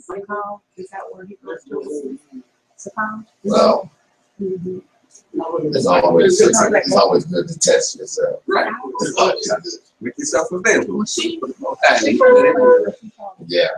Sakal, is that where he goes to? Sakal? Well, it's always good to test yourself. Right. Make yourself available. Yeah.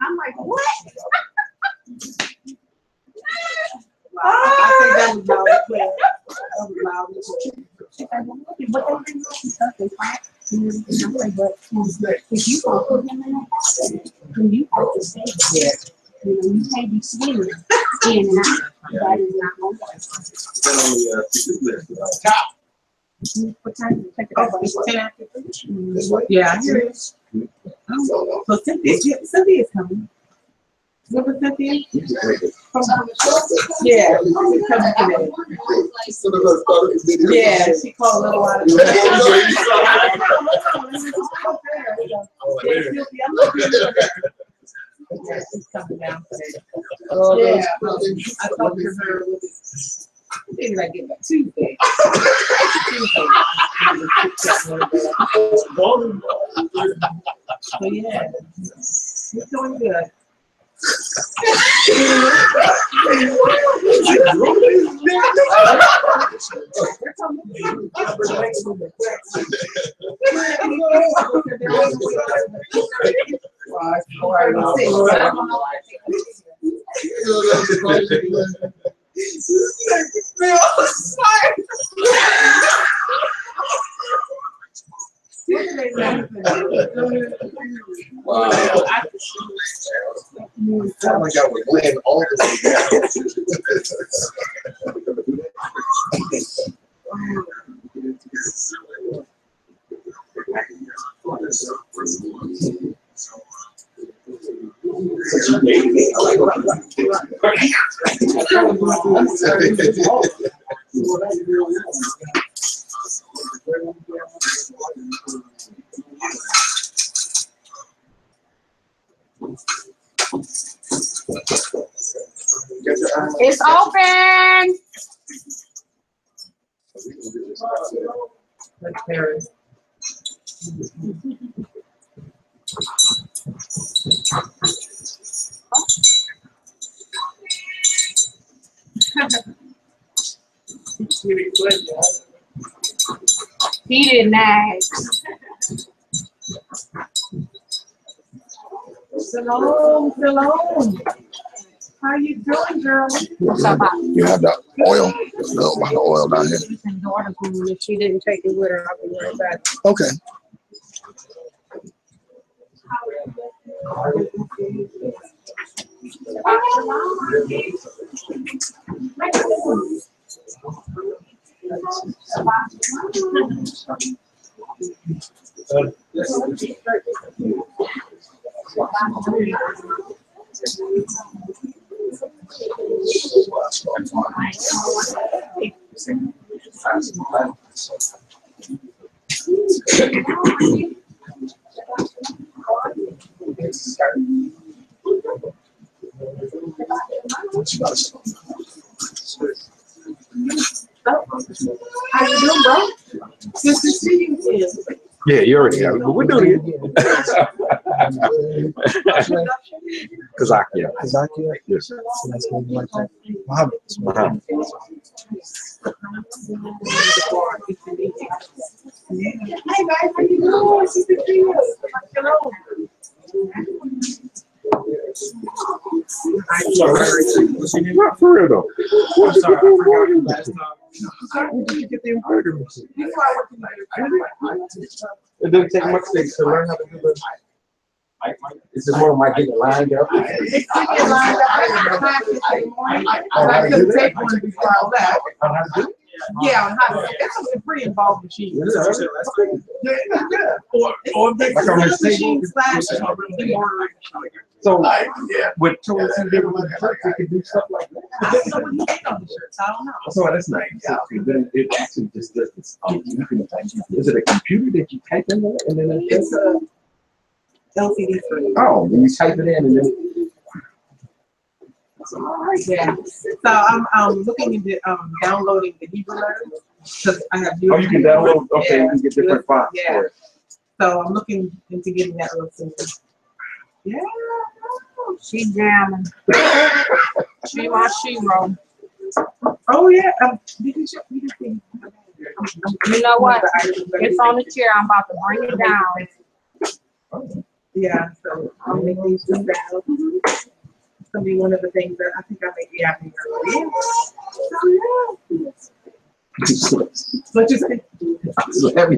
I'm like, what? I think that was loud. That was loud. But they stuff they fight. But if you don't put him in that house, then you have to stay there. You know, you can't be swinging in and out. That is not going to work. What time did you take it over? It's 10 after 3. Yeah, here it is. So Cynthia's coming. Remember Cynthia? Yeah, she's coming today. Yeah, she called a little while ago. Yeah, she's coming down today. Yeah, I talked to her. Maybe I get back Tuesday. So yeah, it's doing good. Wow. Sound like I was laying all this together. It's open. He didn't ask. Shalom. How you doing, girl? You have the oil, the oil down here. If she didn't take it with her, I would worry about it. Okay. How you doing, bro? Good to see you again. Yeah, you already got it, but we're doing it. Kazakia. Yes. Muhammad. Hey guys, how you doing? She's the Hello. Not for real though. I'm sorry, I forgot last time. Where did you get the embroidery machine? It didn't take much to learn how to do this. Is this one might get lined up? It's getting lined up in practice in the morning. I could take one before I left. Yeah, on how to. It's a pretty involved machine. Or the machine slash. So, with choices, they can do stuff like that. I don't know what you take on the shirts. I don't know. So that's nice. Then it actually just doesn't. Is it a computer that you type in there and then It's a LCD screen. oh, then you type it in and then. Yeah. So I'm looking into downloading the Hebrew letters because I have. Oh, you can download. Okay, you can get different files. Yeah. So I'm looking into getting that little system. Yeah. She jamming. She my shero. Oh yeah. Did you check? You didn't You know what? It's on the chair. I'm about to bring it down. Yeah. So I'll make these two down. It's gonna be one of the things that I think I may be having earlier. So yeah. What you say? It's heavy.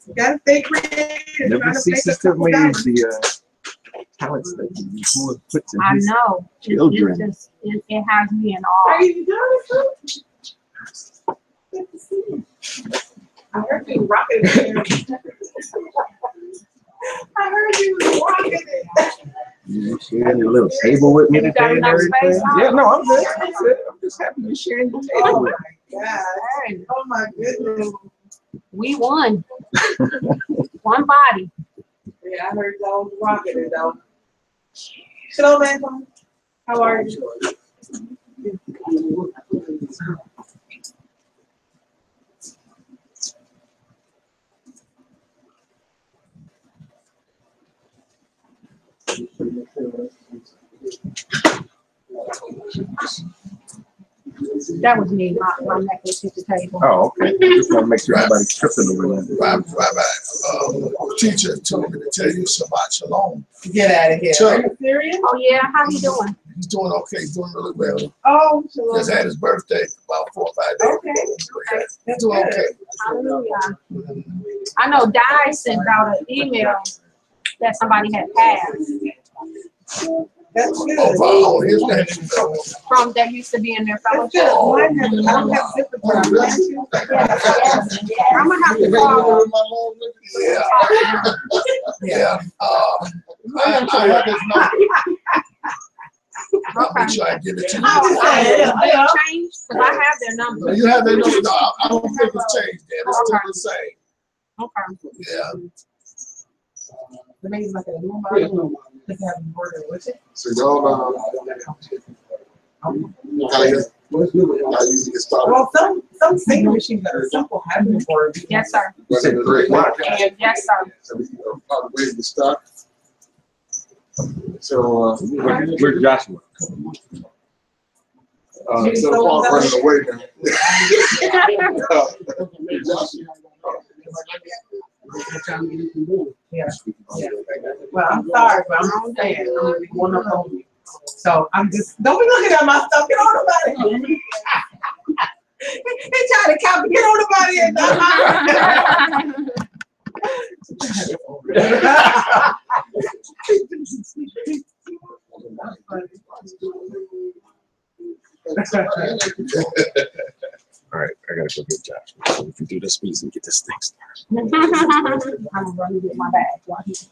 You gotta stay creative. Never ceases to amaze the talents that you put in I his know. children. It has me in Are awe. you doing it? Good to see you. I heard you rocking it. I heard you rocking it. You sharing your little table with me You today got and enough everything. space, huh? Yeah, no, I'm good. I'm good. I'm just happy you're sharing your Oh table my with me. God. Oh my goodness. We won. One body. Yeah, I heard y'all rocking it though. Hello, man. How are you? That was me. My necklace hit the table. Oh, okay. Just want to make sure everybody's tripping over there. Rabbi, teacher told me to tell you Shabbat Shalom. Get out of here. Sure. Are you serious? Oh yeah, how you doing? He's doing okay. He's doing really well. Oh, shalom. Just had his birthday about 4 or 5 days. Okay. He's doing okay. Hallelujah. I know Di sent out an email that somebody had passed That's good. Oh, his name. from that used to be in their That's fellowship. good. Mine has, I don't have zipper time. I'm gonna have to call. Yeah. I have his number. I'll Okay. make sure I give it to you. I'm just saying, Did it change? Because I have their number. You have their number? No, I don't think it's changed yet. It's still the same. Okay. Yeah. The name's like a little bottle. They have embroidered with it. So y'all, how you get started? Well, some single machines that are simple have embroidered. Yes, sir. You said 3 o'clock. Yes, sir. So we can probably wait to start. So, Where's Joshua? so far running away Yeah. Well, I'm sorry, but I'm not saying I'm gonna be going up on you. So I'm just don't be looking at my stuff. Get on the body. He trying to copy. Get on the body and All right, I gotta go get Joshua. So if you do this, please, and get this thing started. I'm gonna run and get my bag while he's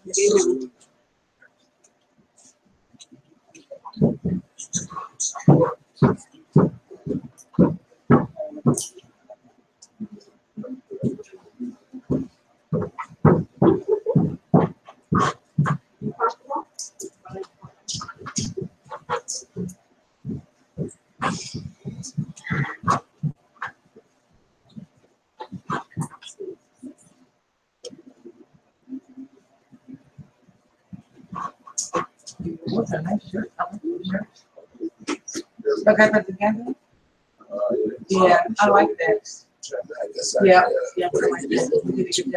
what's a nice shirt? I like the shirt. Look at that together. Yeah, I like that. Yeah, yeah, I like that. You did a good job.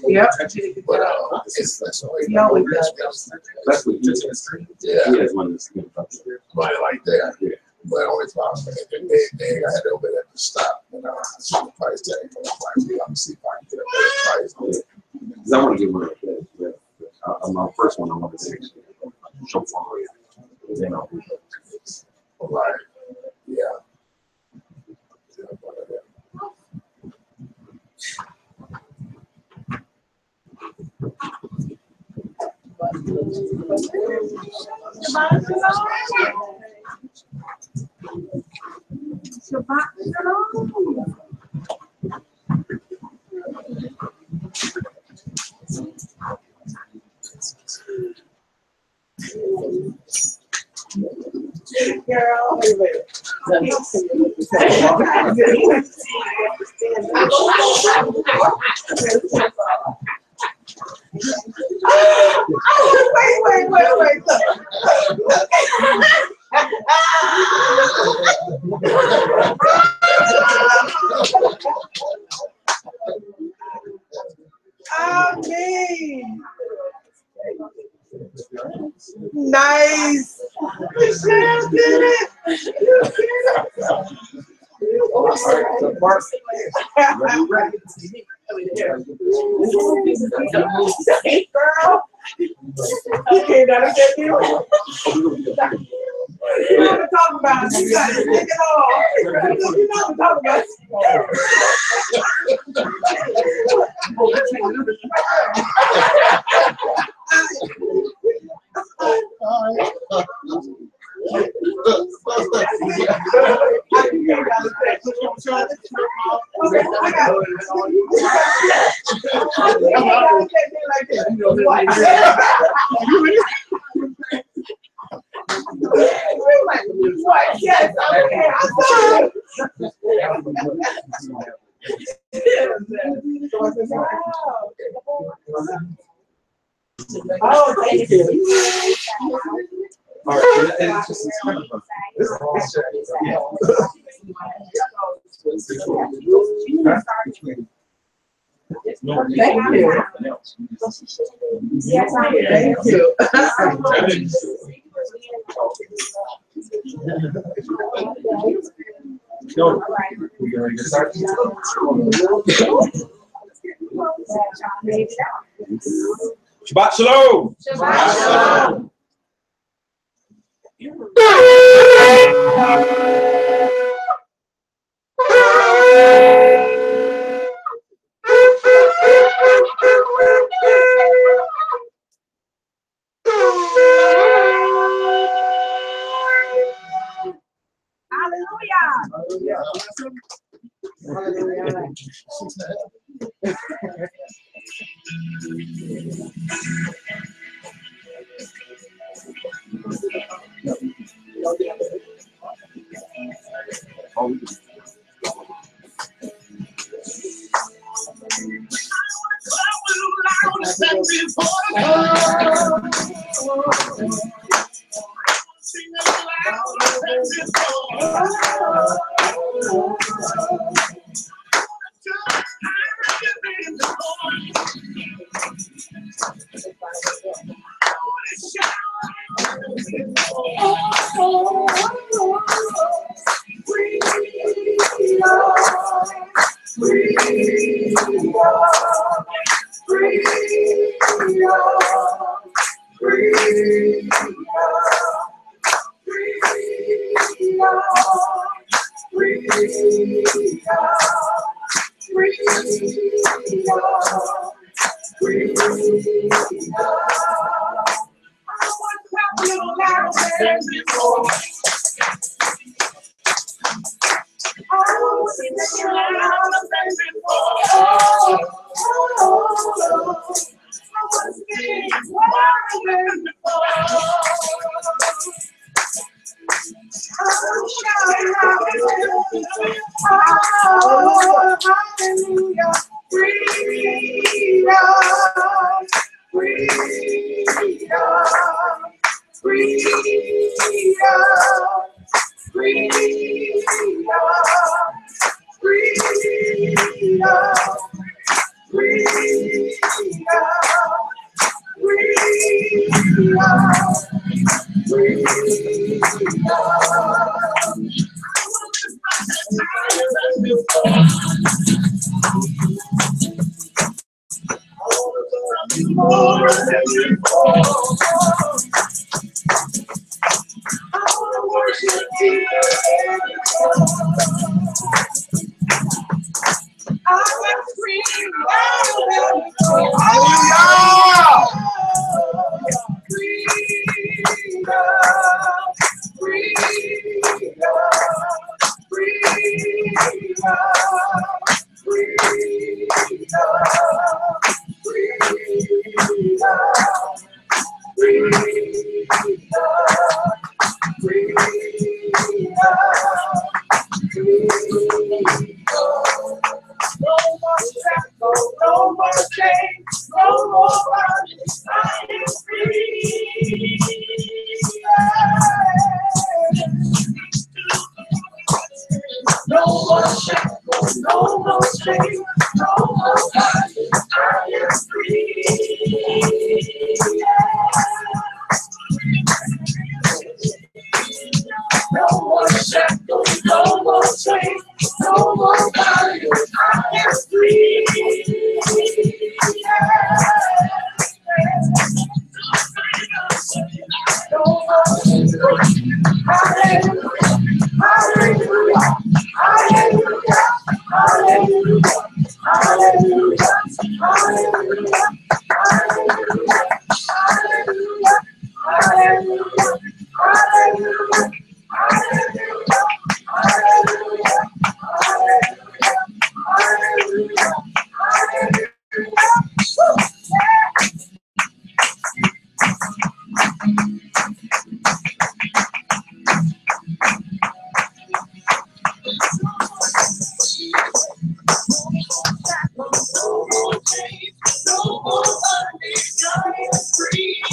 Yep, you did a good But job. he always does. That's what he says. Yeah, He has one that's good. right like that. But only problem, they I had to over there to stop. And price tag. I'm see if I can get a better price. Because I want to get one of my first one. I want to show for you. Then I'll do it. All right. Yeah. Girl, wait, look. Amen. Nice. Michelle did it. You did it. Girl. You can't understand me. You know what I'm talking about. You got to take it off. You know what I'm talking what? Yes, okay. I'm sorry. Oh, thank you. All right, it's just it's kind of Thank you. Yes, I am. Thank you. Shabbat shalom. Shabbat shalom. Hallelujah. More than before. I want to worship you. I am free. Hallelujah. No more shackles, no more chains, no more bondage. I am free. No more shackles, no more chains, no more bondage. I am free. No more shackles, no more chains, no more bondage. I am free. No more. Hallelujah. Hallelujah. Hallelujah. Hallelujah. Hallelujah. Hallelujah. Hallelujah. Hallelujah. Hallelujah. Hallelujah. Hallelujah. Hallelujah. Hallelujah. Hallelujah. No more bondage, I am free.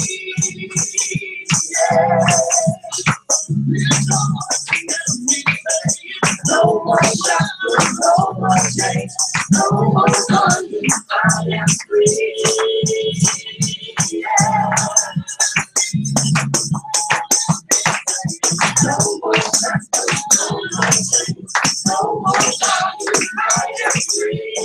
No more shackles, no more chains, no more bondage, I am free. No more shackles, no more chains, no more bondage, I am free.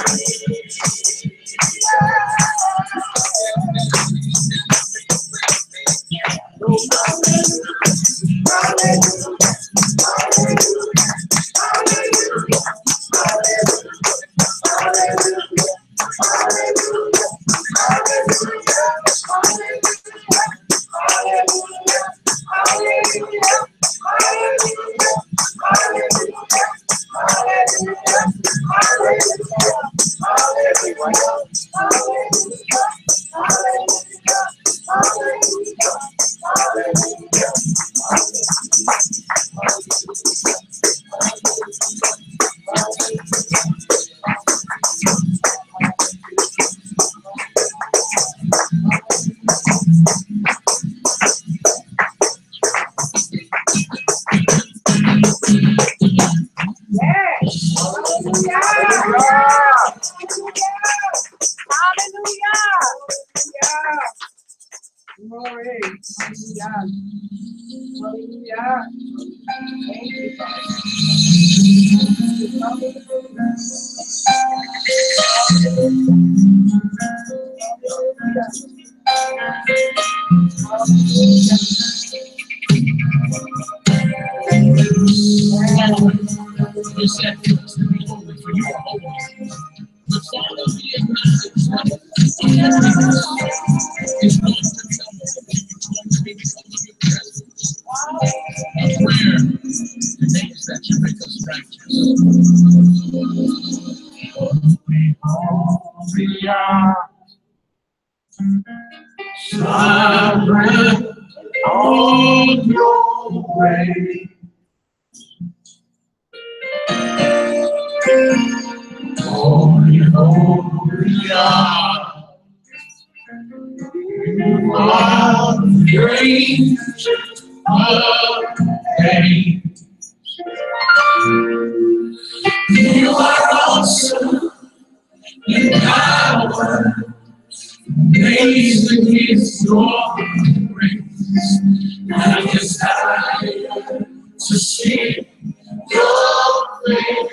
Sovereign on your way. Hallelujah. You are great pain. You are awesome in power. Amazing is your grace. I desire to see your face.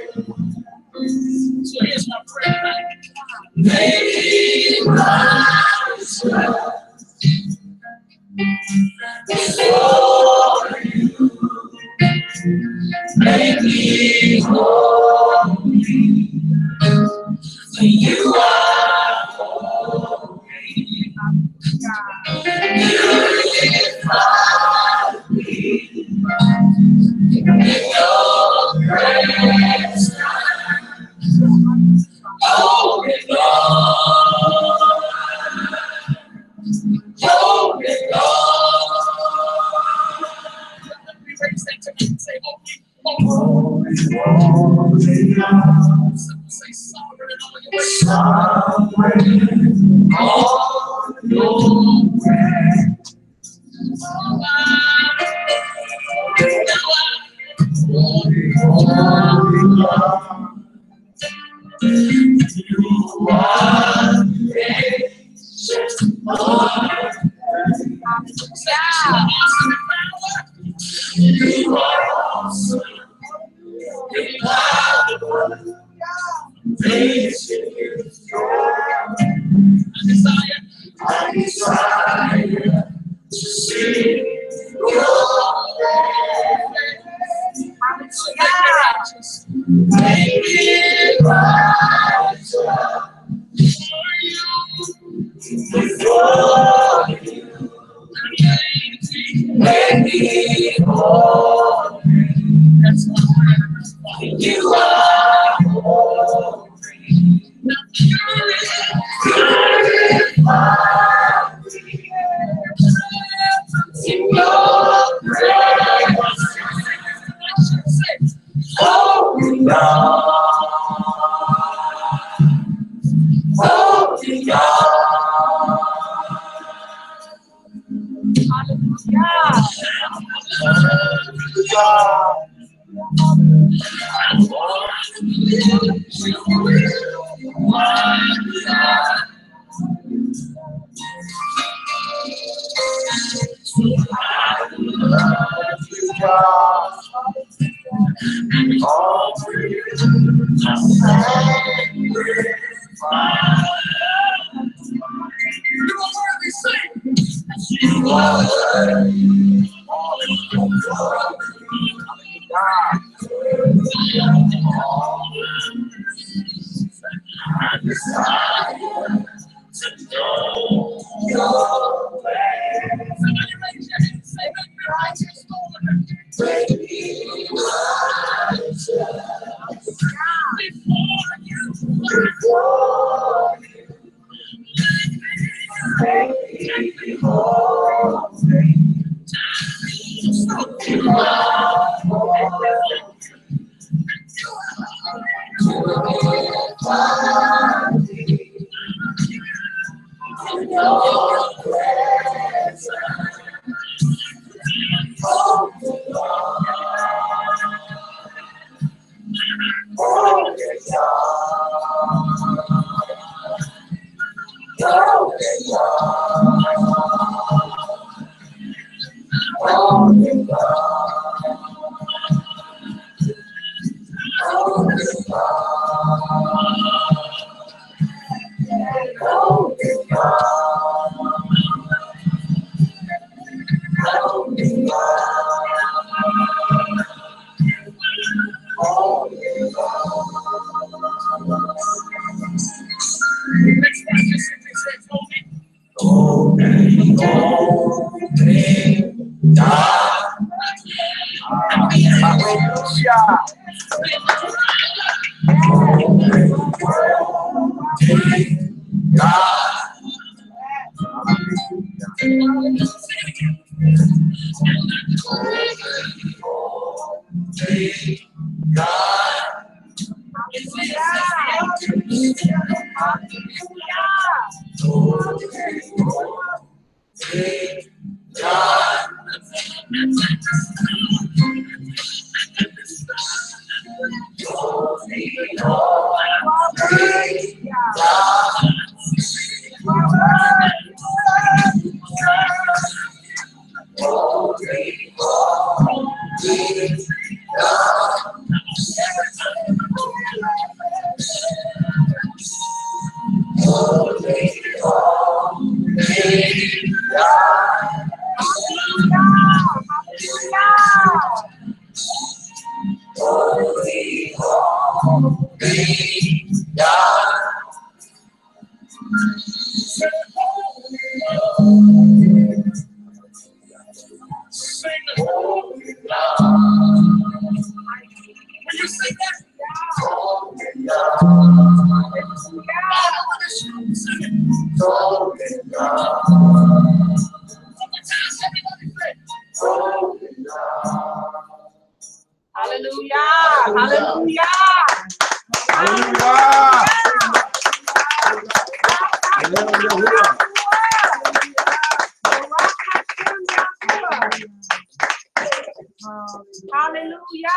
Hallelujah.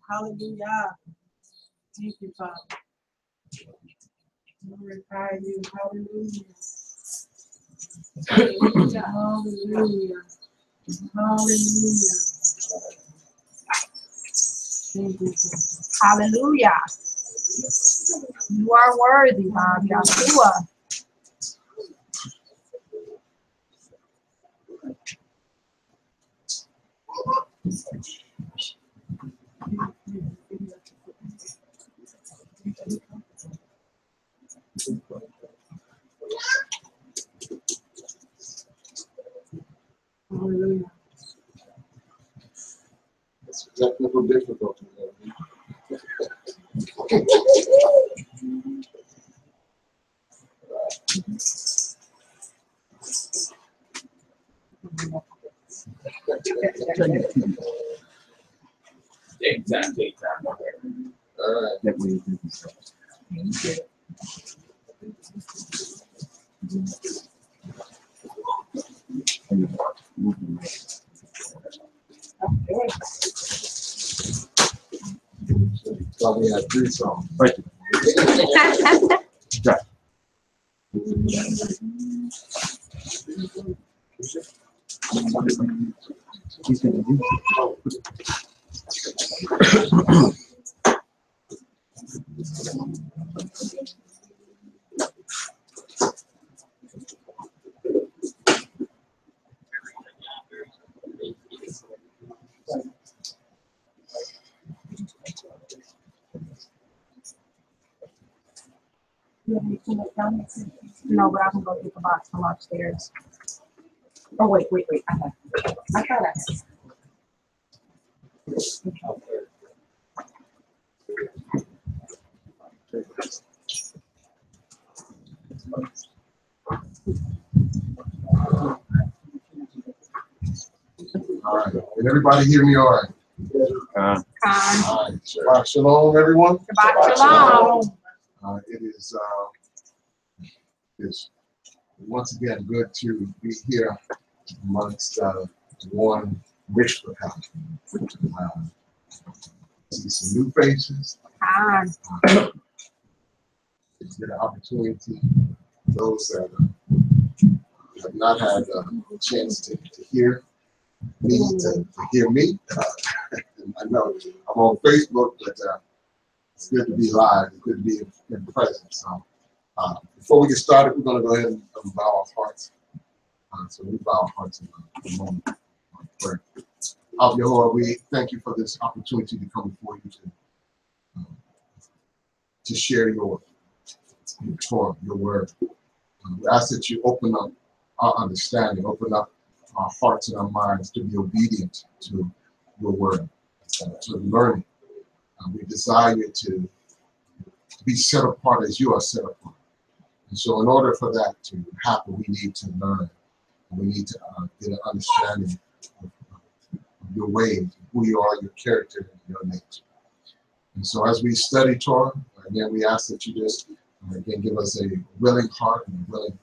Hallelujah. Thank you, Father. Glorify you. Hallelujah. Hallelujah. Hallelujah. Hallelujah. Thank you, Jesus. Hallelujah. You are worthy, God. Yeshua. Hallelujah. It's technical difficulty. Take time. All right. That way you do So we had 3 songs. right. No, but I can go get the box from upstairs. Oh, wait. I thought I had. All right. Can everybody hear me all right? All right. Shabbat shalom, everyone. Shabbat shalom. It is once again good to be here amongst one Wayyiqra. See some new faces. Get an opportunity. Those that have not had a chance to hear me, to hear me. I know I'm on Facebook, but it's good to be live. It's good to be in presence. So, before we get started, we're going to go ahead and bow our hearts. So we bow our hearts in a moment of prayer. Yahuwah, we thank you for this opportunity to come before you to share your Torah, your word. We ask that you open up our understanding, open up our hearts and our minds to be obedient to your word, to learning. We desire to be set apart as you are set apart. And so in order for that to happen, we need to learn. We need to get an understanding of your ways, who you are, your character, and your nature. And so as we study Torah, again, we ask that you just, again, give us a willing heart and a willing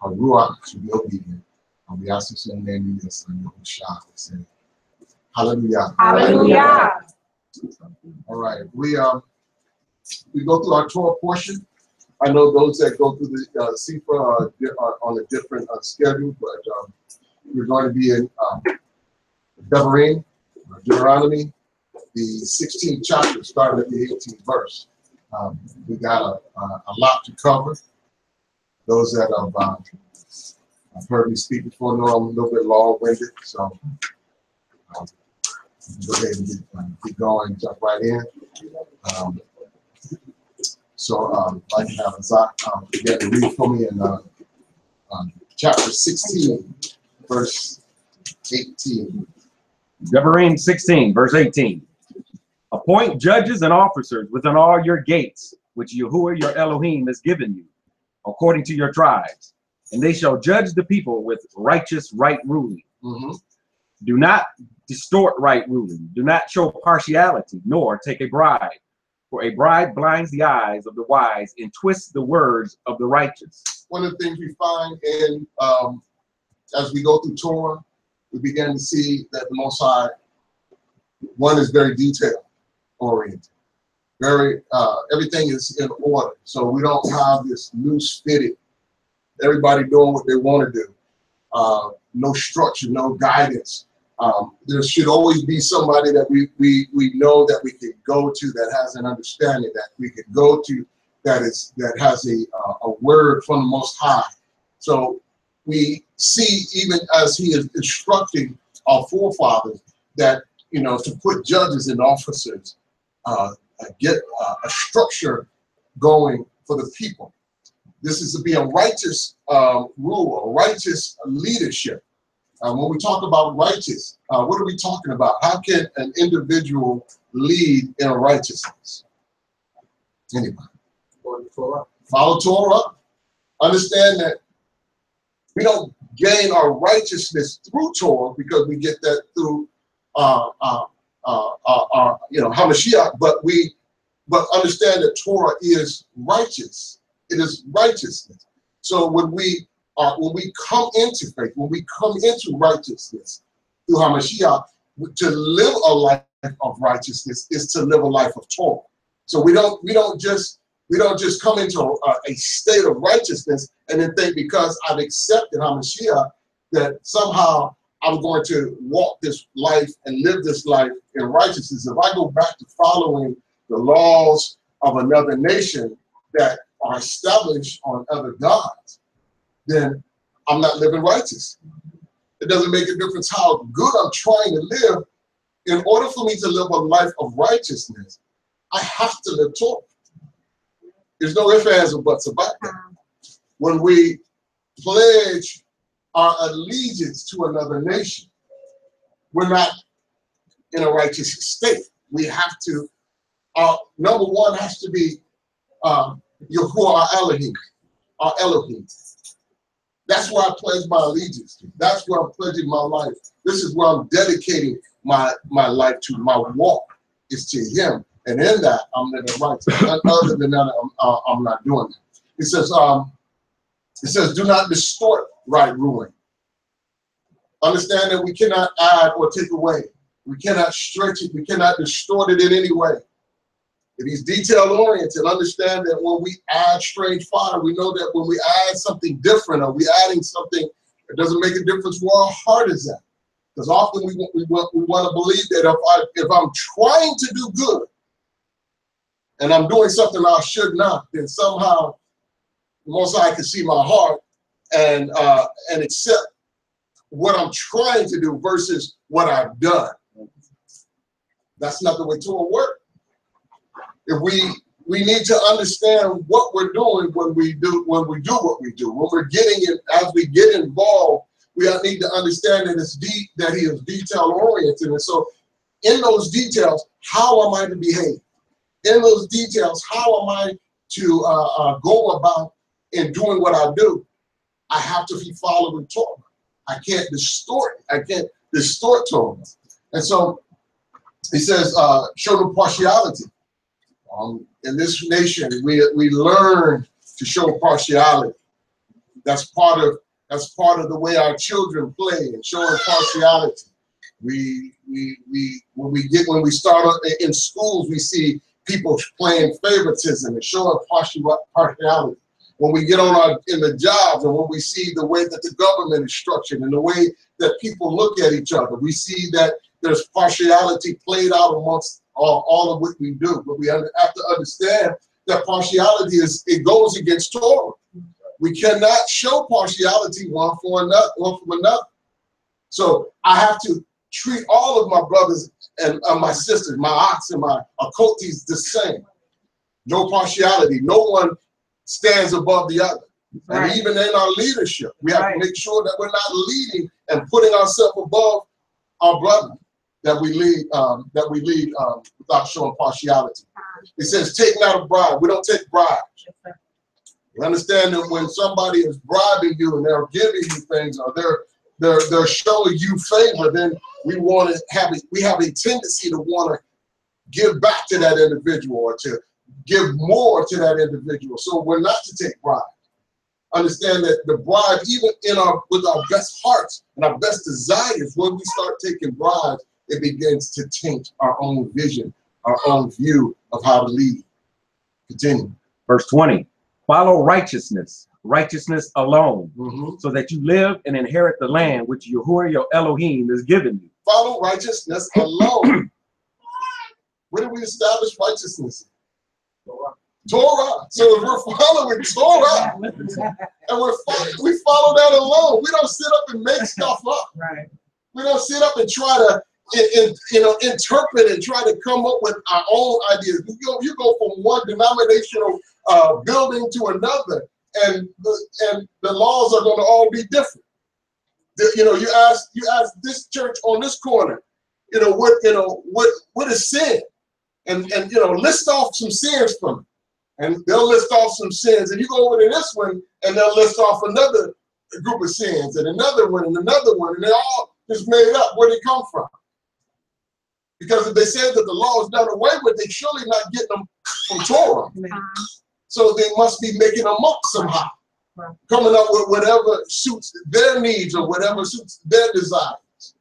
ruach to be obedient. And we ask this in the name of your son, Yahushua. We say, hallelujah. Hallelujah. All right, we go through our Torah portion. I know those that go through the Sefer are on a different schedule, but we're going to be in Deuteronomy, the 16th chapter, starting at the 18th verse. We got a lot to cover. Those that have heard me speak before know I'm a little bit long-winded, so go ahead and get going, jump right in. So I'd like to have Zach begin to read for me in chapter 16, verse 18. Deuteronomy 16, verse 18. Appoint judges and officers within all your gates, which Yahuwah your Elohim has given you, according to your tribes, and they shall judge the people with righteous right ruling. Do not distort right ruling. Do not show partiality, nor take a bribe. For a bribe blinds the eyes of the wise and twists the words of the righteous. One of the things we find in as we go through Torah, we begin to see that the Most High One is very detail oriented. Very, everything is in order. So we don't have this loose fitted, everybody doing what they want to do. No structure, no guidance. There should always be somebody that we know that we can go to that has an understanding, that we can go to that has a word from the Most High. So we see, even as he is instructing our forefathers, that, you know, to put judges and officers, get a structure going for the people. This is to be a righteous rule, a righteous leadership. When we talk about righteous, what are we talking about? How can an individual lead in righteousness? Anybody? Follow Torah. Understand that we don't gain our righteousness through Torah, because we get that through Hamashiach, but understand that Torah is righteous. It is righteousness. So when we come into faith, when we come into righteousness through Hamashiach, to live a life of righteousness is to live a life of Torah. So we don't just come into a state of righteousness and then think, because I've accepted Hamashiach, that somehow I'm going to walk this life and live this life in righteousness. If I go back to following the laws of another nation that are established on other gods, then I'm not living righteous. It doesn't make a difference how good I'm trying to live. In order for me to live a life of righteousness, I have to live Torah. There's no ifs, ands, or buts about that. When we pledge our allegiance to another nation, we're not in a righteous state. We have to, number one has to be Yahuwah our Elohim. That's where I pledge my allegiance to. That's where I'm pledging my life. This is where I'm dedicating my life to. My walk is to him. And in that, I'm living righteous. Other than that, I'm not doing that. It says, do not distort right ruling. Understand that we cannot add or take away. We cannot stretch it. We cannot distort it in any way. If he's detail-oriented, understand that when we add strange fire, we know that when we add something different, or we adding something, it doesn't make a difference where our heart is at. Because often we want to believe that if I'm trying to do good, and I'm doing something I should not, then somehow the Most High can see my heart and accept what I'm trying to do versus what I've done. That's not the way Torah works. If we need to understand what we're doing when we do what we do. When we're getting it, as we get involved, we need to understand that he is detail oriented. And so in those details, how am I to behave? In those details, how am I to go about in doing what I do? I have to be following Torah. I can't distort Torah. And so he says, show no partiality. In this nation, we learn to show partiality. That's part of the way our children play, and showing partiality. When we start in schools, we see people playing favoritism and showing partiality. When we get in the jobs, and when we see the way that the government is structured and the way that people look at each other, we see that there's partiality played out amongst all of what we do. But we have to understand that partiality goes against Torah. We cannot show partiality one from another. So I have to treat all of my brothers and my sisters, my ox and my occultes, the same. No partiality. No one stands above the other. Right. And even in our leadership, we have to make sure that we're not leading and putting ourselves above our brother, that we lead without showing partiality. It says, take not a bribe. We don't take bribes. We understand that when somebody is bribing you and they're giving you things, or they're showing you favor, then we have a tendency to want to give back to that individual, or to give more to that individual. So we're not to take bribes. Understand that the bribe, even with our best hearts and our best desires, when we start taking bribes, it begins to taint our own vision, our own view of how to lead. Continue. Verse 20. Follow righteousness, righteousness alone, so that you live and inherit the land which Yahuwah your Elohim is giving you. Follow righteousness alone. Where do we establish righteousness? Torah. So if we're following Torah, and we follow that alone. We don't sit up and make stuff up. Right. We don't sit up and try to interpret and try to come up with our own ideas. You go from one denominational building to another, and the laws are going to all be different. You ask this church on this corner, what is sin, and list off some sins from it. And they'll list off some sins, and you go over to this one, and they'll list off another group of sins, and another one, and another one, and they're all just made up. Where they come from? Because if they say that the law is done away with, they're surely not getting them from Torah. So they must be making them up somehow, coming up with whatever suits their needs or whatever suits their desires.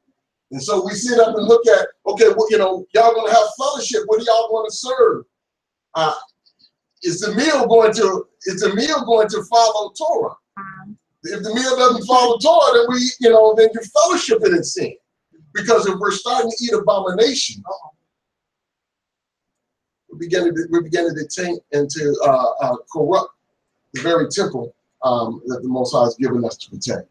And so we sit up and look at, okay, well, y'all gonna have fellowship. What are y'all going to serve? Is the meal going to follow Torah? If the meal doesn't follow Torah, then then you're fellowshipping in sin. Because if we're starting to eat abomination, we're beginning to taint and to corrupt the very temple that the Most High has given us to protect.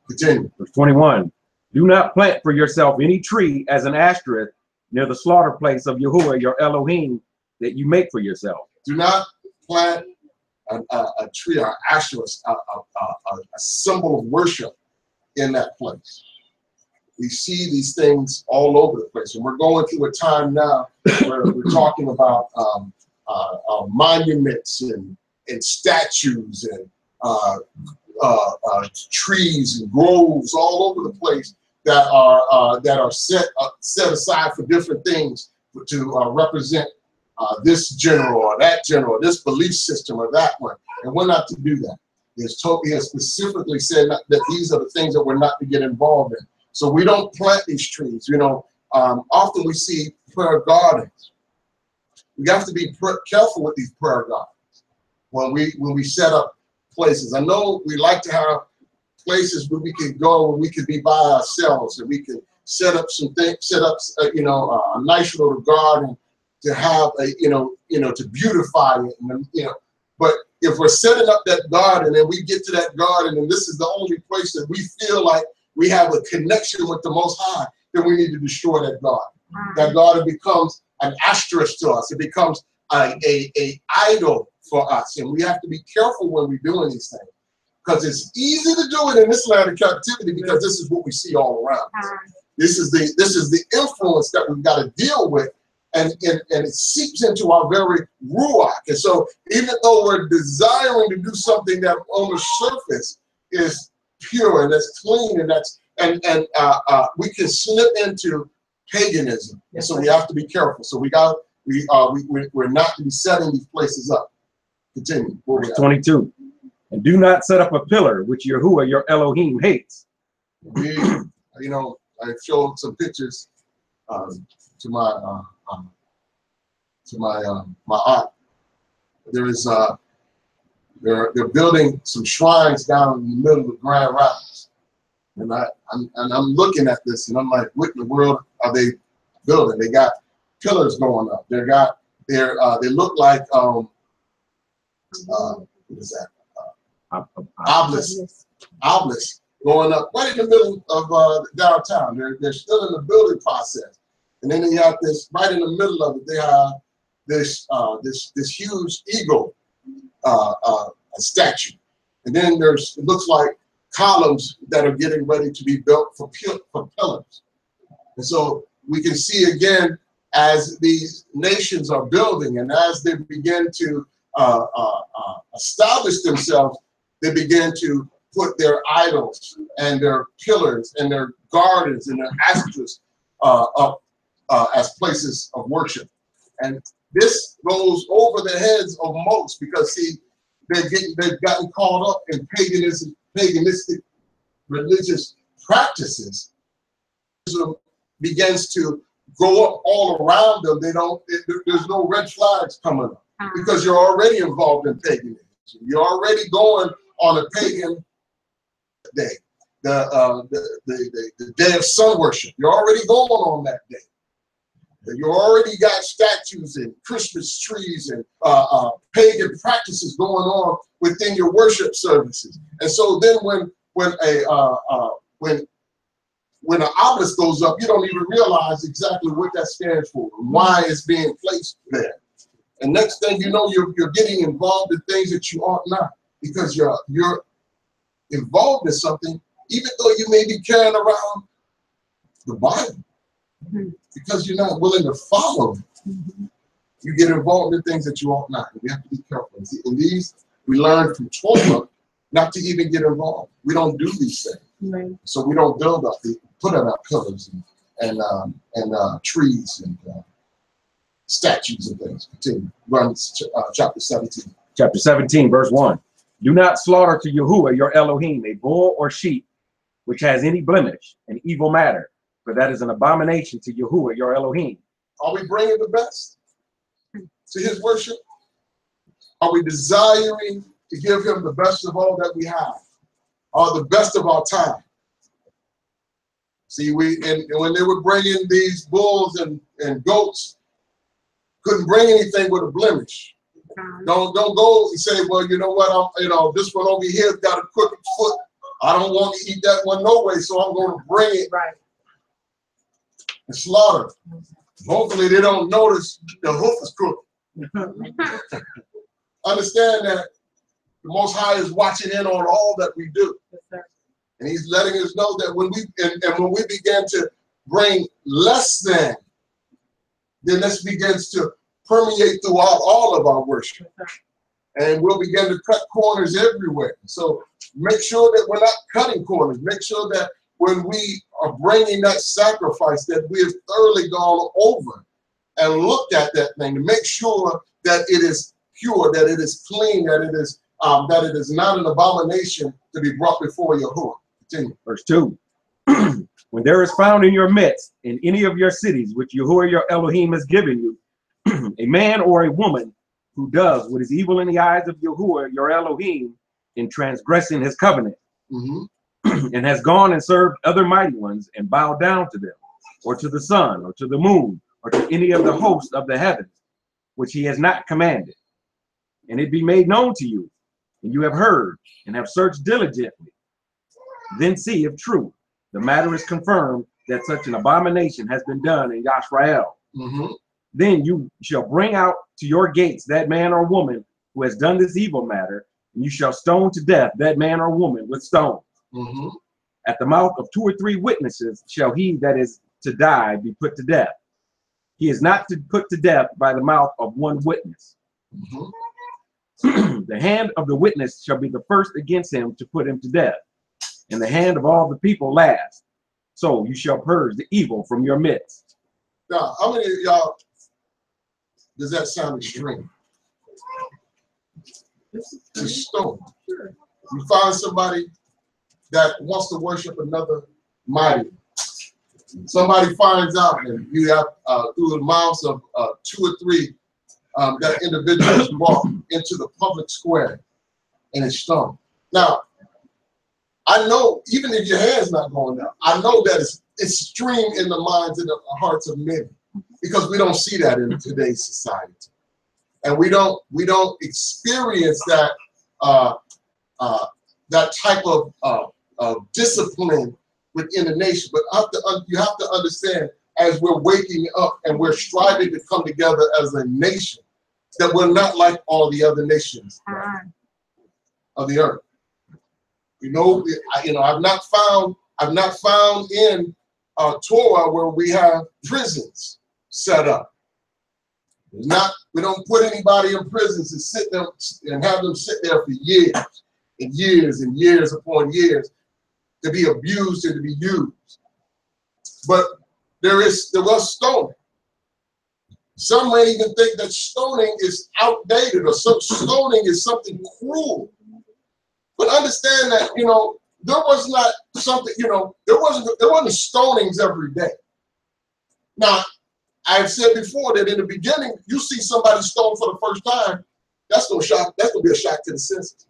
Continue. Verse 21. Do not plant for yourself any tree as an asterisk near the slaughter place of Yahuwah your Elohim that you make for yourself. Do not plant a tree or asterisk, a symbol of worship in that place. We see these things all over the place, and we're going through a time now where we're talking about monuments and statues and trees and groves all over the place that are set aside for different things to represent this general or that general, this belief system or that one, and we're not to do that. He has specifically said that these are the things that we're not to get involved in. So we don't plant these trees. Often we see prayer gardens. We have to be careful with these prayer gardens when we set up places. I know we like to have places where we can go and we can be by ourselves and we can set up some things, a nice little garden to have to beautify it, but if we're setting up that garden and we get to that garden and this is the only place that we feel like we have a connection with the Most High, then we need to destroy that garden. That garden becomes an asterisk to us. It becomes a idol for us, and we have to be careful when we're doing these things, because it's easy to do it in this land of captivity because this is what we see all around us. This is the influence that we've got to deal with. And it seeps into our very ruach. And so even though we're desiring to do something that on the surface is pure and that's clean and we can slip into paganism. And so we have to be careful. So we're not to be setting these places up. Continue. Verse 22. And do not set up a pillar which Yahuwah your Elohim hates. I showed some pictures to my aunt. They're building some shrines down in the middle of Grand Rapis, and I'm looking at this and I'm like, what in the world are they building? They got pillars going up. They look like what is that? Obelisk going up right in the middle of downtown. They're still in the building process. And then they have this, right in the middle of it, they have this huge eagle statue. And then it looks like columns that are getting ready to be built for pillars. And so we can see again, as these nations are building and as they begin to establish themselves, they begin to put their idols and their pillars and their gardens and their asterisks up as places of worship. And this goes over the heads of most because, see, they've gotten caught up in paganistic religious practices. begins to go up all around them, there's no red flags coming up because you're already involved in paganism. You're already going on a pagan day, the day of sun worship. You're already going on that day. You already got statues and Christmas trees and pagan practices going on within your worship services. And so then when an obelisk goes up, you don't even realize exactly what that stands for and why it's being placed there. And next thing you know, you're getting involved in things that you ought not, because you're involved in something, even though you may be carrying around the Bible, because you're not willing to follow it. You get involved in things that you ought not. We have to be careful. In these, we learn from Torah not to even get involved. We don't do these things. Right. So we don't build up, put on our pillars and trees and statues and things. Continue. Run chapter 17. Chapter 17, verse 1. Do not slaughter to Yahuwah your Elohim a bull or sheep which has any blemish, an evil matter, for that is an abomination to Yahuwah your Elohim. Are we bringing the best to his worship? Are we desiring to give him the best of all that we have, or the best of our time? See, and when they were bringing these bulls and goats, couldn't bring anything with a blemish. Don't go and say, well, you know what, this one over here got a crooked foot. I don't want to eat that one no way, so I'm going to bring it and slaughter. Hopefully they don't notice the hoof is crooked. Understand that the Most High is watching in on all that we do. And he's letting us know that when we begin to bring less than, then this begins to permeate throughout all of our worship. And we'll begin to cut corners everywhere. So make sure that we're not cutting corners. Make sure that when we are bringing that sacrifice, that we have thoroughly gone over and looked at that thing to make sure that it is pure, that it is clean, that it is not an abomination to be brought before Yahuwah. Continue. Verse 2. When there is found in your midst, in any of your cities, which Yahuwah your Elohim has given you, a man or a woman who does what is evil in the eyes of Yahuwah your Elohim in transgressing his covenant, and has gone and served other mighty ones and bowed down to them, or to the sun, or to the moon, or to any of the hosts of the heavens, which he has not commanded, and it be made known to you, and you have heard and have searched diligently, then see if true the matter is confirmed that such an abomination has been done in Yashrael. Then you shall bring out to your gates that man or woman who has done this evil matter, and you shall stone to death that man or woman with stones. At the mouth of 2 or 3 witnesses shall he that is to die be put to death. He is not to put to death by the mouth of 1 witness. The hand of the witness shall be the first against him to put him to death, and the hand of all the people last. So you shall purge the evil from your midst. Now, how many of y'all does that sound extreme? To stone. You find somebody that wants to worship another mighty. Somebody finds out, and you have through the mouths of 2 or 3 that individuals walk into the public square and it's stoned. Now, I know even if your hand's not going down, I know that it's extreme in the minds and the hearts of many, because we don't see that in today's society, and we don't experience that that type of discipline within the nation. But you have to understand, as we're waking up and we're striving to come together as a nation, that we're not like all the other nations of the earth. I've not found in Torah where we have prisons set up. We don't put anybody in prisons and sit them and have them sit there for years and years and years upon years to be abused and to be used. But there was stoning. Some might even think that stoning is outdated, or stoning is something cruel. But understand that, there was not something, there wasn't stonings every day. Now, I've said before that in the beginning, you see somebody stone for the first time, that's gonna be a shock to the senses.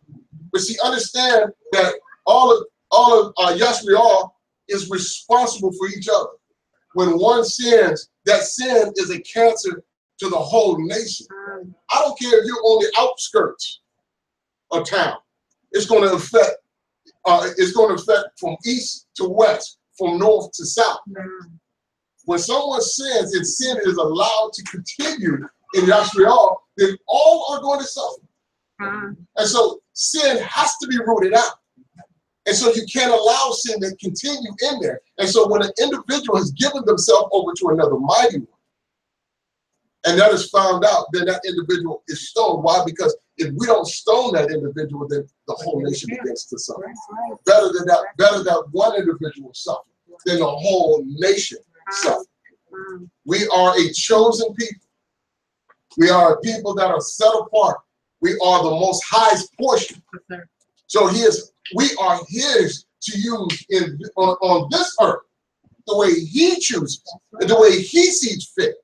But see, understand that all of Yashriel is responsible for each other. When one sins, that sin is a cancer to the whole nation. I don't care if you're on the outskirts of town. It's going to affect. It's going to affect from east to west, from north to south. When someone sins and sin is allowed to continue in Yashriel, then all are going to suffer. And so sin has to be rooted out. And so you can't allow sin to continue in there. And so when an individual has given themselves over to another mighty one, and that is found out, then that individual is stoned. Why? Because if we don't stone that individual, then the whole nation begins to suffer. Better that one individual suffer than the whole nation suffer. We are a chosen people. We are a people that are set apart. We are the Most High's portion. So we are his to use on this earth the way he chooses, and the way he sees fit.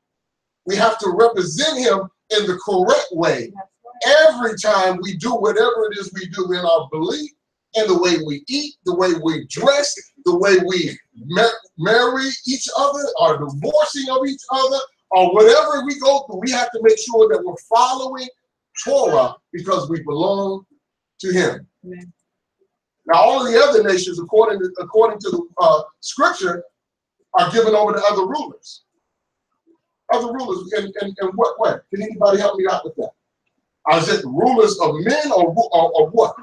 We have to represent him in the correct way every time we do whatever it is we do in our belief, in the way we eat, the way we dress, the way we marry each other, or divorcing of each other, or whatever we go through. We have to make sure that we're following Torah because we belong to him. Amen. Now, all of the other nations, according to the scripture, are given over to other rulers. Other rulers, in what way? Can anybody help me out with that? Is it rulers of men or what?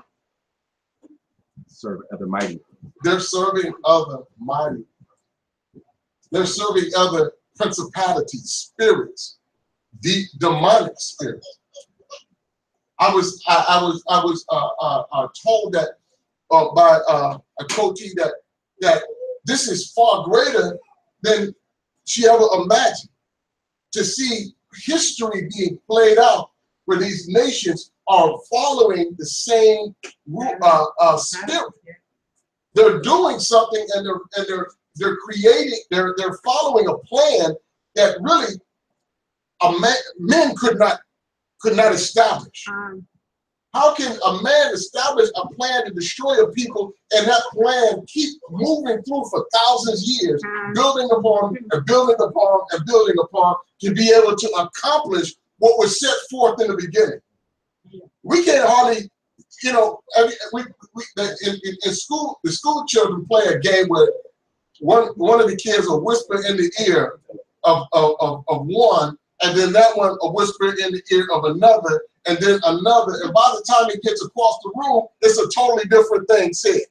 Serve other mighty. They're serving other mighty. They're serving other principalities, spirits, demonic spirits. I was told that by a coachee that this is far greater than she ever imagined. To see history being played out where these nations are following the same spirit. They're doing something, and they're creating. They're following a plan that really men could not establish. How can a man establish a plan to destroy a people, and that plan keep moving through for thousands of years, building upon and building upon and building upon, to be able to accomplish what was set forth in the beginning? We can't hardly, in school, the school children play a game where one of the kids will whisper in the ear of one, and then that one will whisper in the ear of another, and then another, and by the time it gets across the room, it's a totally different thing said.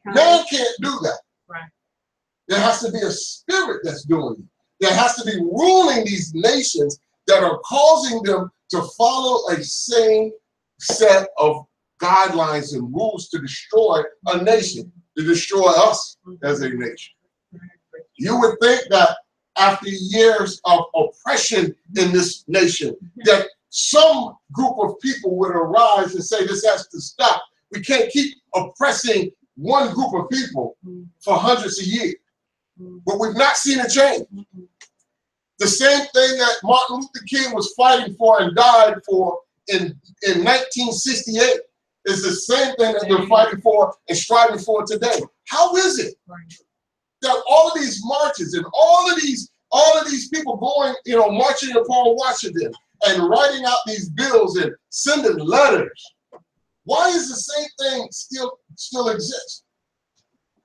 Man can't do that. Right. There has to be a spirit that's doing it. There has to be ruling these nations that are causing them to follow a same set of guidelines and rules to destroy a nation, to destroy us as a nation. You would think that after years of oppression in this nation, that some group of people would arise and say this has to stop. We can't keep oppressing one group of people for hundreds of years. But we've not seen a change. The same thing that Martin Luther King was fighting for and died for in 1968 is the same thing that they're fighting for and striving for today. How is it that all of these marches and all of these people going, marching upon Washington and writing out these bills and sending letters, why is the same thing still exist?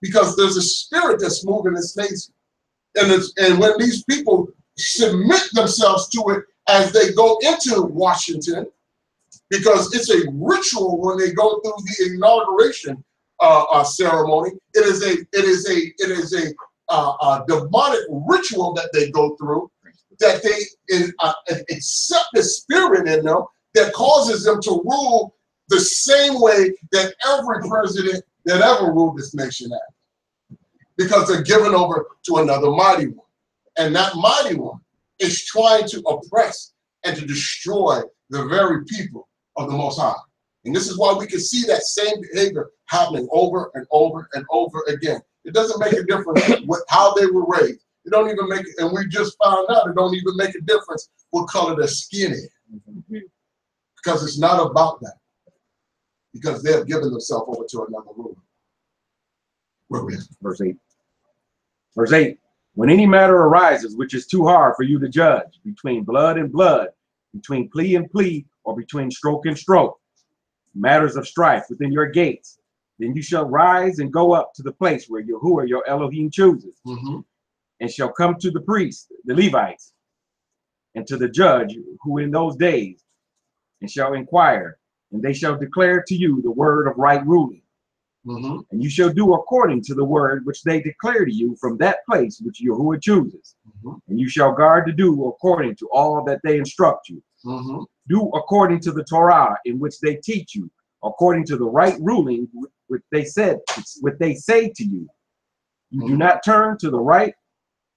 Because there's a spirit that's moving this nation. And when these people submit themselves to it as they go into Washington, because it's a ritual when they go through the inauguration ceremony. It is a demonic ritual that they go through, that they accept the spirit in them that causes them to rule the same way that every president that ever ruled this nation has, because they're given over to another mighty one. And that mighty one is trying to oppress and to destroy the very people of the Most High. And this is why we can see that same behavior happening over and over and over again. It doesn't make a difference how they were raised. It don't even make it, and we just found out it don't even make a difference what color their skin is. Because it's not about that. Because they have given themselves over to another ruler. Where we at? Verse 8. Verse 8. When any matter arises which is too hard for you to judge, between blood and blood, between plea and plea, or between stroke and stroke, matters of strife within your gates, then you shall rise and go up to the place where Yahuwah your Elohim chooses, and shall come to the priests, the Levites, and to the judge who in those days, and shall inquire, and they shall declare to you the word of right ruling. And you shall do according to the word which they declare to you from that place which Yahuwah chooses. And you shall guard to do according to all that they instruct you. Do according to the Torah in which they teach you, according to the right ruling which they say to you. You do not turn to the right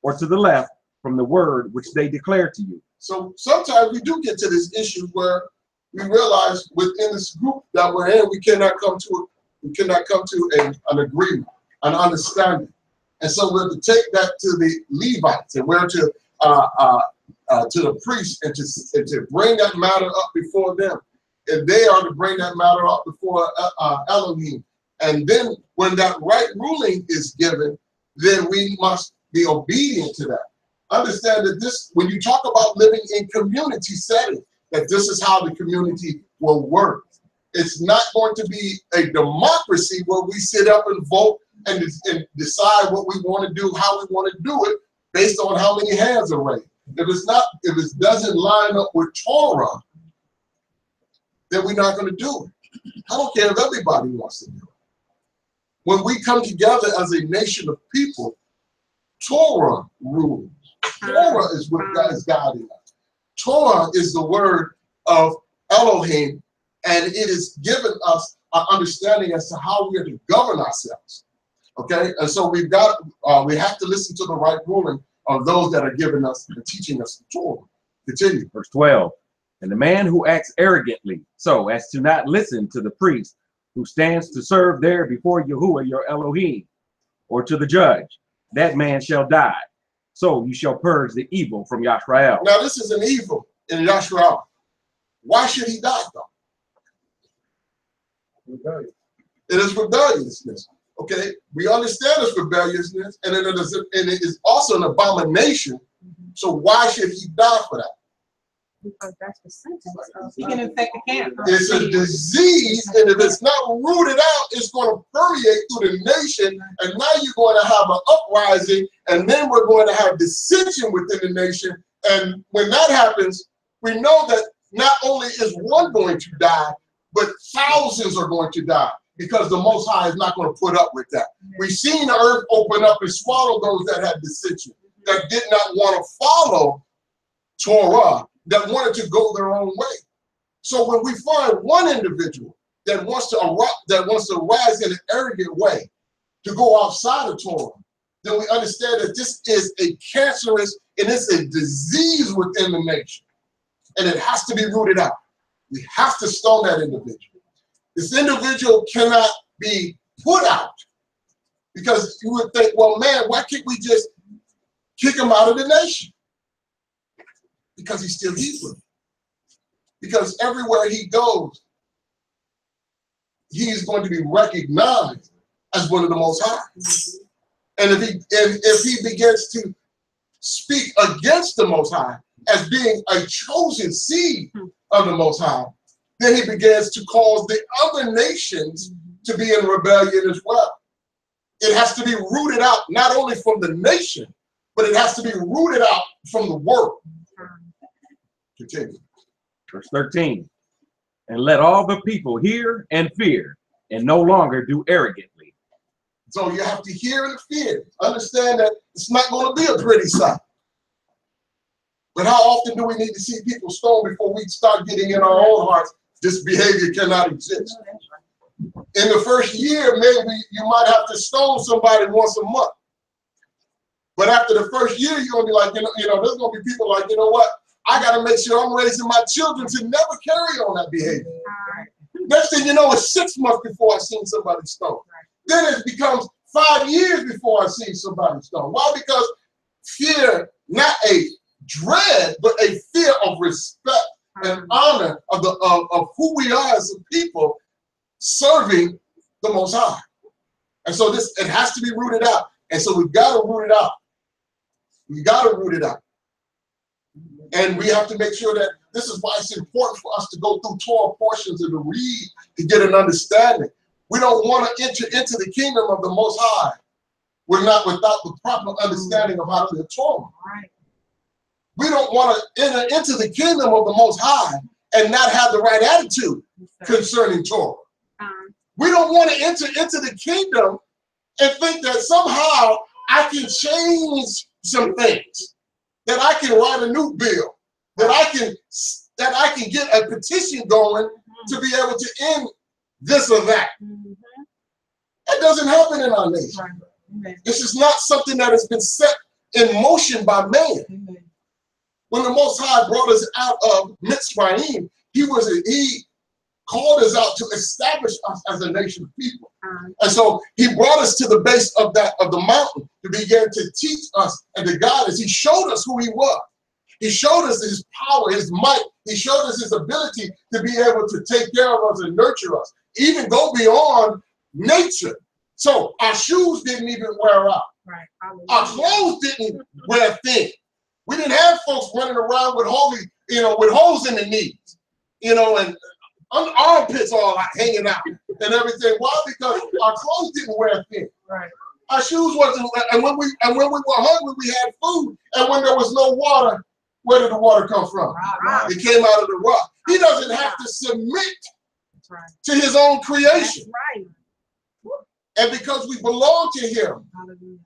or to the left from the word which they declare to you. So sometimes we do get to this issue where we realize within this group that we're in, we cannot come to an agreement, an understanding. And so we're to take that to the Levites, and we're to the priests, and to bring that matter up before them. And they are to bring that matter up before Elohim. And then when that right ruling is given, then we must be obedient to that. Understand that this, when you talk about living in community setting, that this is how the community will work. It's not going to be a democracy where we sit up and vote and decide what we want to do, how we want to do it, based on how many hands are raised. If it doesn't line up with Torah, then we're not going to do it. I don't care if everybody wants to do it. When we come together as a nation of people, Torah rules. Torah is what God is guiding us. Torah is the word of Elohim, and it is given us an understanding as to how we are to govern ourselves. Okay, and so we have to listen to the right ruling of those that are giving us and teaching us the Torah. Continue. Verse 12. And the man who acts arrogantly, so as to not listen to the priest who stands to serve there before Yahuwah your Elohim, or to the judge, that man shall die. So you shall purge the evil from Yisrael. Now this is an evil in Yisrael. Why should he die though? Rebellion. It is rebelliousness. Okay, we understand it's rebelliousness, and it is also an abomination. So why should he die for that? Because that's the sentence. He can infect the camp. It's a disease, and if it's not rooted out, it's going to permeate through the nation, and now you're going to have an uprising, and then we're going to have dissension within the nation. And when that happens, we know that not only is one going to die, but thousands are going to die, because the Most High is not going to put up with that. We've seen the earth open up and swallow those that had dissension, that did not want to follow Torah, that wanted to go their own way. So when we find one individual that wants to rise in an arrogant way to go outside of Torah, then we understand that this is a cancerous and it's a disease within the nation, and it has to be rooted out. We have to stone that individual. This individual cannot be put out, because you would think, well, man, why can't we just kick him out of the nation? Because he's still Hebrew. Because everywhere he goes, he is going to be recognized as one of the Most High. And if he begins to speak against the Most High as being a chosen seed of the Most High, then he begins to cause the other nations to be in rebellion as well. It has to be rooted out, not only from the nation, but it has to be rooted out from the world. Continue. Verse 13. And let all the people hear and fear, and no longer do arrogantly. So you have to hear and fear. Understand that it's not going to be a pretty sight. But how often do we need to see people stoned before we start getting in our own hearts, this behavior cannot exist? In the first year, maybe you might have to stone somebody once a month. But after the first year, you're going to be like, you know, there's going to be people like, you know what? I got to make sure I'm raising my children to never carry on that behavior. Next thing you know, it's 6 months before I seen somebody stoned. Then it becomes 5 years before I see somebody stoned. Why? Because fear, not a dread, but a fear of respect and honor of who we are as a people serving the Most High. And so it has to be rooted out. And so we've got to root it out. We got to root it out. And we have to make sure that this is why it's important for us to go through Torah portions and to read to get an understanding. We don't want to enter into the kingdom of the Most High. We're not without the proper understanding of how to live Torah. Right. We don't want to enter into the kingdom of the Most High and not have the right attitude concerning Torah. We don't want to enter into the kingdom and think that somehow I can change some things, that I can write a new bill, that I can get a petition going to be able to end this or that. That doesn't happen in our nation. This is not something that has been set in motion by man. When the Most High brought us out of Mitzrayim, he called us out to establish us as a nation of people. And so he brought us to the base of the mountain to begin to teach us and to guide us. He showed us who he was. He showed us his power, his might. He showed us his ability to be able to take care of us and nurture us, even go beyond nature. So our shoes didn't even wear out. Right. Our clothes didn't wear thin. We didn't have folks running around with holes in the knees, and armpits all hanging out and everything. Why? Because our clothes didn't wear thin. Right. Our shoes wasn't. And when we were hungry, we had food. And when there was no water, where did the water come from? Right. It came out of the rock. He doesn't have to submit to his own creation. That's right. And because we belong to him,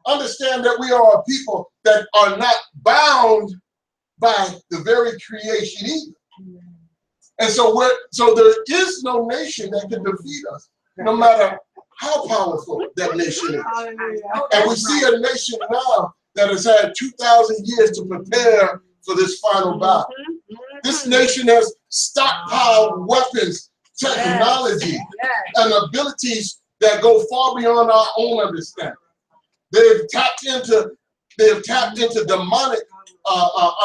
understand that we are a people that are not bound by the very creation either. And so there is no nation that can defeat us, no matter how powerful that nation is. And we see a nation now that has had 2,000 years to prepare for this final battle. This nation has stockpiled weapons, technology, and abilities that go far beyond our own understanding. They've tapped into demonic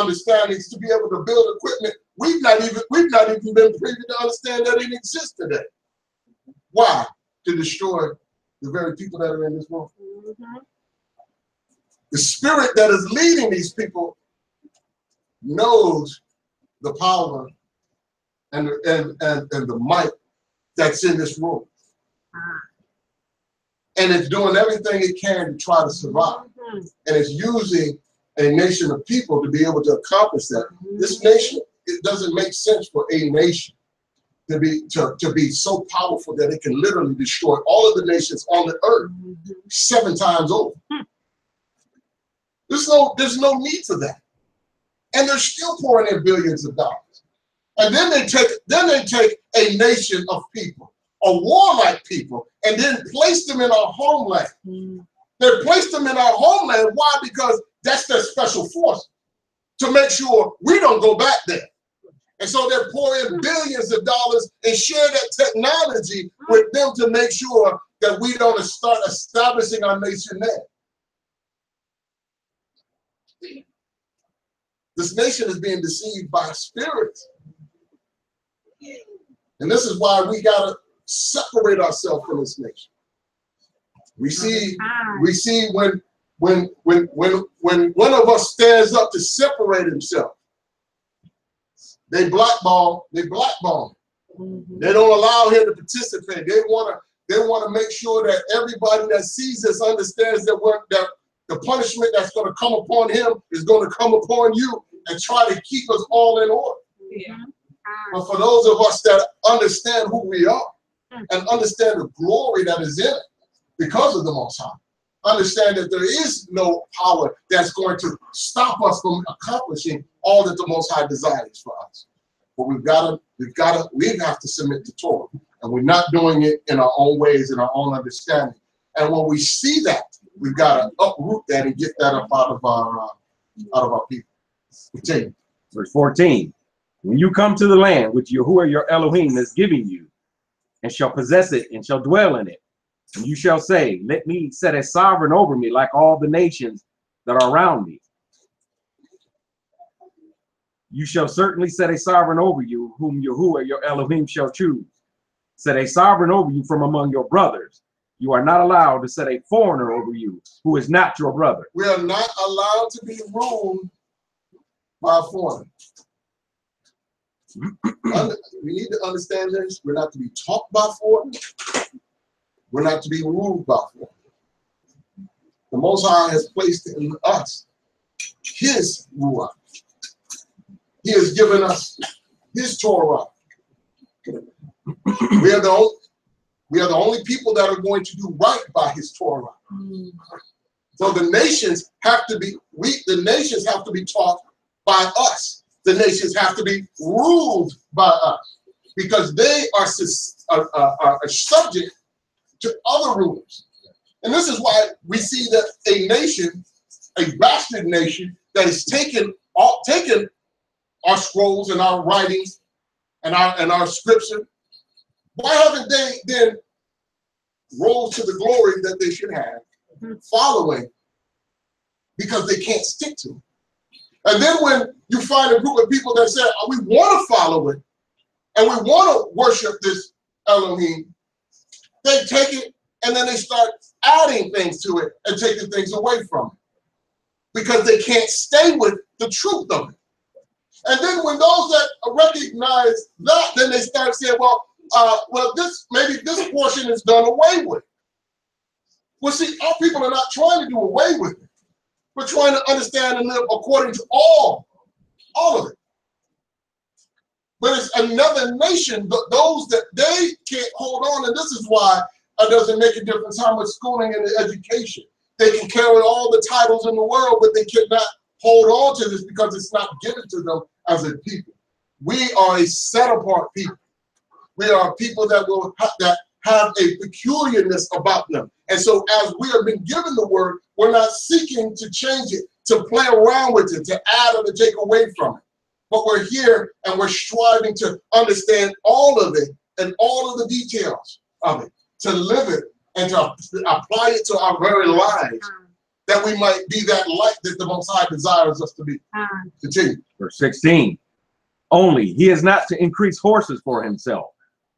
understandings to be able to build equipment. We've not even been privy to understand that it exists today. Why? To destroy the very people that are in this world. The spirit that is leading these people knows the power and the might that's in this room. And it's doing everything it can to try to survive. And it's using a nation of people to be able to accomplish that. This nation, it doesn't make sense for a nation to be so powerful that it can literally destroy all of the nations on the earth 7 times over. There's no need for that. And they're still pouring in billions of dollars. And then they take a nation of people, a warlike people, and then place them in our homeland. They place them in our homeland. Why? Because that's their special force, to make sure we don't go back there. And so they're pouring billions of dollars and share that technology with them to make sure that we don't start establishing our nation there. This nation is being deceived by spirits. And this is why we gotta separate ourselves from this nation. We see when one of us stands up to separate himself, they blackball. They don't allow him to participate. They want to make sure that everybody that sees us understands that the punishment that's going to come upon him is going to come upon you, and try to keep us all in order. But for those of us that understand who we are and understand the glory that is in it because of the Most High, understand that there is no power that's going to stop us from accomplishing all that the Most High desires for us. But we have to submit to Torah, and we're not doing it in our own ways, in our own understanding. And when we see that, we've got to uproot that and get that up out of our people. Continue. Verse 14. When you come to the land which Yahuwah your Elohim is giving you, and shall possess it and shall dwell in it, and you shall say, let me set a sovereign over me like all the nations that are around me. You shall certainly set a sovereign over you, whom Yahuwah your Elohim shall choose. Set a sovereign over you from among your brothers. You are not allowed to set a foreigner over you, who is not your brother. We are not allowed to be ruled by a foreigner. We need to understand this. We're not to be taught by foreigners. We're not to be ruled by foreigners. The Most High has placed in us His Ruach. He has given us His Torah. We are the only people that are going to do right by His Torah. So the nations have to be taught by us. The nations have to be ruled by us because they are subject to other rulers. And this is why we see that a nation, a bastard nation, that has taken our scrolls and our writings and our scripture. Why haven't they then rose to the glory that they should have, following? Because they can't stick to it. And then when you find a group of people that say, oh, we want to follow it, and we want to worship this Elohim, they take it and then they start adding things to it and taking things away from it because they can't stay with the truth of it. And then when those that recognize that, then they start saying, well, maybe this portion is done away with. Well, see, our people are not trying to do away with it. We're trying to understand and live according to all of it. But it's another nation, those that they can't hold on, and this is why it doesn't make a difference how much schooling and education. They can carry all the titles in the world, but they cannot hold on to this because it's not given to them as a people. We are a set-apart people. We are people that have a peculiarness about them. And so as we have been given the word, we're not seeking to change it, to play around with it, to add or to take away from it. But we're here and we're striving to understand all of it and all of the details of it, to live it and to apply it to our very lives, that we might be that light that the Most High desires us to be. Continue. Verse 16. Only he is not to increase horses for himself,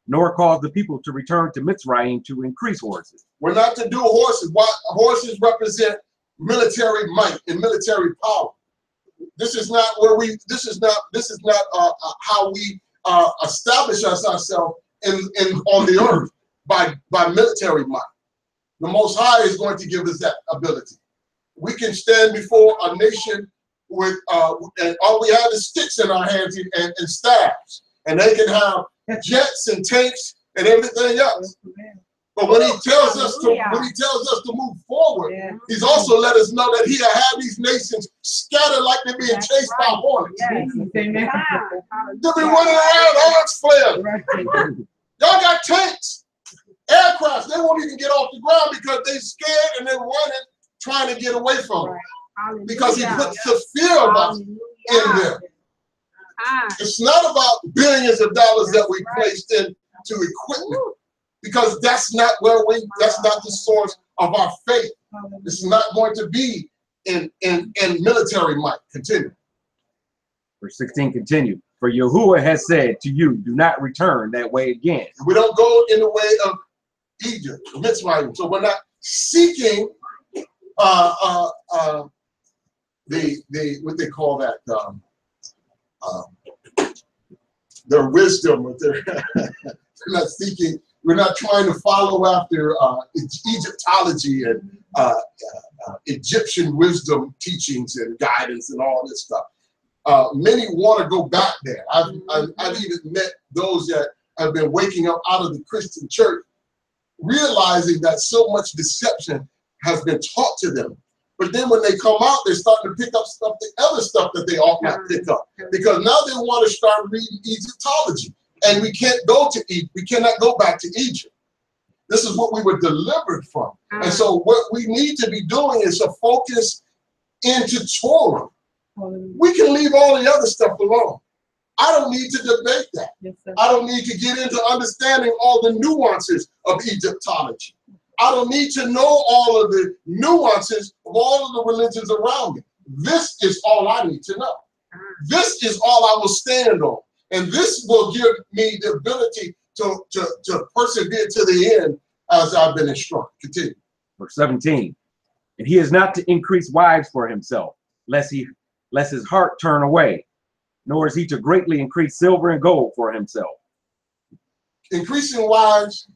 nor cause the people to return to Mitzrayim to increase horses. We're not to do horses. Horses represent military might and military power. This is not where we. This is not how we establish ourselves on the earth by military might. The Most High is going to give us that ability. We can stand before a nation with and all we have is sticks in our hands and staffs, and they can have jets and tanks and everything else. But when he tells us to move forward, he's also let us know that he'll have these nations scattered like they're being chased by hornets. They'll be running around arms flares. Y'all got tanks, aircrafts. They won't even get off the ground because they're scared and they're running, trying to get away from it. Because he puts the fear of us in them. It's not about billions of dollars that we placed into equipment, because that's not that's not the source of our faith. It's not going to be in military might. Continue. Verse 16 continue. For Yahuwah has said to you, do not return that way again. We don't go in the way of Egypt, Mitzrayim. So we're not seeking what they call that, their wisdom, or their we're not seeking, we're not trying to follow after Egyptology and Egyptian wisdom teachings and guidance and all this stuff. Many want to go back there. I've even met those that have been waking up out of the Christian church, realizing that so much deception has been taught to them. But then when they come out, they're starting to pick up other stuff that they ought not pick up. Because now they want to start reading Egyptology. And we can't go to Egypt. We cannot go back to Egypt. This is what we were delivered from. And so what we need to be doing is to focus into Torah. We can leave all the other stuff alone. I don't need to debate that. I don't need to get into understanding all the nuances of Egyptology. I don't need to know all of the nuances of all of the religions around me. This is all I need to know. this is all I will stand on. And this will give me the ability to persevere to the end as I've been instructed. Continue. Verse 17. And he is not to increase wives for himself, lest his heart turn away, nor is he to greatly increase silver and gold for himself. Increasing wives,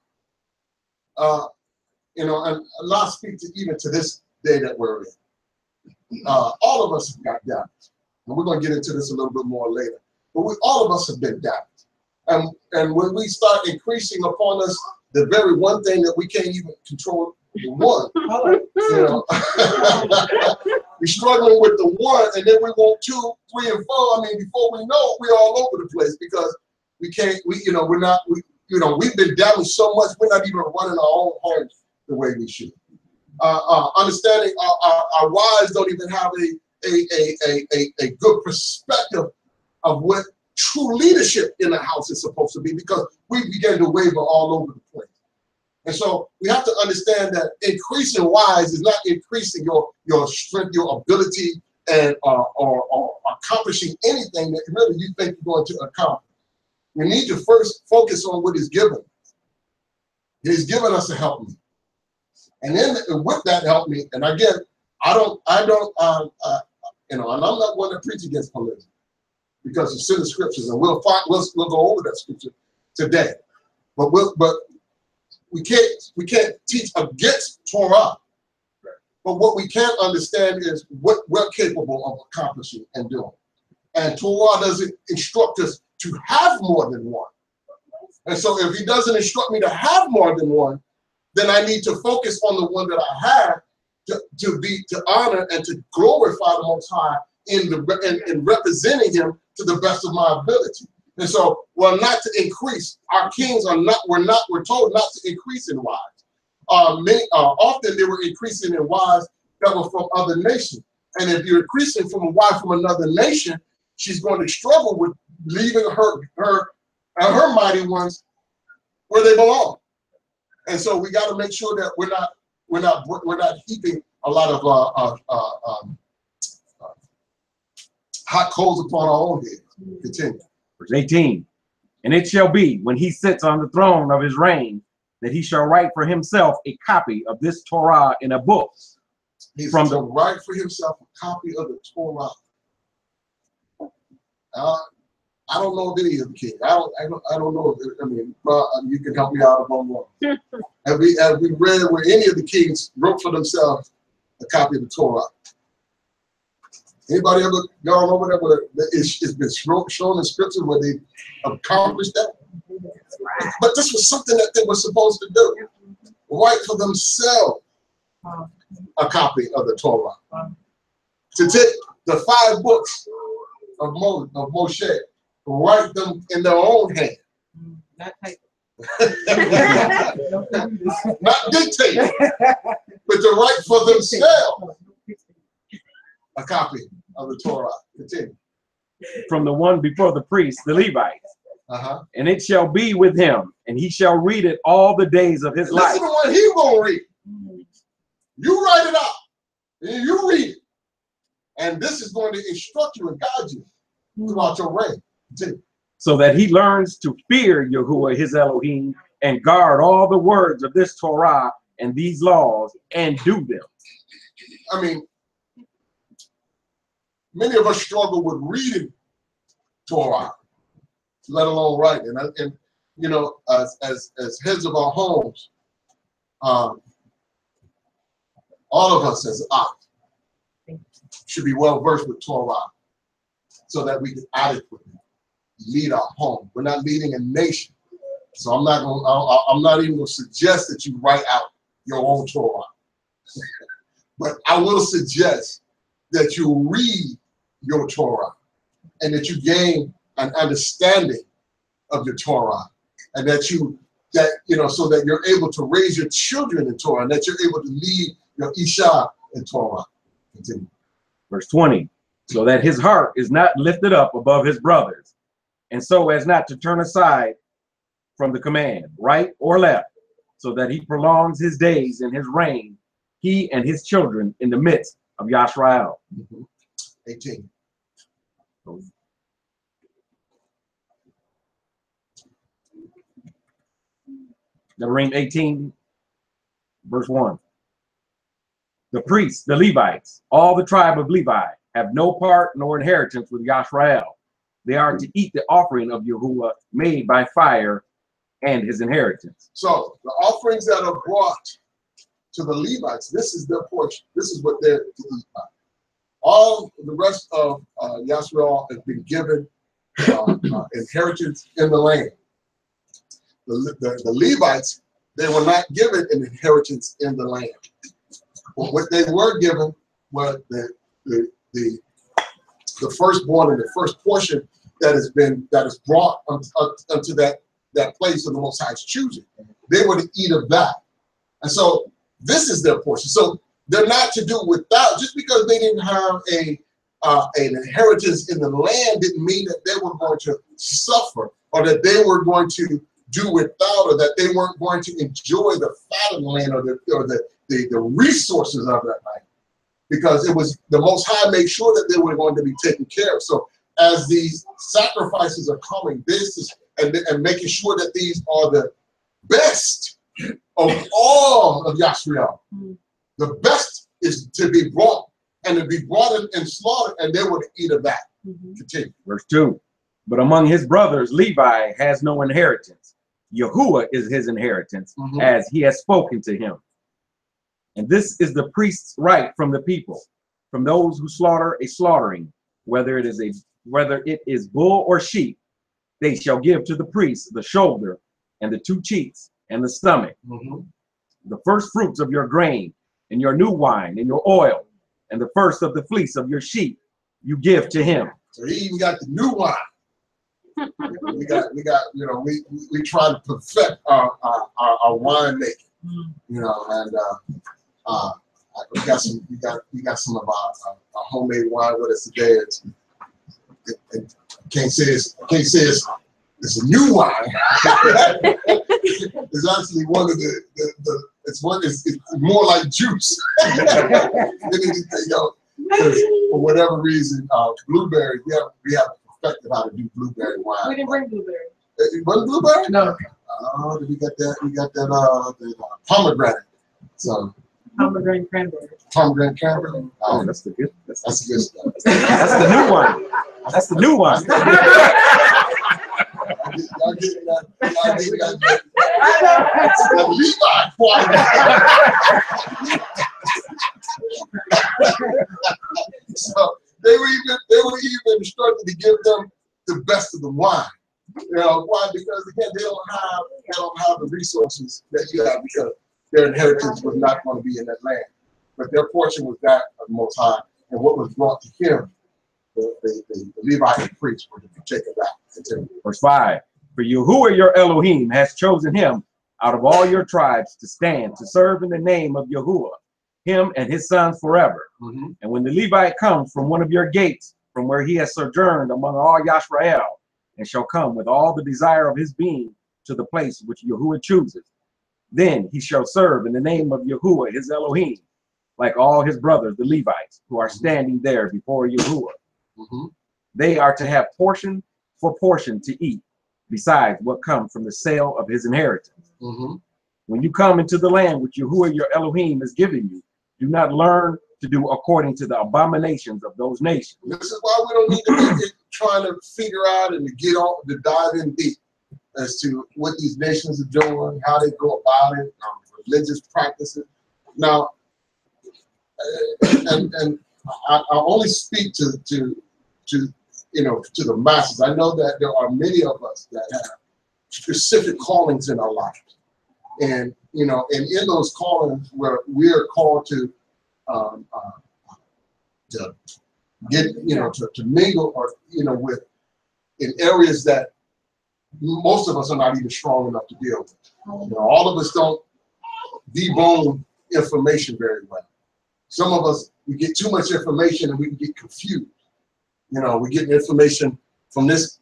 and Allah speaks even to this day that we're in. All of us have got doubts, and we're going to get into this a little bit more later. But all of us have been doubted, and when we start increasing upon us the very one thing that we can't even control, the one, we're struggling with the one, and then we want 2, 3, and 4. I mean, before we know it, we're all over the place because we can't. We've been damaged so much, we're not even running our own homes the way we should. Understanding our wives don't even have a good perspective of what true leadership in the house is supposed to be, because we begin to waver all over the place. And so we have to understand that increasing wives is not increasing your strength, your ability, and or accomplishing anything that really you think you're going to accomplish. We need to first focus on what He's given. He's given us a help me. And then with that help me, and again, and I'm not one to preach against polygamy, because it's in the scriptures, and we'll go over that scripture today. But we can't teach against Torah. But what we can understand is what we're capable of accomplishing and doing. And Torah doesn't instruct us to have more than one. And so if He doesn't instruct me to have more than one, then I need to focus on the one that I have to honor and to glorify the Most High in representing Him to the best of my ability. And so we're not to increase. Our kings we're told not to increase in wives. Often they were increasing in wives that were from other nations. And if you're increasing from a wife from another nation, she's going to struggle with leaving her mighty ones where they belong. And so we got to make sure that we're not heaping a lot of hot coals upon our own heads. Continue. Verse 18. And it shall be, when he sits on the throne of his reign, that he shall write for himself a copy of this Torah in a book. He's to write for himself a copy of the Torah. I don't know of any of the kids. I don't know. You can help me out if I'm wrong. Have we read where any of the kings wrote for themselves a copy of the Torah? Anybody ever gone over there where it's been shown in scripture where they accomplished that? But this was something that they were supposed to do. Write for themselves a copy of the Torah. To take the 5 books of Moshe, write them in their own hand. Not dictate, but to write for themselves a copy of the Torah. Continue. From the one before the priest, the Levites. And it shall be with him, and he shall read it all the days of his life. Listen to what he gonna read. You write it out, and you read it. And this is going to instruct you and guide you throughout your reign. Continue. So that he learns to fear Yahuwah his Elohim and guard all the words of this Torah and these laws and do them. I mean, many of us struggle with reading Torah, let alone writing. And you know, as heads of our homes, all of us as Aleph should be well versed with Torah, so that we can adequately lead our home. We're not leading a nation, so I'm not even going to suggest that you write out your own Torah. But I will suggest that you read your Torah and that you gain an understanding of your Torah, and that so that you're able to raise your children in Torah, and that you're able to lead your Isha in Torah. Continue. Verse 20. So that his heart is not lifted up above his brothers, and so as not to turn aside from the command, right or left, so that he prolongs his days in his reign, he and his children in the midst of Yashrael. 18. Deuteronomy 18, verse 1. The priests, the Levites, all the tribe of Levi, have no part nor inheritance with Yashrael. They are to eat the offering of Yahuwah made by fire and his inheritance. So the offerings that are brought to the Levites, this is their portion. This is what they're to eat by. All the rest of Yashrael has been given inheritance in the land. The Levites, they were not given an inheritance in the land. But what they were given was the firstborn and the first portion that is brought unto that place of the Most High's choosing. They were to eat of that, and so this is their portion. So they're not to do without. Just because they didn't have an inheritance in the land didn't mean that they were going to suffer, or that they were going to do without, or that they weren't going to enjoy the fat of the land, or the resources of that land, because it was the Most High made sure that they were going to be taken care of. So as these sacrifices are coming, this is and making sure that these are the best of all of Yashrael. The best is to be brought, and to be brought and slaughtered, and they were to eat of that. Continue. Verse 2. But among his brothers, Levi has no inheritance. Yahuwah is his inheritance, as he has spoken to him. And this is the priest's right from the people, from those who slaughter a slaughtering, whether it is bull or sheep. They shall give to the priest the shoulder and the 2 cheeks and the stomach, the first fruits of your grain and your new wine and your oil, and the first of the fleece of your sheep you give to him. So he even got the new wine. we got, you know, we try to perfect our wine making, you know, and we got some of our homemade wine with us today. Can't say it's a new wine. It's actually one of it's more like juice than anything else. For whatever reason, blueberry, we have perfected how to do blueberry wine. We didn't bring blueberry. It wasn't blueberry? No. Oh, we got that pomegranate. So Pomegranate cranberry. pomegranate cranberry. Oh, that's the good. That's good stuff. That's the new one. That's the new one. Y'all getting that Levi choir. So they were even instructed to give them the best of the wine. You know why? Because again, they don't have the resources that you have, because their inheritance was not going to be in that land, but their portion was that of the Most High, and what was brought to him, the Levite priests were to partake of that. Verse 5. For Yahuwah your Elohim has chosen him out of all your tribes to stand, to serve in the name of Yahuwah, him and his sons forever. And when the Levite comes from one of your gates, from where he has sojourned among all Yashrael, and shall come with all the desire of his being to the place which Yahuwah chooses, then he shall serve in the name of Yahuwah his Elohim, like all his brothers, the Levites, who are standing there before Yahuwah. They are to have portion for portion to eat, besides what comes from the sale of his inheritance. When you come into the land which Yahuwah your Elohim is giving you, do not learn to do according to the abominations of those nations. This is why we don't need to be trying to figure out and to dive in deep as to what these nations are doing, how they go about it, religious practices. Now, and I only speak to the masses. I know that there are many of us that have specific callings in our life, and in those callings where we are called to get to mingle or with in areas that most of us are not even strong enough to deal with. All of us don't debone information very well. Some of us, we get too much information and we can get confused. We're getting information from this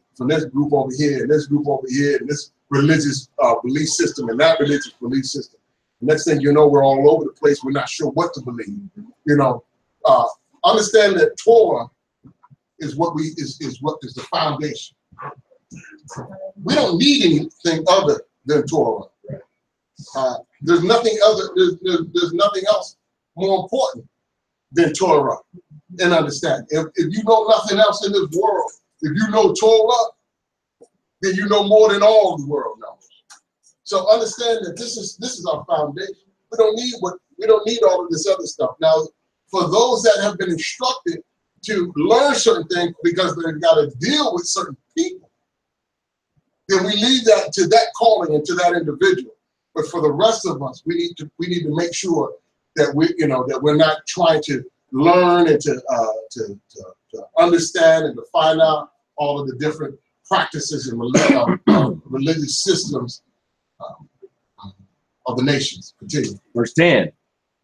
group over here, and this group over here, and this religious belief system, and that religious belief system. The next thing you know, we're all over the place. We're not sure what to believe. Understand that Torah is what is the foundation. We don't need anything other than Torah. There's nothing other. There's nothing else more important than Torah and understanding. If you know nothing else in this world, if you know Torah, then you know more than all the world knows. So understand that this is our foundation. We don't need all of this other stuff. Now, for those that have been instructed to learn certain things because they've got to deal with certain people, then we leave that to that calling and to that individual. But for the rest of us, we need to make sure that that we're not trying to learn and to understand and to find out all of the different practices and religious systems of the nations. Continue. Verse 10.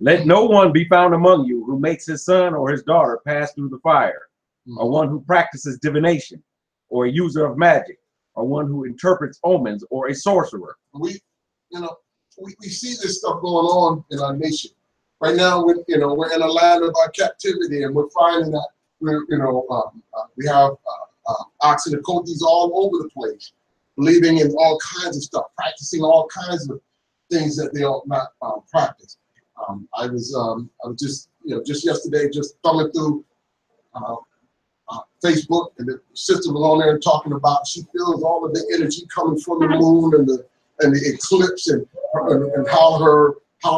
Let no one be found among you who makes his son or his daughter pass through the fire, or one who practices divination, or a user of magic, or one who interprets omens, or a sorcerer. We see this stuff going on in our nation right now. We're in a land of our captivity, and we're finding that we have oxen and coatis all over the place, believing in all kinds of stuff, practicing all kinds of things that they ought not practice. I was just yesterday just thumbing through Facebook, and the sister was on there talking about she feels all of the energy coming from the moon and the eclipse and how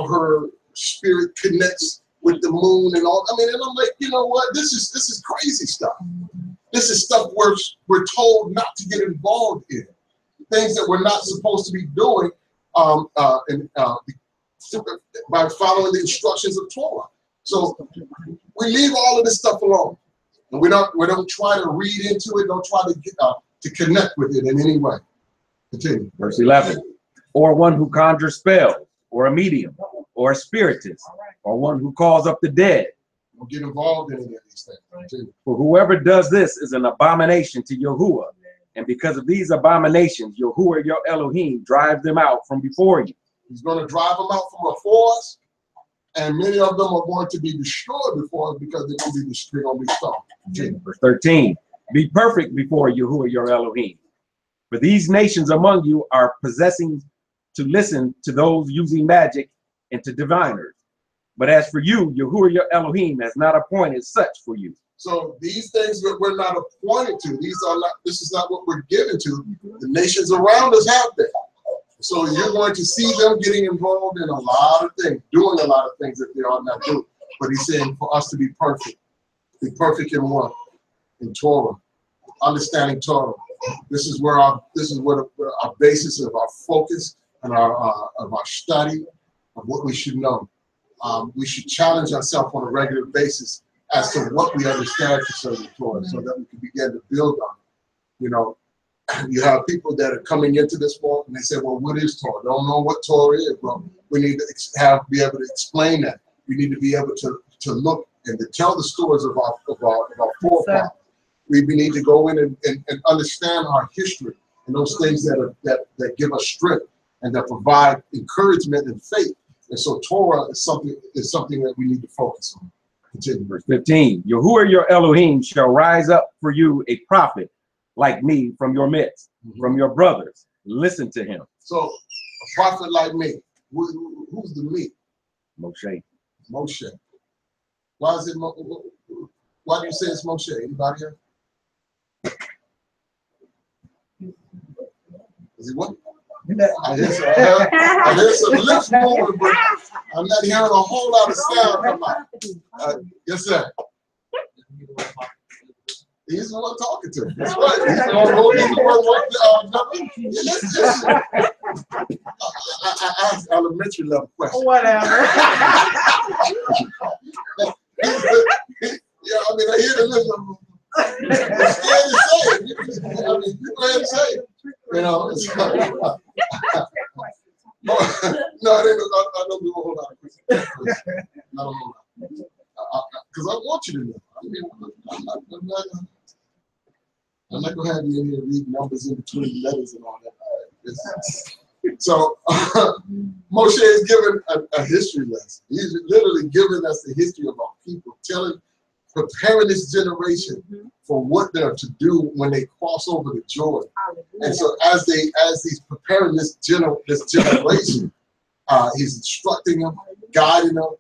her spirit connects with the moon and all. I mean, and I'm like, you know what? This is crazy stuff. This is stuff we're told not to get involved in. Things that we're not supposed to be doing by following the instructions of Torah. So we leave all of this stuff alone, and we don't try to read into it. Don't try to get to connect with it in any way. Continue. Verse 11. Or one who conjures spells, or a medium, or a spiritist, or one who calls up the dead. Don't get involved in any of these things. Continue. For whoever does this is an abomination to Yahuwah, and because of these abominations, Yahuwah your Elohim drives them out from before you. He's going to drive them out from before us, and many of them are going to be destroyed before us because they're going to be stoned. Verse 13. Be perfect before Yahuwah your Elohim. For these nations among you are possessing to listen to those using magic and to diviners. But as for you, Yahuwah your Elohim has not appointed such for you. So these things that we're not appointed to, this is not what we're given to. The nations around us have that. So you're going to see them getting involved in a lot of things, doing a lot of things that they ought not do. But he's saying for us to be perfect in what? In Torah, understanding Torah. This is where our basis of our focus and of our study of what we should know. We should challenge ourselves on a regular basis as to what we understand concerning Torah, so that we can begin to build on it. You have people that are coming into this walk and they say, well, what is Torah? They don't know what Torah is. Well, we need to be able to explain that. We need to be able to look and to tell the stories of our forefathers. We need to go in and understand our history and those things that give us strength and that provide encouragement and faith. And so Torah is something that we need to focus on. Continue. Verse 15. Yahuwah your Elohim shall rise up for you a prophet like me from your midst, from your brothers. Listen to him. So a prophet like me. Who's the me? Moshe. Moshe. Why is it? Why do you say it's Moshe? Anybody here? Is it what? I hear some lips moving, but I'm not hearing a whole lot of sound come out. Yes, sir. He's the one talking to me. That's right. He's the one I asked elementary level questions. Whatever. Yeah, I mean, I hear the lips. I'm scared to say it. I mean, you go ahead and say it. No, I don't do a whole lot of questions. Not a whole lot. Because I want you to know. I mean, I'm not going to have you in here read numbers in between letters and all that. So Moshe is giving a history lesson. He's literally giving us the history of our people, preparing this generation for what they're to do when they cross over the Jordan. And so as he's preparing this generation, He's instructing them, guiding them,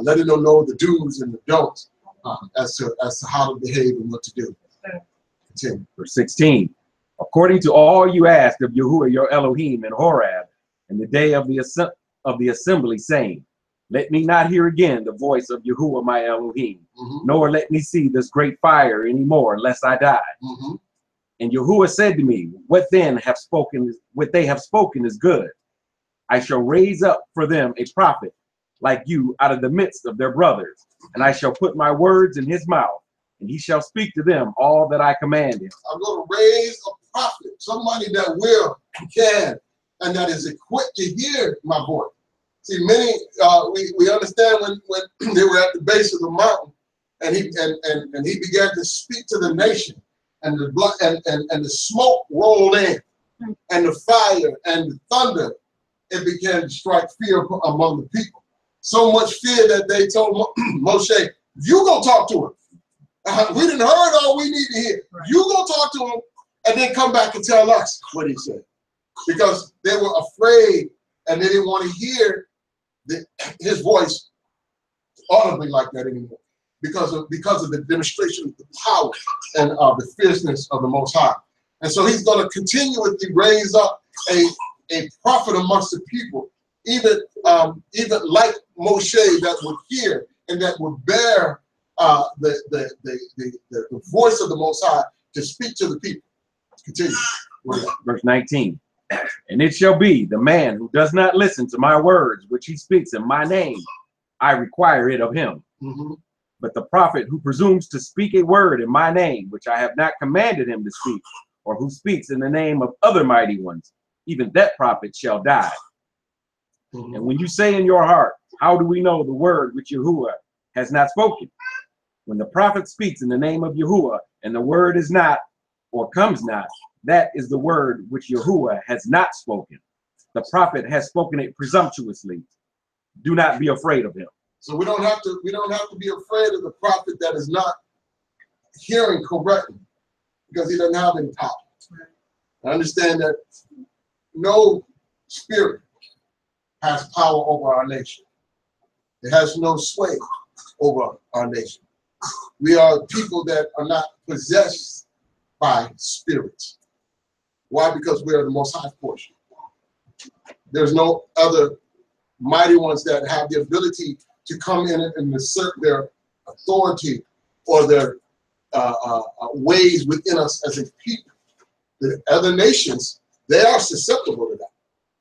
letting them know the do's and the don'ts as to how to behave and what to do. Continue. Verse 16. According to all you asked of Yahuwah your Elohim in Horeb in the day of the assembly, saying, let me not hear again the voice of Yahuwah my Elohim, nor let me see this great fire anymore, lest I die. And Yahuwah said to me, what they have spoken is good. I shall raise up for them a prophet like you out of the midst of their brothers, and I shall put my words in his mouth, and he shall speak to them all that I command him. I'm going to raise a prophet, somebody that will, can, and that is equipped to hear my voice. See, many we understand when they were at the base of the mountain, and he began to speak to the nation, and the blood and the smoke rolled in, and the fire and the thunder, it began to strike fear among the people. So much fear that they told Moshe, "You go talk to him. We didn't heard all we need to hear. You go talk to him, and then come back and tell us what he said," because they were afraid and they didn't want to hear his voice audibly like that anymore, because of the demonstration of the power and the fierceness of the Most High. And so he's going to continually raise up a prophet amongst the people, even like Moshe, that would hear and that would bear the voice of the Most High to speak to the people. Continue. Verse 19. And it shall be, the man who does not listen to my words, which he speaks in my name, I require it of him. But the prophet who presumes to speak a word in my name, which I have not commanded him to speak, or who speaks in the name of other mighty ones, even that prophet shall die. And when you say in your heart, how do we know the word which Yahuwah has not spoken? When the prophet speaks in the name of Yahuwah, and the word is not, or comes not, that is the word which Yahuwah has not spoken. The prophet has spoken it presumptuously. Do not be afraid of him. So we don't have to be afraid of the prophet that is not hearing correctly, because he doesn't have any power. I understand that no spirit has power over our nation. It has no sway over our nation. We are people that are not possessed by spirits. Why? Because we are the Most High portion. There's no other mighty ones that have the ability to come in and assert their authority or their ways within us as a people. The other nations, they are susceptible to that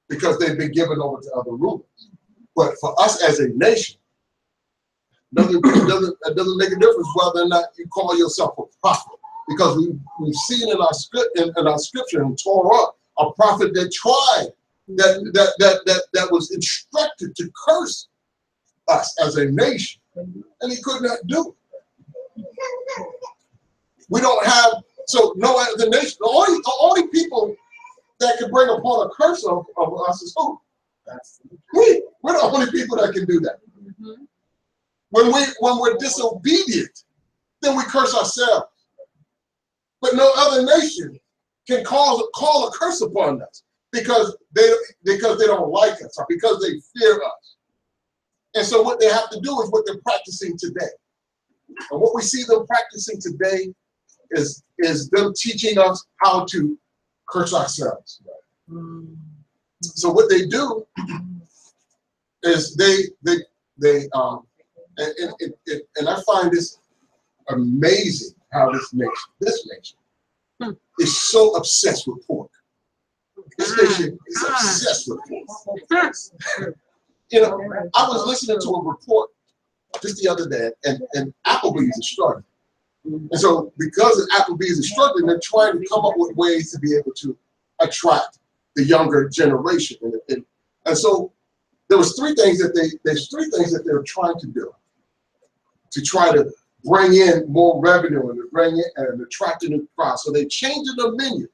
because they've been given over to other rulers. But for us as a nation, it doesn't make a difference whether or not you call yourself a prophet, because we've seen in our scripture in Torah a prophet that tried, that was instructed to curse us as a nation, and he could not do it. We don't have, so no other nation, the only people that can bring upon a curse of us is who? We're the only people that can do that. When we're disobedient, then we curse ourselves. But no other nation can call a curse upon us because they don't like us or because they fear us. And so what they have to do is what they're practicing today. And what we see them practicing today is them teaching us how to curse ourselves. So what they do is and I find this amazing how this nation is so obsessed with pork. This nation is obsessed with pork. You know, I was listening to a report just the other day, and Applebee's is struggling. And so because Applebee's is struggling, they're trying to come up with ways to be able to attract the younger generation. And so there's three things that they're trying to do to try to bring in more revenue and to bring in and attract a new crowd. So they changed the menu.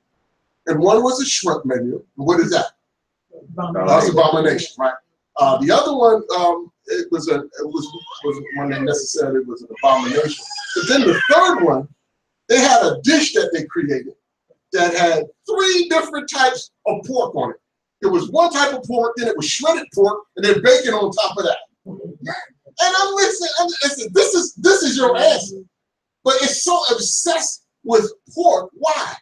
And one was a shrimp menu. What is that? That's abomination, right? The other one, it was one that necessarily was an abomination. But then the third one, they had a dish that they created that had 3 different types of pork on it. It was one type of pork, then it was shredded pork, and then bacon on top of that. And I'm listening. This is your answer, but it's so obsessed with pork. Why?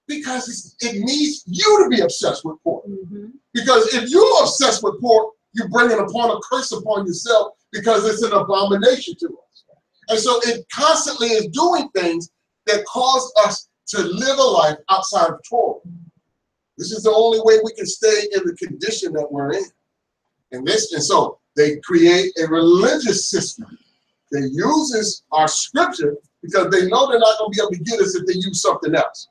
Because it needs you to be obsessed with pork. Because if you're obsessed with pork, you're bringing upon a curse upon yourself because it's an abomination to us. And so it constantly is doing things that cause us to live a life outside of Torah. This is the only way we can stay in the condition that we're in. And so they create a religious system that uses our scripture because they know they're not going to be able to get us if they use something else.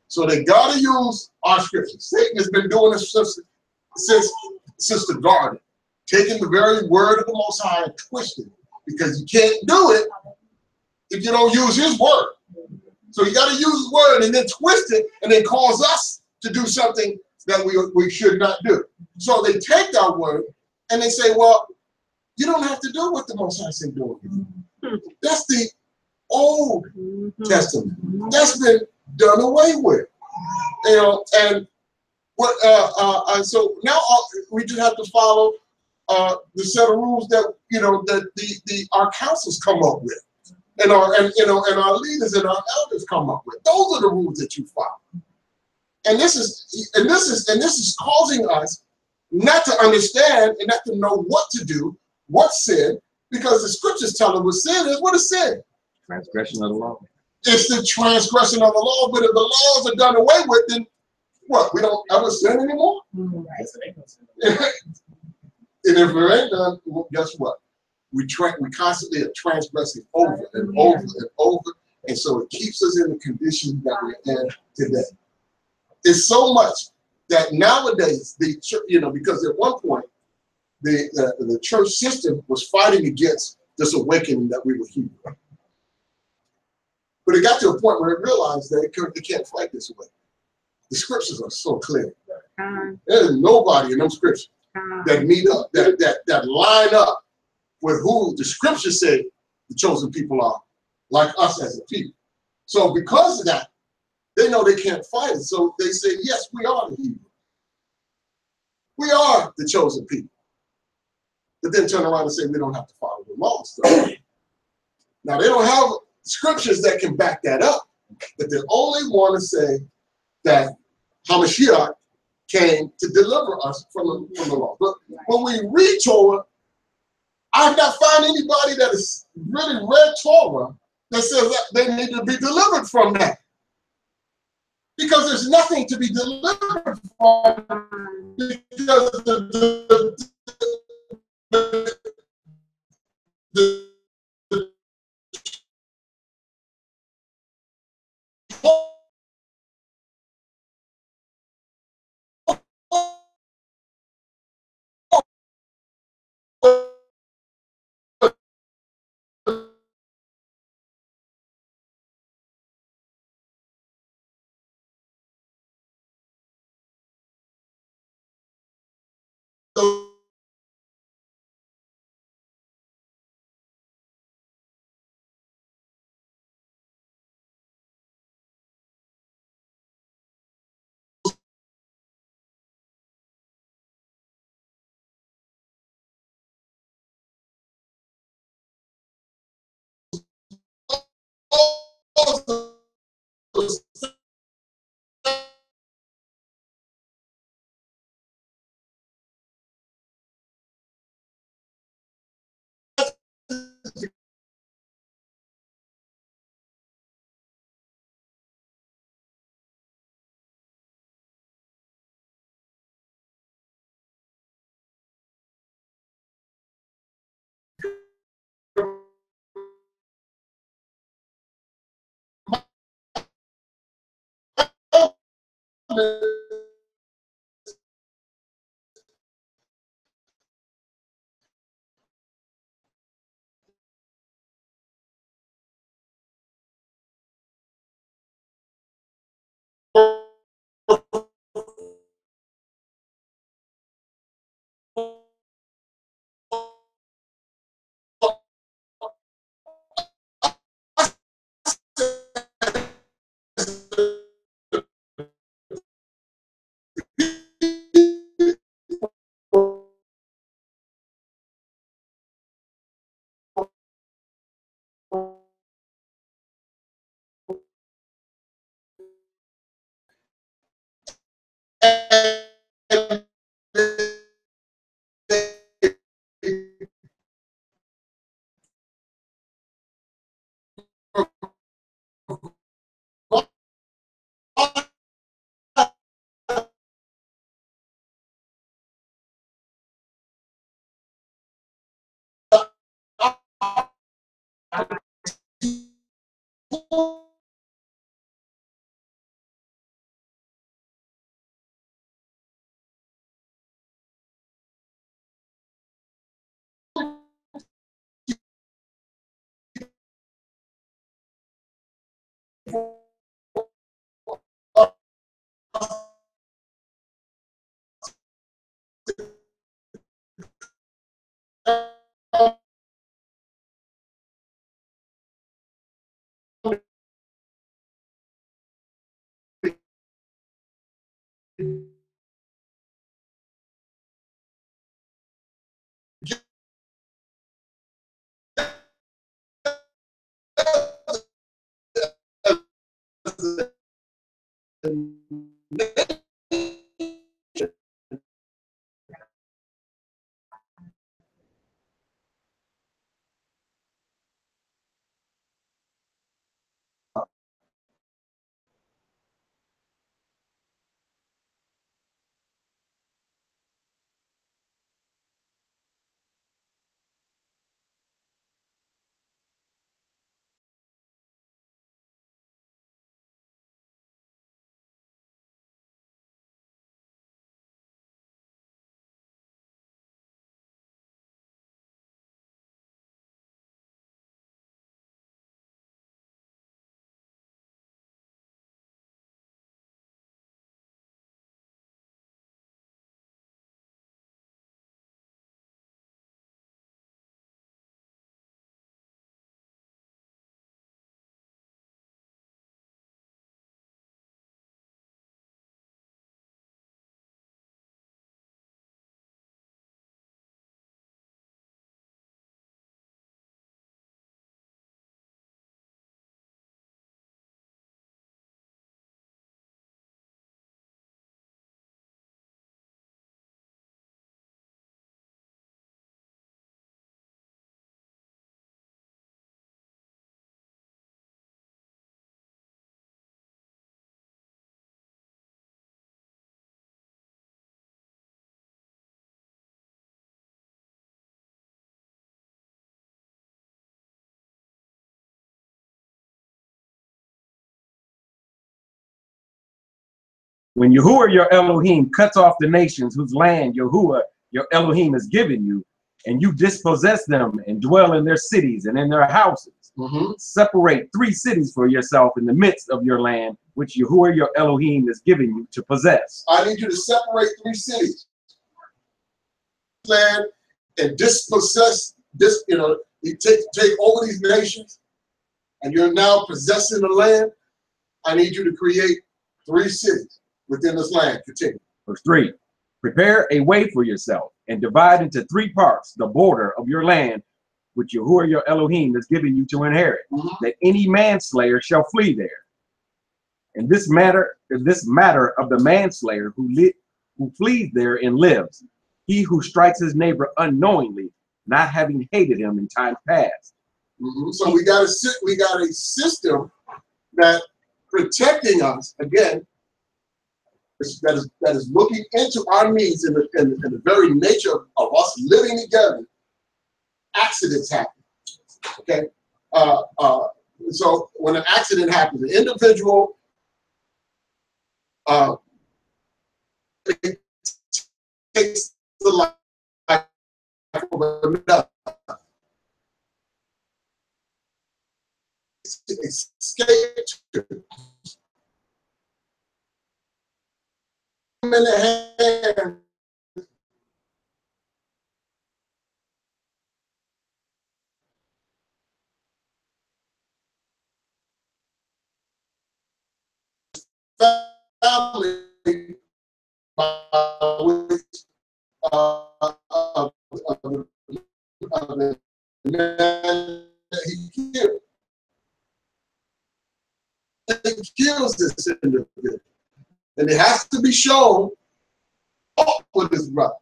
So they got to use our scripture. Satan has been doing this since the garden, taking the very word of the Most High and twisting it, because you can't do it if you don't use his word. So you got to use his word and then twist it and then cause us to do something that we should not do. So they take our word and they say, well, you don't have to do what the Most High said do. That's the Old Testament. That's been done away with. You know, and what and so now we just have to follow the set of rules that that our councils come up with, and our leaders and our elders come up with. Those are the rules that you follow. And this is causing us not to understand and not to know what to do, what's sin, because the scriptures tell us what sin is. What is sin? Transgression of the law. It's the transgression of the law. But if the laws are done away with, then what? We don't ever sin anymore? And if it ain't done, well, guess what? We constantly are transgressing over and over and over. And so it keeps us in the condition that we're in today. It's so much that nowadays, because at one point, the church system was fighting against this awakening that we were hearing. But it got to a point where it realized that it can't fight this way. The scriptures are so clear. There's nobody in them scriptures that meet up, that line up with who the scriptures say the chosen people are, like us as a people. So because of that, they know they can't fight it. So they say, yes, we are the Hebrews. We are the chosen people. But then turn around and say we don't have to follow the laws. Now they don't have scriptures that can back that up, but they only want to say that Hamashiach came to deliver us from the law. But when we read Torah, I've not found anybody that has really read Torah that says that they need to be delivered from that. Because there's nothing to be delivered from, because the When Yahuwah your Elohim cuts off the nations whose land Yahuwah your Elohim has given you, and you dispossess them and dwell in their cities and in their houses, separate 3 cities for yourself in the midst of your land, which Yahuwah your Elohim has given you to possess. I need you to separate 3 cities. Land and dispossess this, you take over these nations, and you're now possessing the land. I need you to create 3 cities within this land. Continue. Verse 3. Prepare a way for yourself and divide into 3 parts the border of your land, which Yahuwah your Elohim has given you to inherit, that any manslayer shall flee there. And this matter of the manslayer who flees there and lives, he who strikes his neighbor unknowingly, not having hated him in times past. So we got a system that protecting us again. That is looking into our needs in the very nature of us living together. Accidents happen. Okay, so when an accident happens, an individual takes the life of another. Escape in the hand. Family the man that he killed. He kills this individual. And it has to be shown walk with his brother.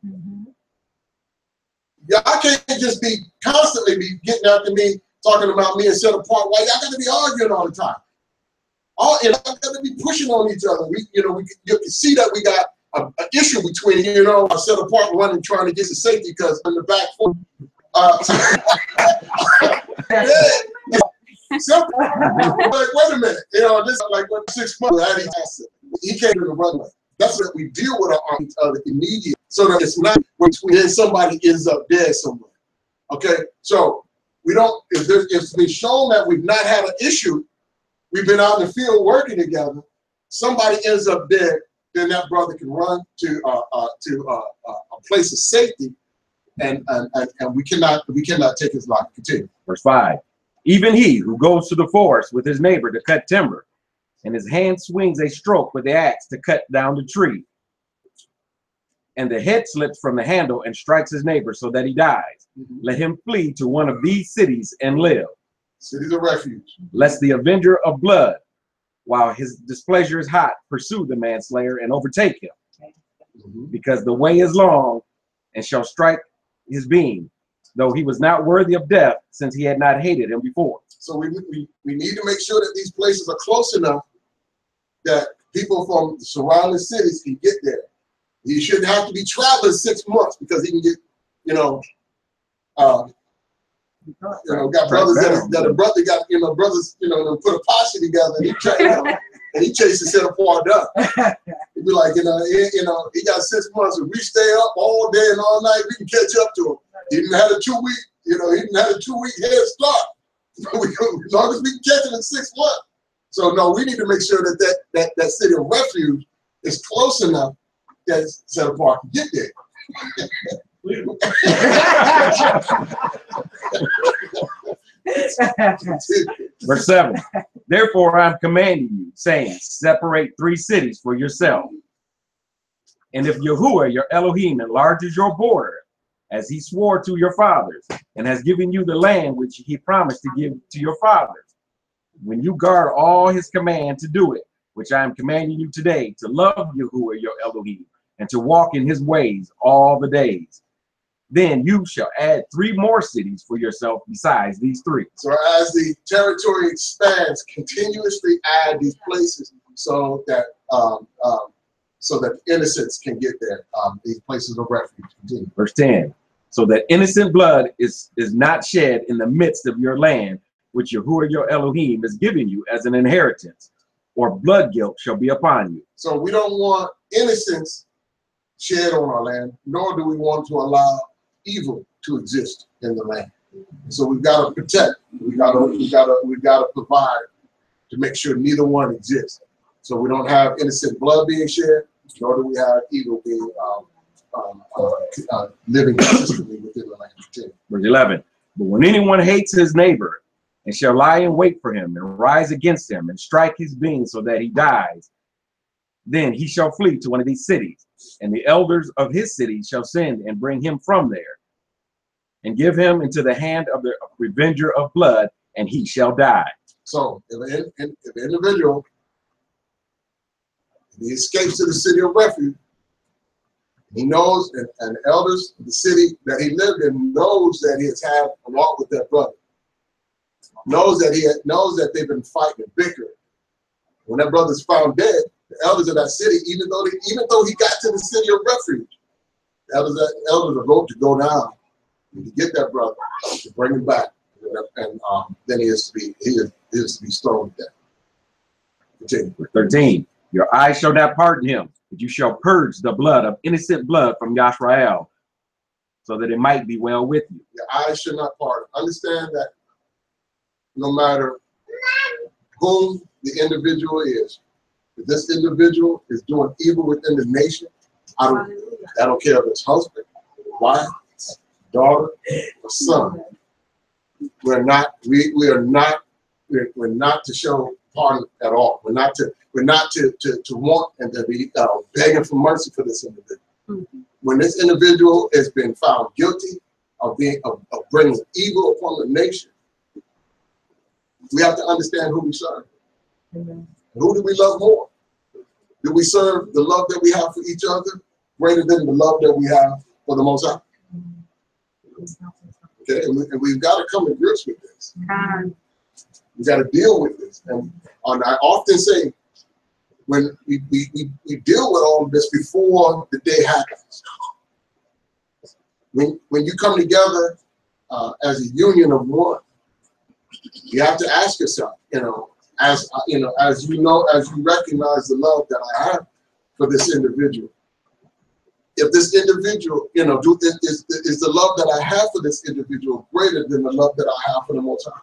Yeah, I can't just be constantly be getting after me, talking about me and set apart. Why y'all got to be arguing all the time? And I got to be pushing on each other. You can see that we got an issue between, set apart running, trying to get to safety because in the back foot. Simple. Like, wait a minute, this is like 6 months. He came to the runway. That's what we deal with each other immediately, so that it's not when somebody ends up dead somewhere. Okay, so we don't. If it's been shown that we've not had an issue, we've been out in the field working together. Somebody ends up dead, then that brother can run to a place of safety, and we cannot take his life. Continue. Verse 5. Even he who goes to the forest with his neighbor to cut timber, and his hand swings a stroke with the axe to cut down the tree, and the head slips from the handle and strikes his neighbor so that he dies. Let him flee to one of these cities and live. Cities of refuge. Lest the avenger of blood, while his displeasure is hot, pursue the manslayer and overtake him. Because the way is long and shall strike his being, though he was not worthy of death, since he had not hated him before. So we need to make sure that these places are close enough that people from the surrounding cities can get there. He shouldn't have to be traveling 6 months because he can get, got brothers that a brother got, brothers, put a posse together and he chased the set apart up. He'd be like, he got 6 months. If we stay up all day and all night, we can catch up to him. He didn't have a 2 week, he didn't have a 2 week head start. As long as we can catch it in 6 months. So no, we need to make sure that city of refuge is close enough that it's set apart to get there. Verse 7. Therefore I am commanding you, saying, separate 3 cities for yourself. And if Yahuwah, your Elohim, enlarges your border, as he swore to your fathers, and has given you the land which he promised to give to your fathers, when you guard all his command to do it, which I am commanding you today, to love Yahuwah, your Elohim, and to walk in his ways all the days, then you shall add 3 more cities for yourself besides these 3. So as the territory expands, continuously add these places so that the innocents can get there. These places of refuge. Continue. Verse 10. So that innocent blood is not shed in the midst of your land, which Yahuwah your Elohim is giving you as an inheritance, or blood guilt shall be upon you. So we don't want innocence shed on our land, nor do we want to allow evil to exist in the land. So we've got to protect. We got to provide to make sure neither one exists. So we don't have innocent blood being shed, nor do we have evil being living consistently within the land. Verse 11. But when anyone hates his neighbor and shall lie in wait for him and rise against him and strike his being so that he dies, then he shall flee to one of these cities, and the elders of his city shall send and bring him from there, and give him into the hand of the revenger of blood, and he shall die. So if an individual, he escapes to the city of refuge, he knows, and the elders of the city that he lived in knows that he has had a walk with that brother, knows that they've been fighting and bickering. When that brother's found dead, the elders of that city, even though he got to the city of refuge, the elders are going to go down to get that brother, to bring him back, and then he is to be stoned to death. Continue. 13. Your eyes shall not pardon him, but you shall purge the blood of innocent blood from Yisrael, so that it might be well with you. Your eyes shall not pardon. Understand that no matter whom the individual is, if this individual is doing evil within the nation, I don't care if it's husband, wife, daughter, or son. We're not to show pardon at all. We're not to want and to be begging for mercy for this individual. When this individual has been found guilty of bringing evil upon the nation, we have to understand who we serve. Amen. Who do we love more? Do we serve the love that we have for each other, greater than the love that we have for the Most High? Okay, and we've got to come to grips with this. We got to deal with this. And I often say, when we deal with all of this before the day happens. When you come together as a union of one, you have to ask yourself, as you recognize the love that I have for this individual. If this individual, is the love that I have for this individual greater than the love that I have for the Most High?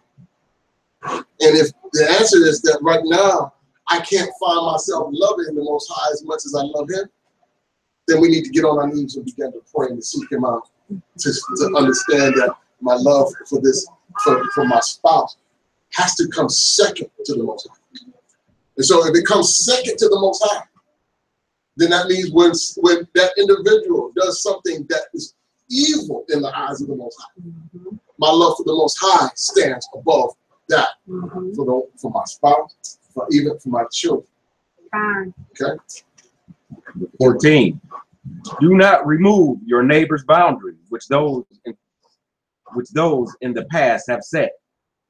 And if the answer is that right now I can't find myself loving the Most High as much as I love Him, then we need to get on our knees and begin to pray and seek Him out to understand that my love for for my spouse has to come second to the Most High. And so if it comes second to the Most High, then that means when that individual does something that is evil in the eyes of the Most High, my love for the Most High stands above that for my spouse, even for my children. Okay. 14. Do not remove your neighbor's boundary, which those in the past have set,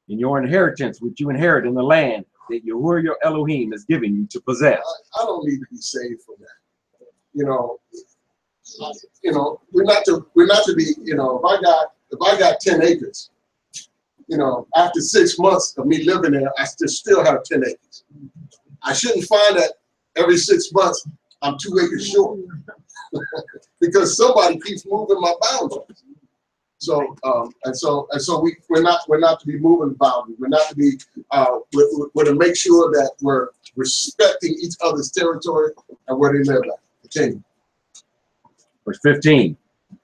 in your inheritance which you inherit in the land that Yahuwah your Elohim is giving you to possess. I don't need to be saved from that. We're not to be. If I got 10 acres, after 6 months of me living there, I still have 10 acres. I shouldn't find that every 6 months I'm 2 acres short because somebody keeps moving my boundaries. So we're not to be moving the boundaries. We're not to be. We're to make sure that we're respecting each other's territory and where they live at. Continue. Verse 15.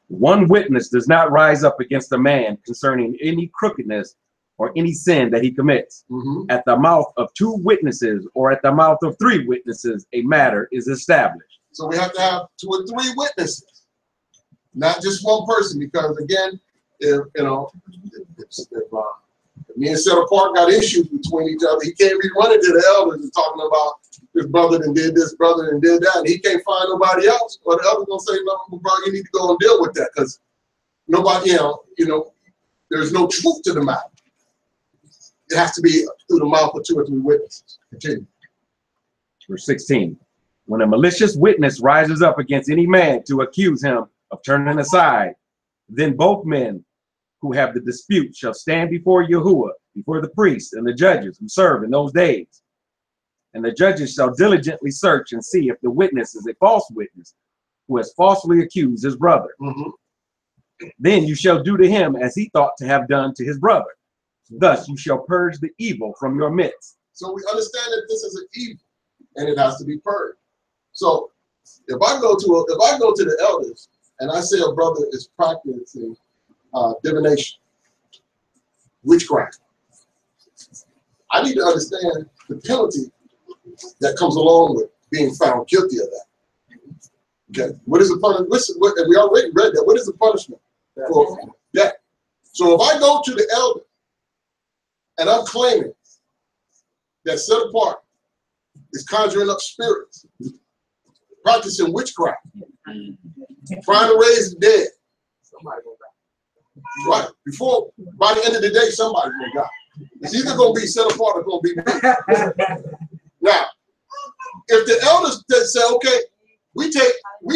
One witness does not rise up against a man concerning any crookedness or any sin that he commits. At the mouth of 2 witnesses or at the mouth of 3 witnesses, a matter is established. So we have to have 2 or 3 witnesses, not just one person, because again, if me and Set Apart got issues between each other, he can't be running to the elders and talking about this brother and did this, brother and did that, and he can't find nobody else. Or the elders gonna say, no, bro, you need to go and deal with that because nobody, there's no truth to the matter. It has to be through the mouth of 2 or 3 witnesses. Continue. Verse 16. When a malicious witness rises up against any man to accuse him of turning aside, then both men who have the dispute shall stand before Yahuwah, before the priests and the judges who serve in those days. And the judges shall diligently search and see if the witness is a false witness who has falsely accused his brother. Then you shall do to him as he thought to have done to his brother. Thus you shall purge the evil from your midst. So we understand that this is an evil and it has to be purged. So if I go to the elders and I say a brother is practicing divination, witchcraft, I need to understand the penalty that comes along with being found guilty of that. Okay, what is the punishment? And we already read that. What is the punishment for that? So if I go to the elder and I'm claiming that Set Apart is conjuring up spirits, practicing witchcraft, trying to raise the dead, right? By the end of the day, somebody's gonna die. It's either gonna be Set Apart or gonna be me. Now, if the elders say, okay, we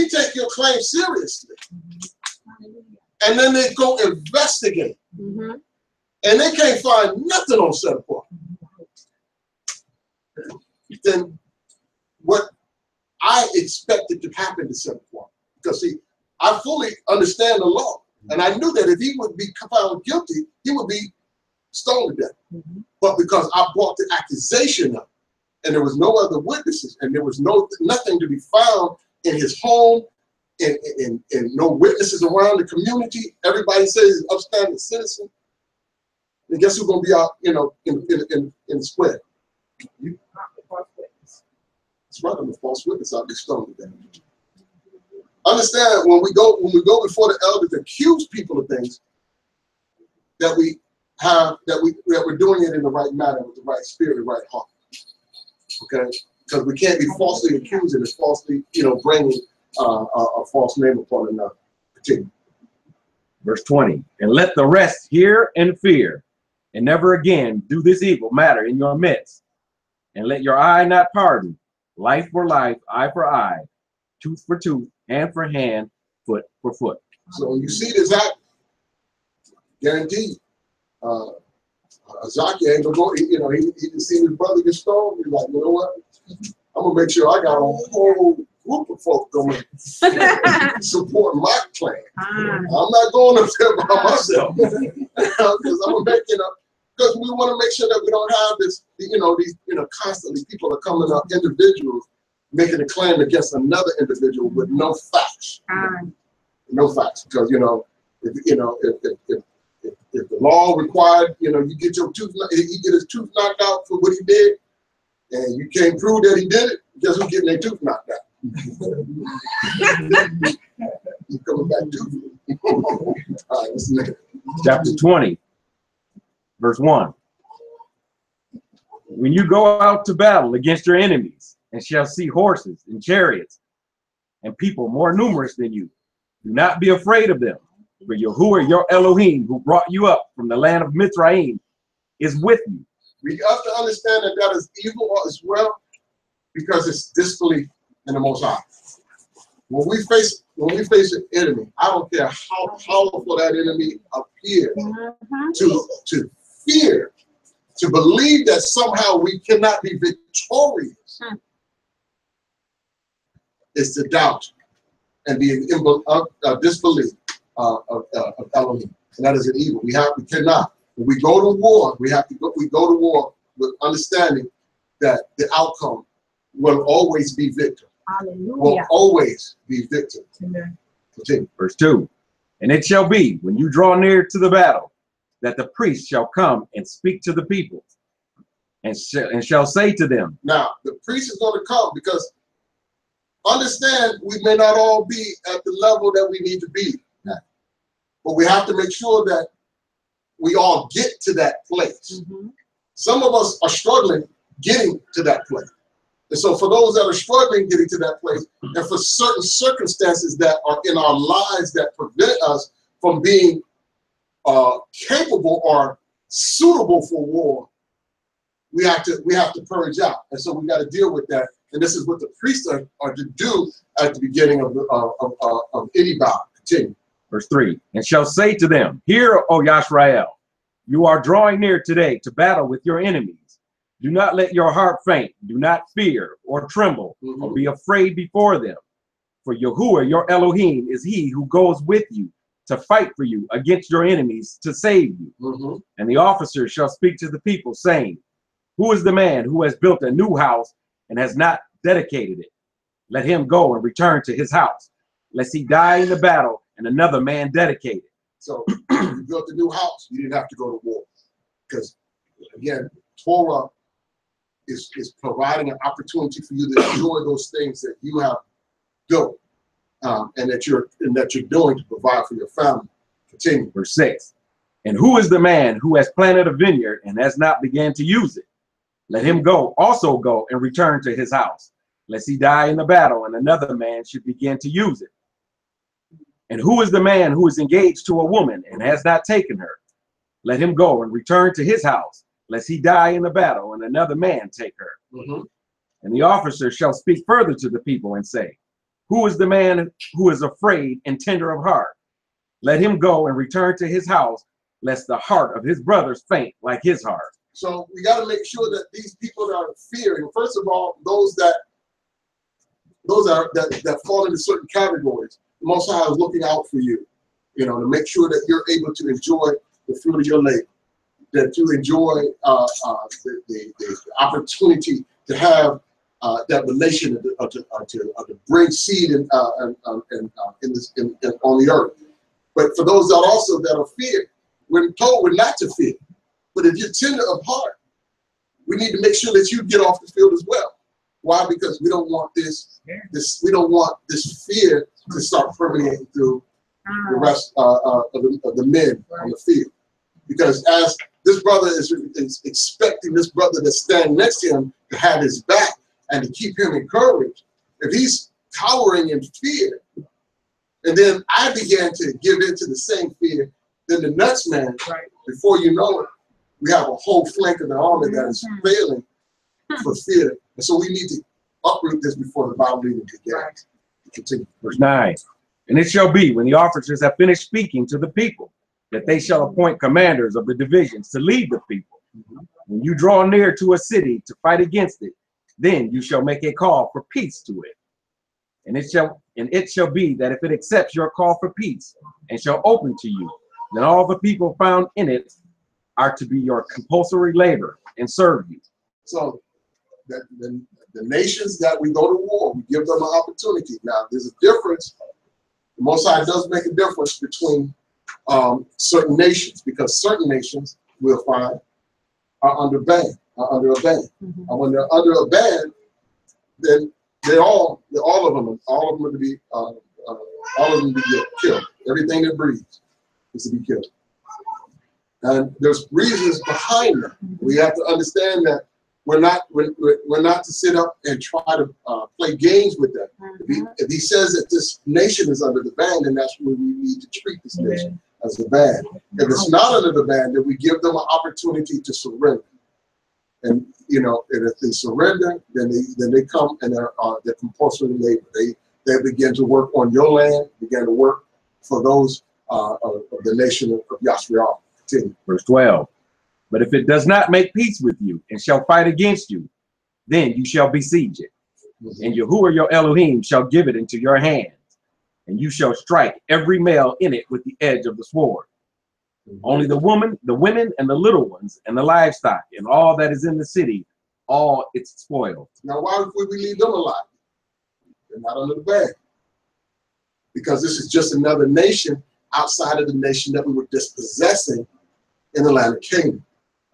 take your claim seriously, and then they go investigate, and they can't find nothing on Set Apart, then what I expected to happen to Set Apart, because see, I fully understand the law, and I knew that if he would be found guilty, he would be stoned to death. But because I brought the accusation up, and there was no other witnesses, and there was nothing to be found in his home, and no witnesses around the community, everybody says he's an upstanding citizen, and guess who's gonna be out, in the square? You. That's right, I'm a false witness. I'll be stoned to death. Understand, when we go before the elders to accuse people of things, that we're doing it in the right manner, with the right spirit, the right heart. Okay, because we can't be falsely accusing and falsely, bringing a false name upon another. Continue. Verse 20. And let the rest hear and fear, and never again do this evil matter in your midst. And let your eye not pardon, life for life, eye for eye, tooth for tooth, hand for hand, foot for foot. So you see this act, guaranteed. Zaki ain't gonna go, you know, he didn't see his brother get stoned. He's like, you know what? I'm gonna make sure I got a whole group of folks going support my claim. I'm not going up there by myself because I'm gonna make, you know, because we want to make sure that we don't have this, you know, these, you know, constantly people are coming up, individuals making a claim against another individual with no facts. No facts, because if the law required, you know, you get your tooth, he get his tooth knocked out for what he did, and you can't prove that he did it, guess who's getting their tooth knocked out? He's coming back to all right, listen to Chapter 20, verse 1. When you go out to battle against your enemies, and shall see horses and chariots and people more numerous than you, do not be afraid of them. For Yahuwah, your Elohim, who brought you up from the land of Mitzrayim, is with you. We have to understand that that is evil as well, because it's disbelief in the Most High. When we face an enemy, I don't care how powerful that enemy appears, to fear, to believe that somehow we cannot be victorious, is to doubt and be in disbelief of Elohim, and that is an evil. We cannot. When we go to war, we go to war with understanding that the outcome will always be victor. Hallelujah. Will always be victor. Continue. Verse 2. And it shall be, when you draw near to the battle, that the priest shall come and speak to the people, and shall say to them. Now, the priest is going to come, because understand, we may not all be at the level that we need to be at, but we have to make sure that we all get to that place. Some of us are struggling getting to that place. And so for those that are struggling getting to that place, and for certain circumstances that are in our lives that prevent us from being capable or suitable for war, we have to purge out. And so we got to deal with that. And this is what the priests are to do at the beginning of any bout. Continue. Verse 3. And shall say to them, Hear, O Yashrael, you are drawing near today to battle with your enemies. Do not let your heart faint. Do not fear or tremble or be afraid before them. For Yahuwah, your Elohim, is he who goes with you to fight for you against your enemies to save you. And the officers shall speak to the people, saying, Who is the man who has built a new house and has not dedicated it? Let him go and return to his house, lest he die in the battle and another man dedicate it. So you built a new house, you didn't have to go to war. Because again, Torah is providing an opportunity for you to enjoy those things that you have built, and that you're doing to provide for your family. Continue. Verse 6. And who is the man who has planted a vineyard and has not begun to use it? Let him also go and return to his house, lest he die in the battle and another man should begin to use it. And who is the man who is engaged to a woman and has not taken her? Let him go and return to his house, lest he die in the battle and another man take her. And the officer shall speak further to the people and say, Who is the man who is afraid and tender of heart? Let him go and return to his house, lest the heart of his brothers faint like his heart. So we got to make sure that these people that are fearing, first of all, those that fall into certain categories, the Most High is looking out for you, to make sure that you're able to enjoy the fruit of your labor, that you enjoy the opportunity to have that relation to bring seed on the earth. But for those that are feared, we're told we're not to fear. But if you're tender of heart, we need to make sure that you get off the field as well. Why? Because we don't want this fear to start permeating through the rest of the men on the field. Because as this brother is expecting this brother to stand next to him to have his back and to keep him encouraged, if he's cowering in fear. And then I began to give into the same fear. Then the next man, before you know it, we have a whole flank of the army that is failing for fear. And so we need to uproot this before the Bible even begins. Continue. Verse 9. And it shall be when the officers have finished speaking to the people that they shall appoint commanders of the divisions to lead the people. When you draw near to a city to fight against it, then you shall make a call for peace to it. And it shall be that if it accepts your call for peace and shall open to you, then all the people found in it are to be your compulsory labor and serve you. So that the nations that we go to war, we give them an opportunity. Now, there's a difference. The Most High does make a difference between certain nations, because certain nations we'll find are under a ban. And when they're under a ban, then all of them are to be killed. Everything that breathes is to be killed. And there's reasons behind that. We have to understand that we're not to sit up and try to play games with them. If he says that this nation is under the ban, then that's where we need to treat this nation as a ban. If it's not under the ban, then we give them an opportunity to surrender. And you know, and if they surrender, then they come and they're compulsory labor. They begin to work on your land, begin to work for those of the nation of Yashriel. Continue. Verse 12. But if it does not make peace with you and shall fight against you, then you shall besiege it. And Yahuwah your Elohim shall give it into your hands, and you shall strike every male in it with the edge of the sword. Only the women, and the little ones, and the livestock, and all that is in the city, all its spoil. Now, why would we leave them alive? They're not under the ban. Because this is just another nation outside of the nation that we were dispossessing in the land of Canaan.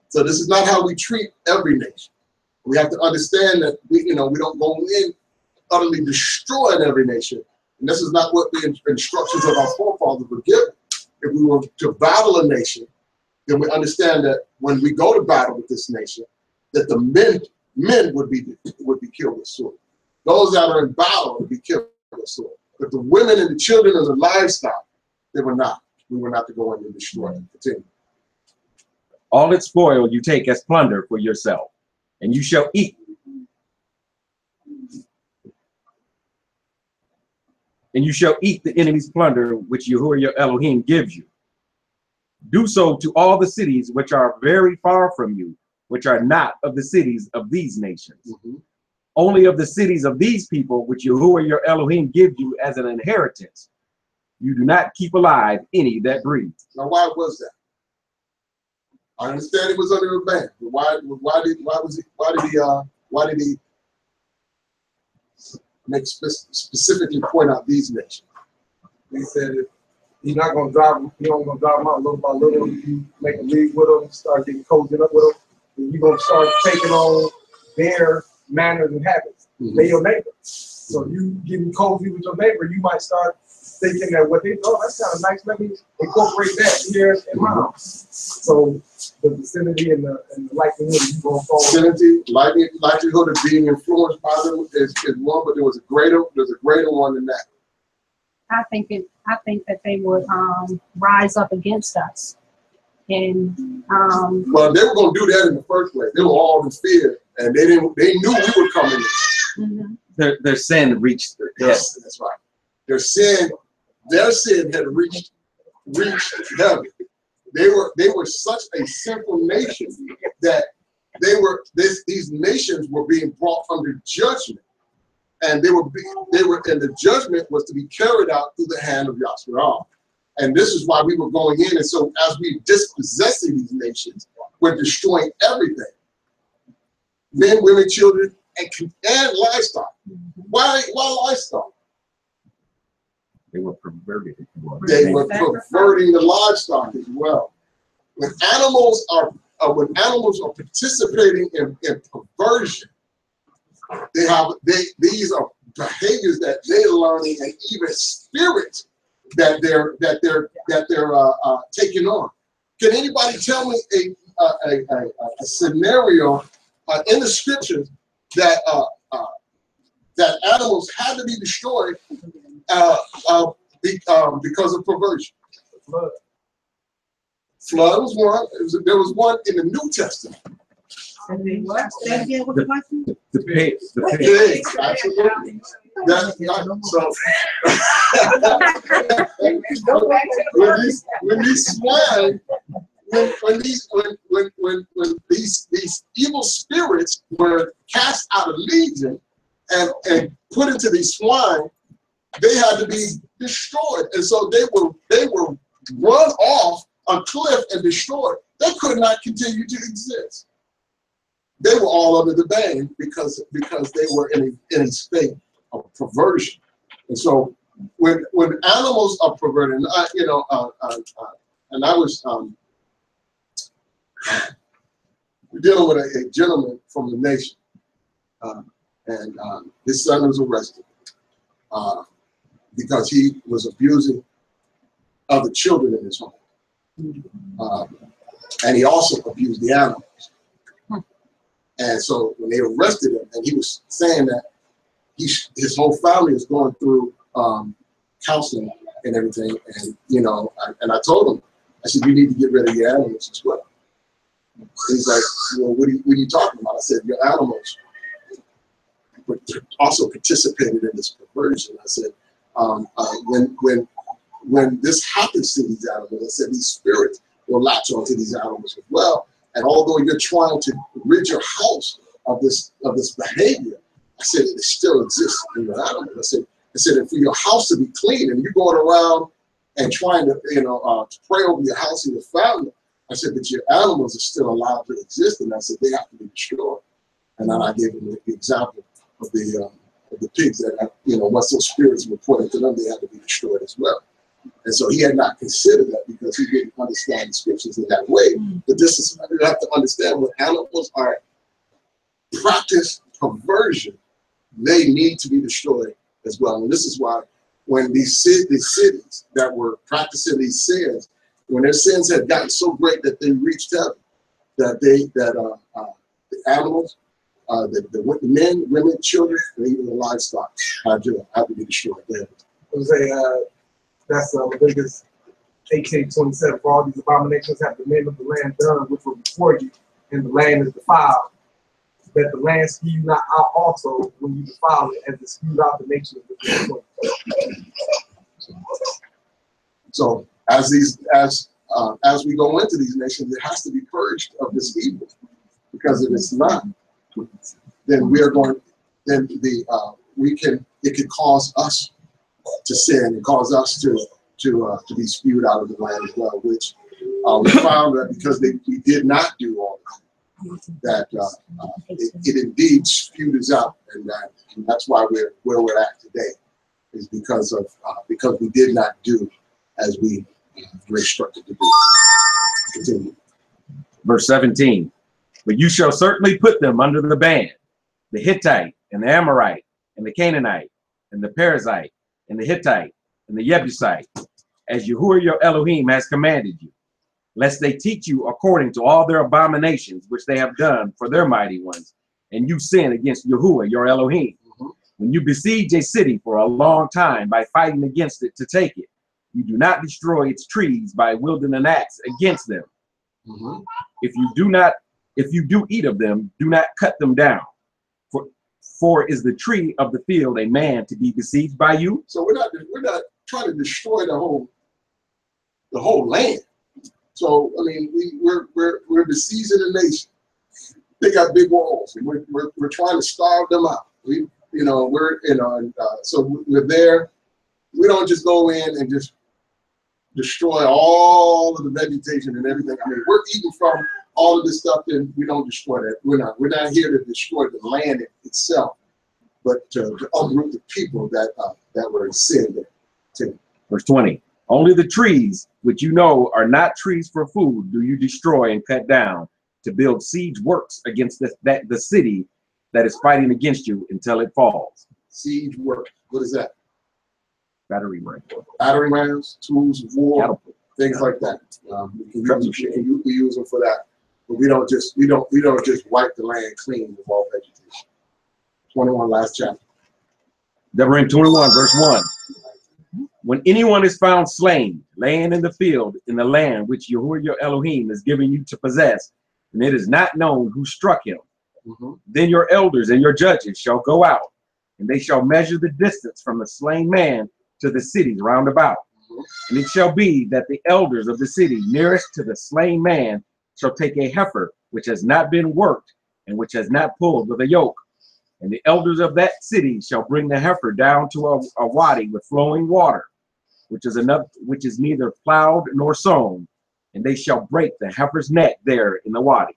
So this is not how we treat every nation. We have to understand that we don't go in utterly destroying every nation. And this is not what the instructions of our forefathers were given. If we were to battle a nation, then we understand that when we go to battle with this nation, that the men would be killed with sword. Those that are in battle would be killed with sword. But the women and the children and the livestock, they were not. We were not to go in and destroy them. Continue. All its spoil you take as plunder for yourself, and you shall eat. And you shall eat the enemy's plunder, which Yahuwah your Elohim gives you. Do so to all the cities which are very far from you, which are not of the cities of these nations. Only of the cities of these people, which Yahuwah your Elohim gives you as an inheritance, you do not keep alive any that breathes. Now, why was that? I understand it was under a ban. But why did he specifically point out these nations? He said he's not going to drive them. He don't going to drive them out little by little. You make a league with them, start getting cozied up with them, and you're going to start taking on their manners and habits. They're your neighbor. So you getting cozy with your neighbor, you might start thinking that what they that's kind of nice. Let me incorporate that here in my house. So the vicinity and the likelihood of you going forward. Vicinity, likelihood of being influenced by them is one, but there's a greater one than that. I think that they would rise up against us. And well, they were going to do that in the first place. They were all in fear, and they knew we were coming in. Their sin reached their head. Yes, that's right. Their sin had reached heaven. They were such a sinful nation that these nations were being brought under judgment, and and the judgment was to be carried out through the hand of Yashriel. And this is why we were going in. And so as we dispossessing these nations, we're destroying everything. Men, women, children, and livestock. Why livestock? They were perverted. They were perverting the livestock as well. When animals are participating in perversion, these are behaviors that they're learning, and even spirits that they're taking on. Can anybody tell me a scenario in the scriptures that animals had to be destroyed because of perversion. Flood was one. There was one in the New Testament. The pigs. The pigs. Pigs, absolutely. When these swine, when these evil spirits were cast out of legion and put into these swine, they had to be destroyed, and so they were run off a cliff and destroyed. They could not continue to exist. They were all under the ban because they were in a state of perversion. And so when animals are perverted, and I was dealing with a gentleman from the nation, and his son was arrested because he was abusing other children in his home, and he also abused the animals. And so when they arrested him, and he was saying that his whole family is going through counseling and everything, and and I told him, I said, you need to get rid of your animals as well. He's like, well, what are you talking about? I said, your animals also participated in this perversion. I said, when this happens to these animals, I said, these spirits will latch onto these animals as well. And although you're trying to rid your house of this behavior, I said it still exists in your animals. I said, and for your house to be clean, and you're going around and trying to to pray over your house and your family, I said, but your animals are still allowed to exist, and I said they have to be destroyed. And then I gave him the example of the pigs that once those spirits were put into them, they had to be destroyed as well. And so he had not considered that because he didn't understand the scriptures in that way. But this is, you have to understand, when animals are practice perversion, they need to be destroyed as well. And this is why when these cities that were practicing these sins, when their sins had gotten so great that they reached heaven, that the animals, the men, women, children, and even the livestock had to be destroyed. That's Leviticus 18:27. For all these abominations have the men of the land done, which were before you, and the land is defiled. That the land spew you not out also when you defile it, as it spews out the nation of the So as we go into these nations, it has to be purged of this evil, because if it's not, then it could cause us to sin and cause us to be spewed out of the land as well, which we found that because we did not do all that, it indeed spewed us out, and that's why we're where we're at today, is because we did not do as we were instructed to do. Continue. Verse 17. But you shall certainly put them under the ban, the Hittite and the Amorite and the Canaanite and the Perizzite and the Hittite and the Jebusite, as Yahuwah your Elohim has commanded you, lest they teach you according to all their abominations which they have done for their mighty ones, and you sin against Yahuwah your Elohim. When you besiege a city for a long time by fighting against it to take it, you do not destroy its trees by wielding an axe against them. If you do eat of them, do not cut them down. For is the tree of the field a man to be besieged by you? So we're not trying to destroy the whole land. So I mean, we're besieging a nation. They got big walls, and we're trying to starve them out. So we're there. We don't just go in and just destroy all of the vegetation and everything. I mean, we're eating from all of this stuff, and we don't destroy that. We're not here to destroy the land itself, but to uproot the people that were in sin. Verse 20. Only the trees which you know are not trees for food do you destroy and cut down to build siege works against the city that is fighting against you until it falls. Siege work. What is that? Battery rams. Battery rams, tools of war, things like that. We use them for that, but we don't just wipe the land clean of all vegetation. 21, last chapter. Deuteronomy 21, verse 1. When anyone is found slain, laying in the field in the land which Yahuwah your Elohim is giving you to possess, and it is not known who struck him, then your elders and your judges shall go out, and they shall measure the distance from the slain man to the cities round about. And it shall be that the elders of the city nearest to the slain man shall take a heifer which has not been worked and which has not pulled with a yoke. And the elders of that city shall bring the heifer down to a wadi with flowing water, which is neither plowed nor sown, and they shall break the heifer's neck there in the wadi.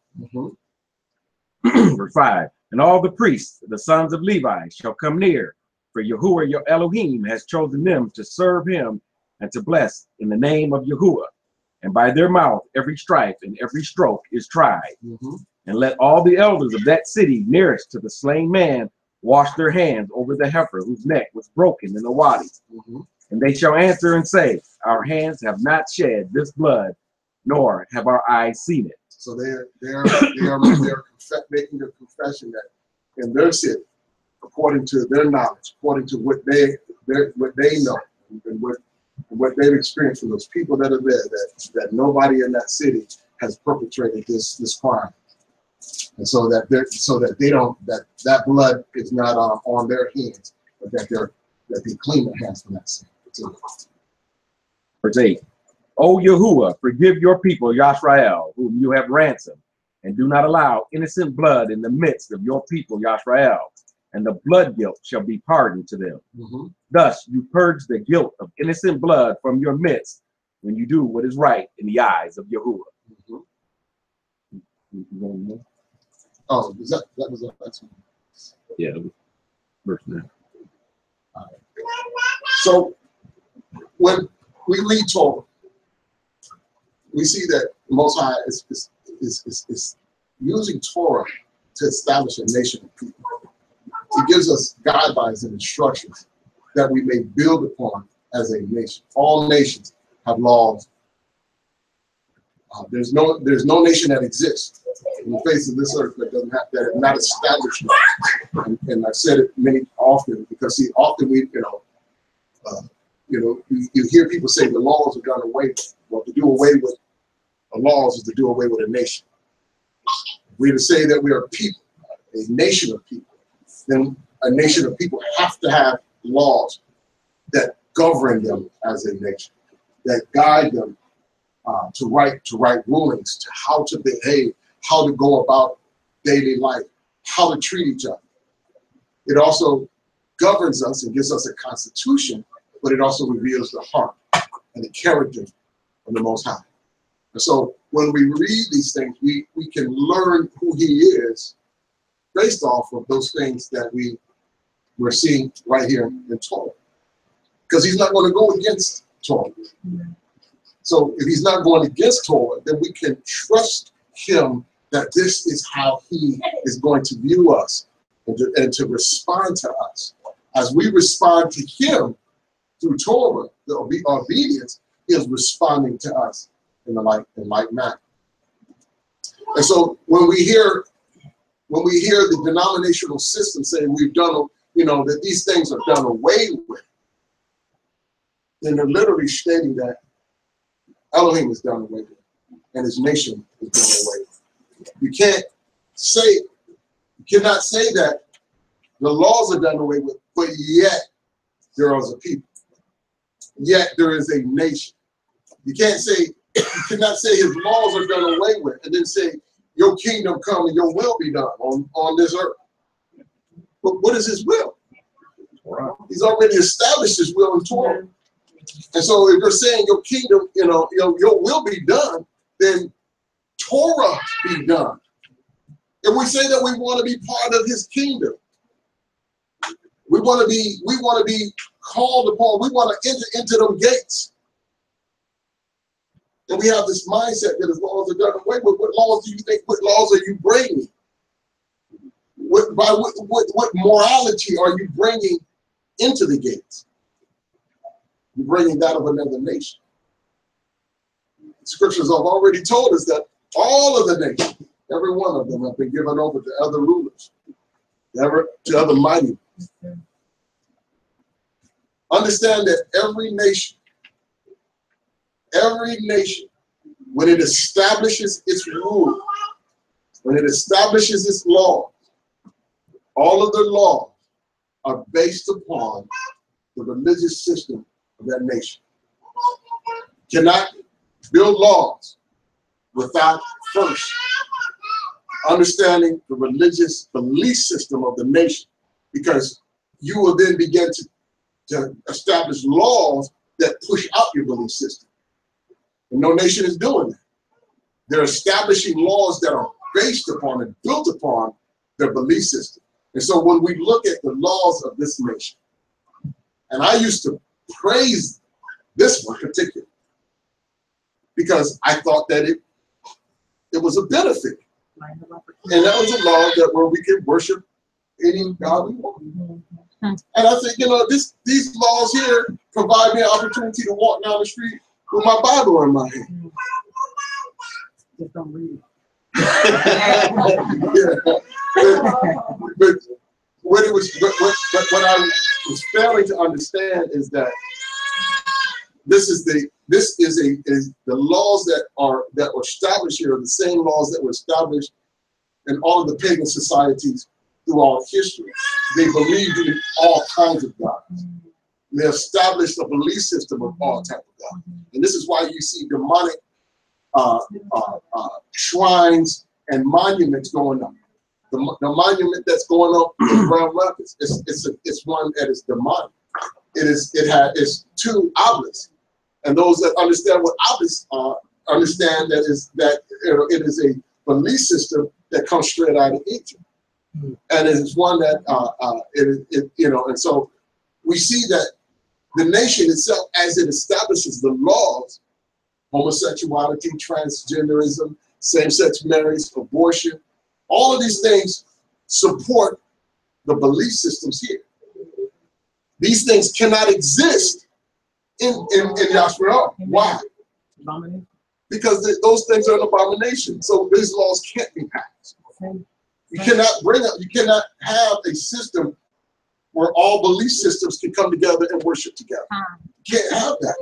Verse 5. And all the priests, the sons of Levi, shall come near, for Yahuwah your Elohim has chosen them to serve him and to bless in the name of Yahuwah. And by their mouth every strife and every stroke is tried. And let all the elders of that city nearest to the slain man wash their hands over the heifer whose neck was broken in the wadi. And they shall answer and say, our hands have not shed this blood, nor have our eyes seen it. So they're making a confession that in their city, according to their knowledge, according to what they know, and what they've experienced from those people that are there, that nobody in that city has perpetrated this crime. And so that that blood is not on their hands, but that they clean their hands from that sin. Verse 8. O Yahuwah, forgive your people Yashrael, whom you have ransomed, and do not allow innocent blood in the midst of your people Yashrael, and the blood guilt shall be pardoned to them. Thus you purge the guilt of innocent blood from your midst when you do what is right in the eyes of Yahuwah. Oh, that was the next one. Yeah, verse 9. So when we read Torah, we see that the Most High is using Torah to establish a nation of people. He gives us guidelines and instructions that we may build upon as a nation. All nations have laws. There's no nation that exists in the face of this earth that doesn't have that is not established. And I've said it often because see, often you hear people say the laws are done away with. Well, to do away with the laws is to do away with a nation. If we to say that we are people, a nation of people, then a nation of people have to have laws that govern them as a nation, that guide them to right rulings, to how to behave, how to go about daily life, how to treat each other. It also governs us and gives us a constitution, but it also reveals the heart and the character of the Most High. And so when we read these things, we can learn who he is based off of those things that we're seeing right here in Torah. Because he's not going to go against Torah. So if he's not going against Torah, then we can trust him that this is how he is going to view us and to respond to us. As we respond to him through Torah, the obedience is responding to us in like manner. And so when we hear the denominational system saying we've done, that these things are done away with, then they're literally stating that Elohim is done away with, and his nation is done away with. You cannot say that the laws are done away with, but yet there is a people. Yet there is a nation. You cannot say his laws are done away with, and then say your kingdom come and your will be done on this earth. But what is his will? He's already established his will in Torah. And so if you're saying your kingdom, your will be done, then Torah be done. If we say that we want to be part of his kingdom, we want to be called upon, we want to enter into them gates. And we have this mindset that as laws are done away with, what laws are you bringing? What morality are you bringing into the gates? You're bringing that of another nation. The scriptures have already told us that all of the nations, every one of them, have been given over to other rulers, to other mighty ones. understand that every nation, when it establishes its rule, when it establishes its law, all of the laws are based upon the religious system of that nation. Cannot build laws without first understanding the religious belief system of the nation, because you will then begin to establish laws that push out your belief system. And no nation is doing that. They're establishing laws that are based upon and built upon their belief system. And so when we look at the laws of this nation, and I used to praise this one particularly, because I thought that it was a benefit. And that was a law that where we can worship any God we want. And I think, you know, these laws here provide me an opportunity to walk down the street with my Bible in my hand. Just don't read it. But what I was failing to understand is that the laws that were established here are the same laws that were established in all of the pagan societies throughout history. They believed in all kinds of gods. They established a belief system of all types of gods. And this is why you see demonic shrines and monuments going up. The monument that's going up in Grand Rapids, it's one that is demonic. It's two obelisks. And those that understand what obelisks are understand that it is a belief system that comes straight out of Egypt. And it is one that and so we see that the nation itself, as it establishes the laws, homosexuality, transgenderism, same-sex marriage, abortion, all of these things support the belief systems here. These things cannot exist in Yashua. Why? Because those things are an abomination. So these laws can't be passed. You cannot have a system where all belief systems can come together and worship together. You can't have that.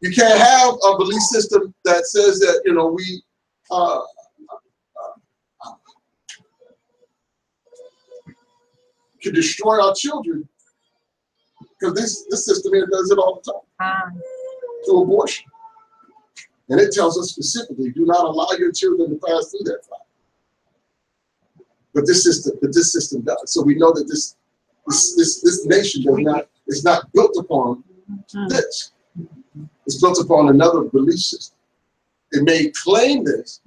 You can't have a belief system that says that, you know, we can destroy our children, because this system here does it all the time through abortion. And it tells us specifically, do not allow your children to pass through that fire. But this system does. So we know that this nation is not built upon this. It's built upon another belief system. It may claim this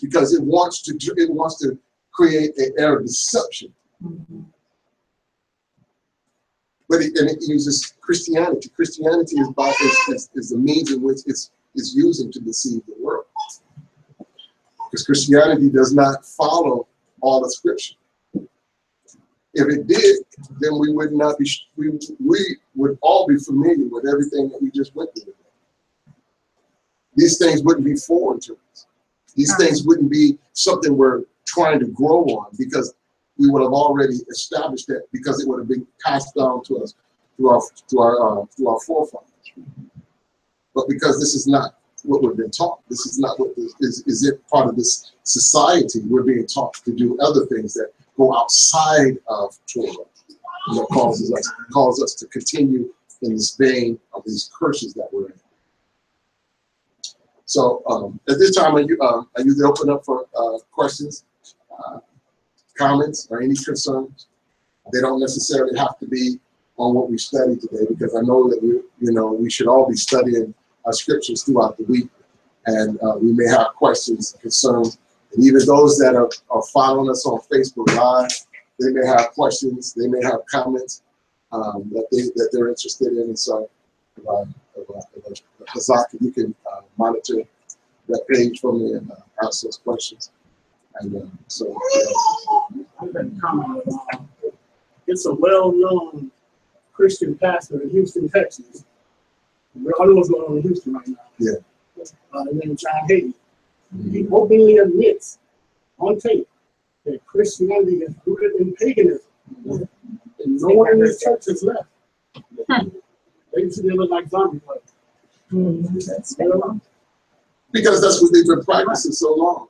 because it wants to create an air of deception. But it uses Christianity. Christianity is the means in which it's using to deceive the world. Because Christianity does not follow all the scripture. If it did, then we would all be familiar with everything that we just went through. These things wouldn't be foreign to us. These things wouldn't be something we're trying to grow on, because we would have already established that, because it would have been passed down to us through our forefathers. But because this is not what we've been taught, this is not what is it part of this society. We're being taught to do other things that go outside of Torah, and that causes us to continue in this vein of these curses that we're in. So at this time, I usually open up for questions, comments, or any concerns. They don't necessarily have to be on what we studied today, because I know that we should all be studying our scriptures throughout the week, and we may have questions, concerns, and even those that are following us on Facebook Live, they may have questions, they may have comments that they're interested in. And so, Hazak, you can monitor that page for me and ask those questions. And it's a well-known Christian pastor in Houston, Texas. I know what's going on in Houston right now. Yeah. Named John Hayden. He openly admits on tape that Christianity is rooted in paganism. And No one in this church is left. They used to look like zombies. Because that's what they've been practicing so long.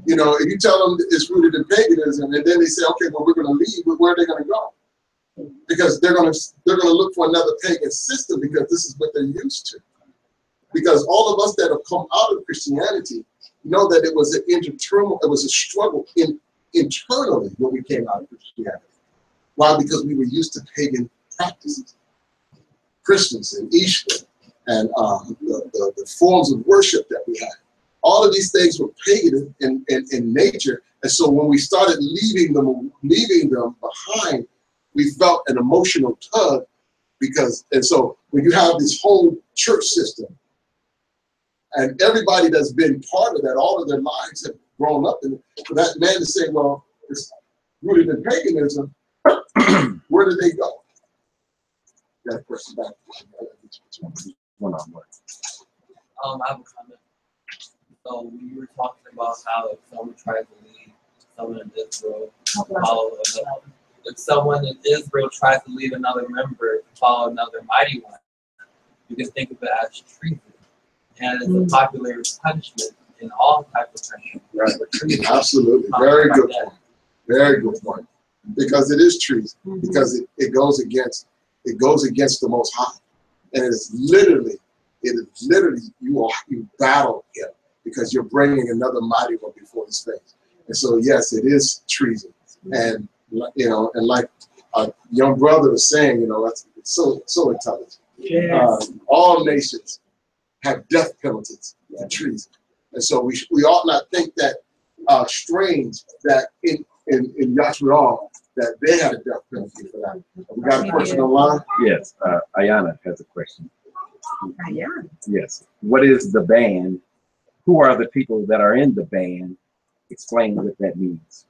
You know, if you tell them it's rooted in paganism, and then they say, okay, well, we're going to leave, but where are they going to go? Because they're going to look for another pagan system because this is what they're used to. Because all of us that have come out of Christianity know that it was an internal, it was a struggle internally when we came out of Christianity. Why? Because we were used to pagan practices, Christmas and Easter, and the forms of worship that we had. All of these things were pagan in nature, and so when we started leaving them behind, we felt an emotional tug and so when you have this whole church system, and everybody that's been part of that, all of their lives have grown up in it, for that man to say, well, it's rooted in paganism, where did they go? That person back. One-on-one. I have a comment. So you were talking about how if someone tries to lead someone in Israel, follow another. If someone in Israel tries to lead another member to follow another mighty one, you can think of it as treason. And it's a popular punishment in all types of countries. Right. Absolutely. Very good point. Very good point. Because it is treason. Because it goes against the Most High. And it's literally you battle him because you're bringing another mighty one before his face. And so yes, it is treason. And you know, and like a young brother was saying, you know, it's so intelligent. Yes. All nations have death penalties for treason, and so we ought not think that strange that in Yashua that they had a death penalty for that. We got a question online. Yes, Ayana has a question. Ayana. Yes. What is the band? Who are the people that are in the band? Explain what that means.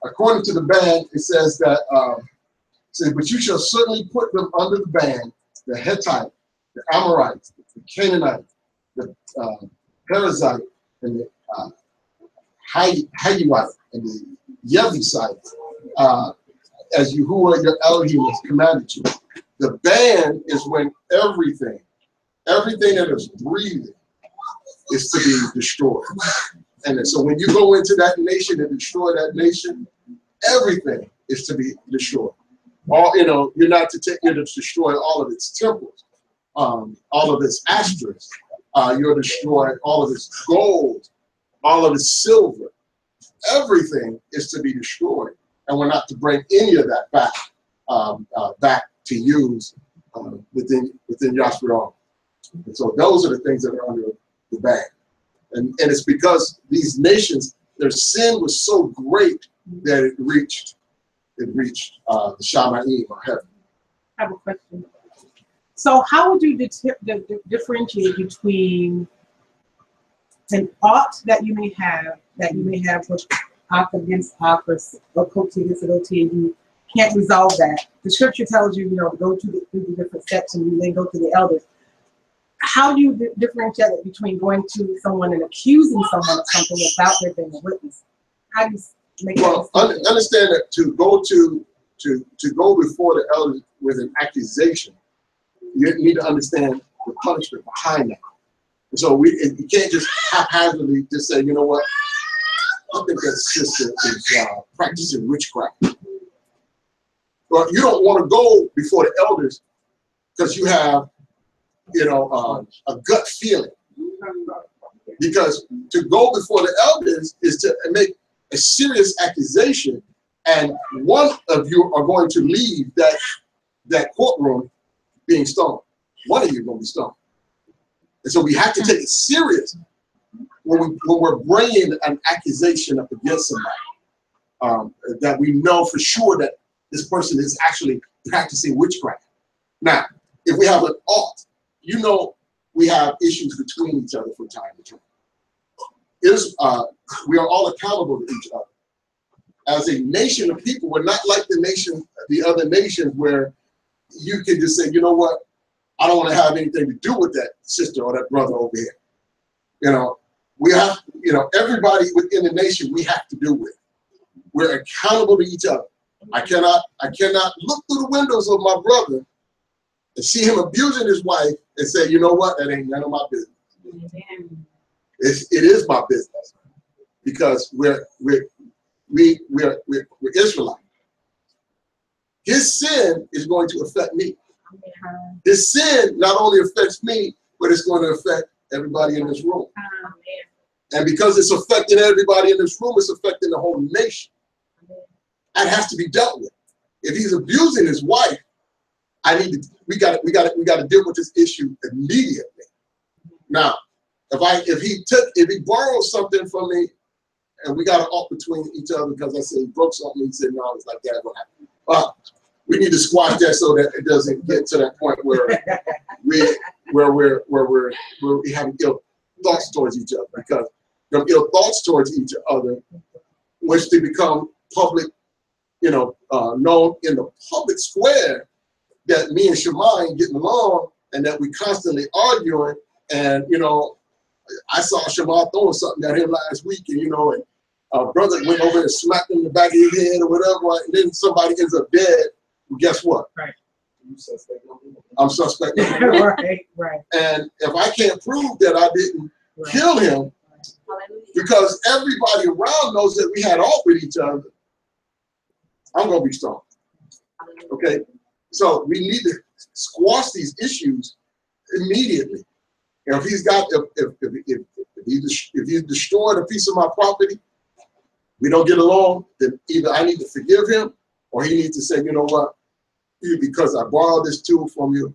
According to the band, it says that, but you shall certainly put them under the band, the Hittite, the Amorite, the Canaanite, the Perizzite, and the Hivite, and the Jebusite, as Yahuwah your Elohim has commanded you. The band is when everything that is breathing is to be destroyed. And so when you go into that nation and destroy that nation, everything is to be destroyed. You're not to destroy all of its temples, all of its asterisks. You're destroying all of its gold, all of its silver. Everything is to be destroyed, and we're not to bring any of that back to use within Yashua. And so those are the things that are under the ban. And it's because these nations, their sin was so great that it reached the Shamayim, or heaven. I have a question. So how would you differentiate between an ought that you may have with opt against opt or coat against OT, and you can't resolve that? The scripture tells you, go through the different steps and you then go to the elders. How do you differentiate it between going to someone and accusing someone of something without there being a witness? How do you make that? Understand that to go before the elders with an accusation, you need to understand the punishment behind that. And so you can't just haphazardly just say, you know what, I think that sister is practicing witchcraft. But you don't want to go before the elders because you have a gut feeling. Because to go before the elders is to make a serious accusation, and one of you are going to leave that courtroom being stoned. One of you is going to be stoned. And so we have to take it serious when we're bringing an accusation up against somebody, that we know for sure that this person is actually practicing witchcraft. Now, if we have an ought, we have issues between each other from time to time. We are all accountable to each other. As a nation of people, we're not like the other nations where you can just say, you know what, I don't want to have anything to do with that sister or that brother over here. We have, everybody within the nation we have to do with. We're accountable to each other. I cannot look through the windows of my brother and see him abusing his wife and say, you know what, that ain't none of my business. It is my business because we're Israelites. His sin is going to affect me. His sin not only affects me, but it's going to affect everybody in this room. And because it's affecting everybody in this room, it's affecting the whole nation. That has to be dealt with. If he's abusing his wife, we got to deal with this issue immediately. Now, if he borrows something from me, and we got to opt between each other because I said he broke something, he said no, it's like that. We need to squash that so that it doesn't get to that point where we have ill thoughts towards each other, because them ill thoughts towards each other, which they become public, known in the public square, that me and Shema ain't getting along, and that we constantly arguing. And I saw Shema throwing something at him last week, and and brother went over and smacked him in the back of his head or whatever, and then somebody ends up dead. Well, guess what? Right. I'm suspect. Right. And if I can't prove that I didn't kill him, because everybody around knows that we had off with each other, I'm gonna be strong. Okay. So we need to squash these issues immediately. And if he's destroyed a piece of my property, we don't get along, then either I need to forgive him, or he needs to say, you know what, because I borrowed this tool from you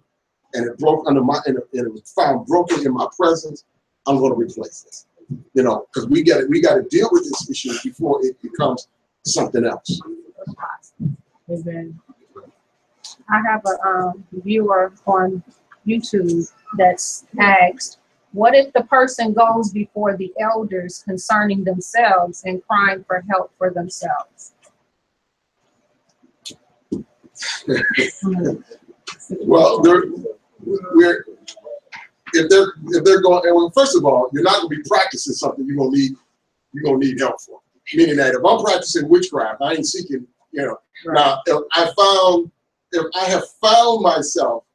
and it broke under my, and it was found broken in my presence, I'm going to replace this. Because we got to deal with this issue before it becomes something else. Amen. I have a viewer on YouTube that's asked, what if the person goes before the elders concerning themselves and crying for help for themselves? Well, if they're going, well, first of all, you're not going to be practicing something you're gonna need help for. Meaning that if I'm practicing witchcraft, I ain't seeking, Now, if I have found myself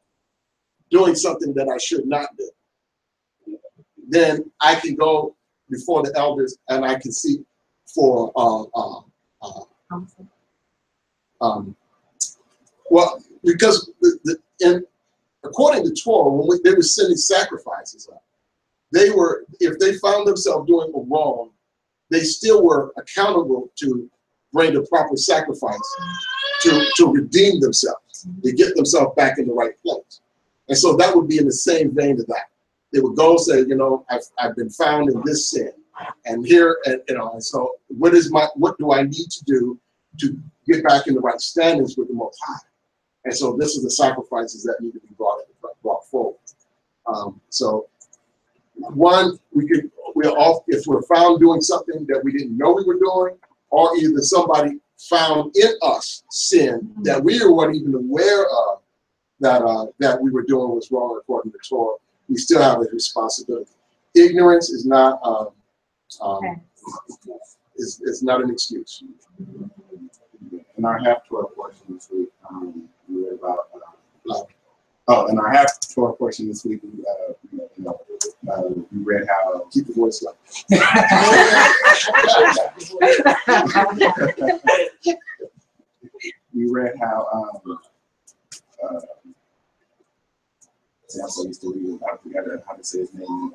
doing something that I should not do, then I can go before the elders and I can seek for well, because according to Torah, when they were sending sacrifices up, if they found themselves doing a wrong, they still were accountable to bring the proper sacrifice to redeem themselves, to get themselves back in the right place. And so that would be in the same vein of that. They would go and say, I've been found in this sin, and here, and so what do I need to do to get back in the right standings with the Most High? And so this is the sacrifices that need to be brought forward. So one, if we're found doing something that we didn't know we were doing, or either somebody found in us sin that we weren't even aware of that we were doing was wrong according to Torah, we still have a responsibility. Ignorance is not is not an excuse. In our half-Torah portion this week, we read about. In our half-Torah portion this week, we read how. Keep the voice low. We read how. I'm so used to reading. I forgot how to say his name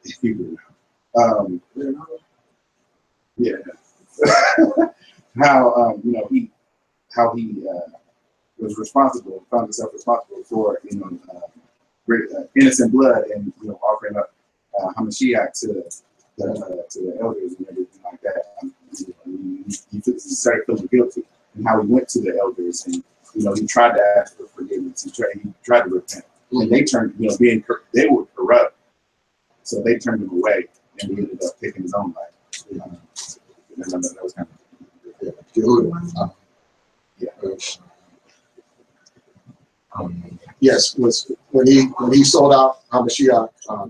in Hebrew. Yeah. How he was responsible, found himself responsible for innocent blood, and offering up Hamashiach to the elders and everything like that. He started feeling guilty, and how he went to the elders and he tried to ask for forgiveness. He tried to repent, and they turned they were corrupt, so they turned him away, and he ended up taking his own life. That was kind of. Yes, was when he sold out Hamashiach for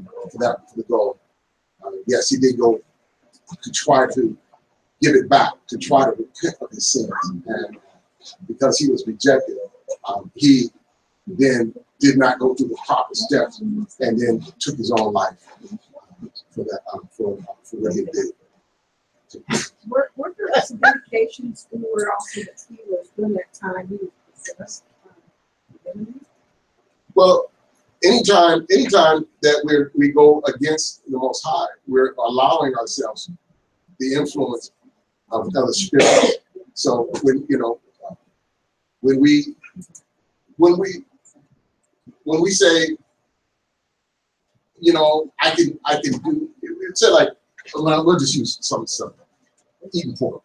the gold. Yes, he did go to try to give it back, to try to repent of his sins, and because he was rejected, he then did not go through the proper steps and then took his own life for that for what he did. Were there some indications where also that he was during that time he was possessed? Well, anytime that we go against the Most High, we're allowing ourselves the influence of other spirits. So when we say, I can do, say like, we'll just use some stuff. Eating pork.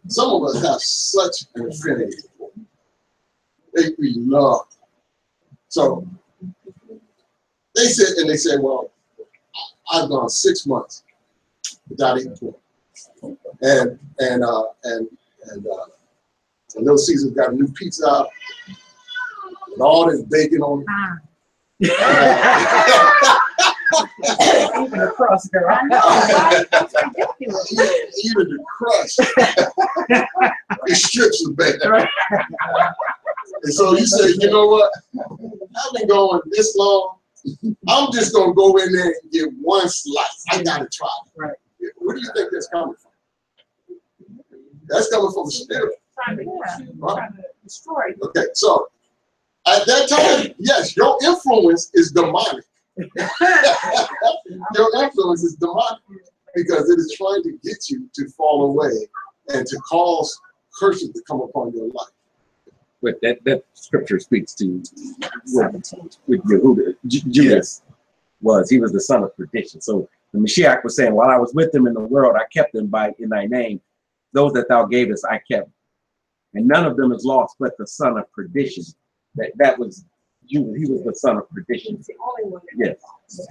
Some of us have such an affinity for pork. We love. So they said, well, I've gone 6 months without eating pork. And Little Caesar's got a new pizza out with all this bacon on it. Even the crust, girl. I know, right? It's ridiculous. Even the crust. It strips of bacon. And so you say, you know what? I've been going this long. I'm just going to go in there and get one slice. I got to try it. Right. Where do you think that's coming from? That's coming from the spirit. Trying to destroy you. Okay, so at that time, yes, your influence is demonic. Your influence is demonic because it is trying to get you to fall away and to cause curses to come upon your life. But that scripture speaks to what Yehuda, Judas was. He was the son of perdition. So the Mashiach was saying, while I was with them in the world, I kept them in thy name. Those that thou gavest, I kept. And none of them is lost but the son of perdition. That was Judas. He was the son of perdition. He's the only one. Yes.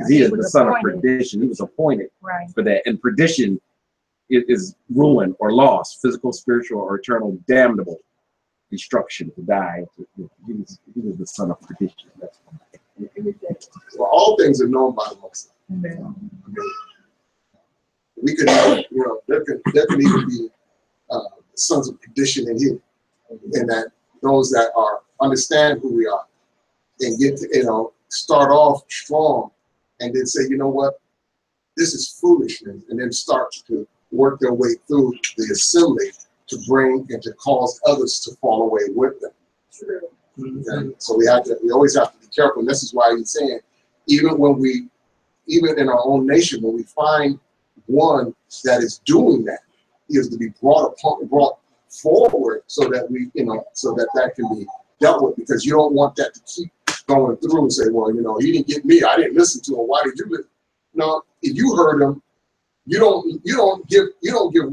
He is the son of perdition. He was appointed for that. And perdition is ruin or loss, physical, spiritual, or eternal damnable destruction, to die. He was the son of perdition. Well, all things are known by the Most High. I mean, we could, there can even be sons of perdition in here, and that those that understand who we are and get to, start off strong and then say, you know what, this is foolishness, and then start to work their way through the assembly to bring and to cause others to fall away with them. True. And so we always have to be careful. And this is why he's saying, even in our own nation, when we find one that is doing that, he is to be brought forward so that that can be dealt with, because you don't want that to keep going through and say, well, he didn't get me, I didn't listen to him, why did you listen? No, if you heard him, you don't give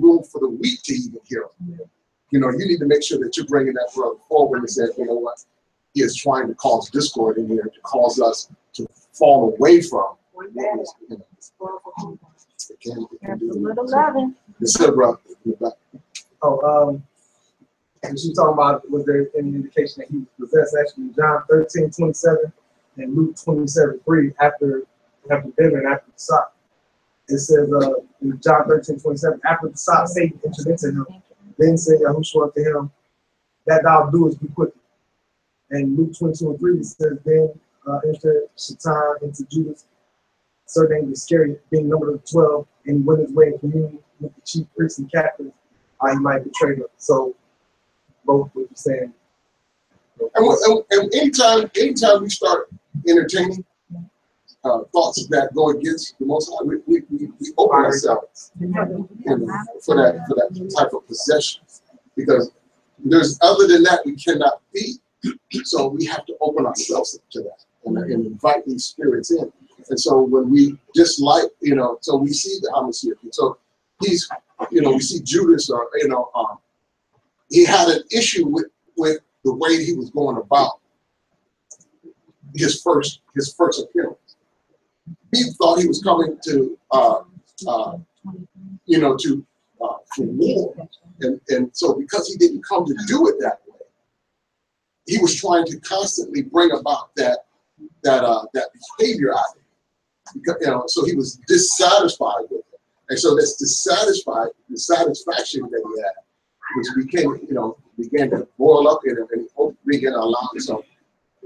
room for the weak to even hear him. You need to make sure that you're bringing that brother forward and saying, you know what, he is trying to cause discord in here to cause us to fall away from. Little loving. Yes, sir, brother. And she's talking about, was there any indication that he was possessed? Actually, John 13:27 and Luke 27:3 after dinner and after the sop. It says in John 13:27, after the sop, Satan entered into him. Then said Yahushua to him, that thou doest be quickly. And Luke 22:3 says, then entered Satan into Judas, surnamed Iscariot, being numbered of 12, and went his way in communion with the chief priests and captains, he might betray him. So both what you're saying. And anytime we start entertaining thoughts that go against the Most High, we open ourselves for that type of possession, because there's other than that we cannot be. So we have to open ourselves to that and invite these spirits in. And so when we dislike, so we see the Hamashiach. So he's, we see Judas, he had an issue with the way he was going about his first appearance. He thought he was coming to for war, and so because he didn't come to do it that way, he was trying to constantly bring about that behavior out of him. Because, so he was dissatisfied with it, and so that's the satisfaction that he had became, began to boil up in it and began to allow itself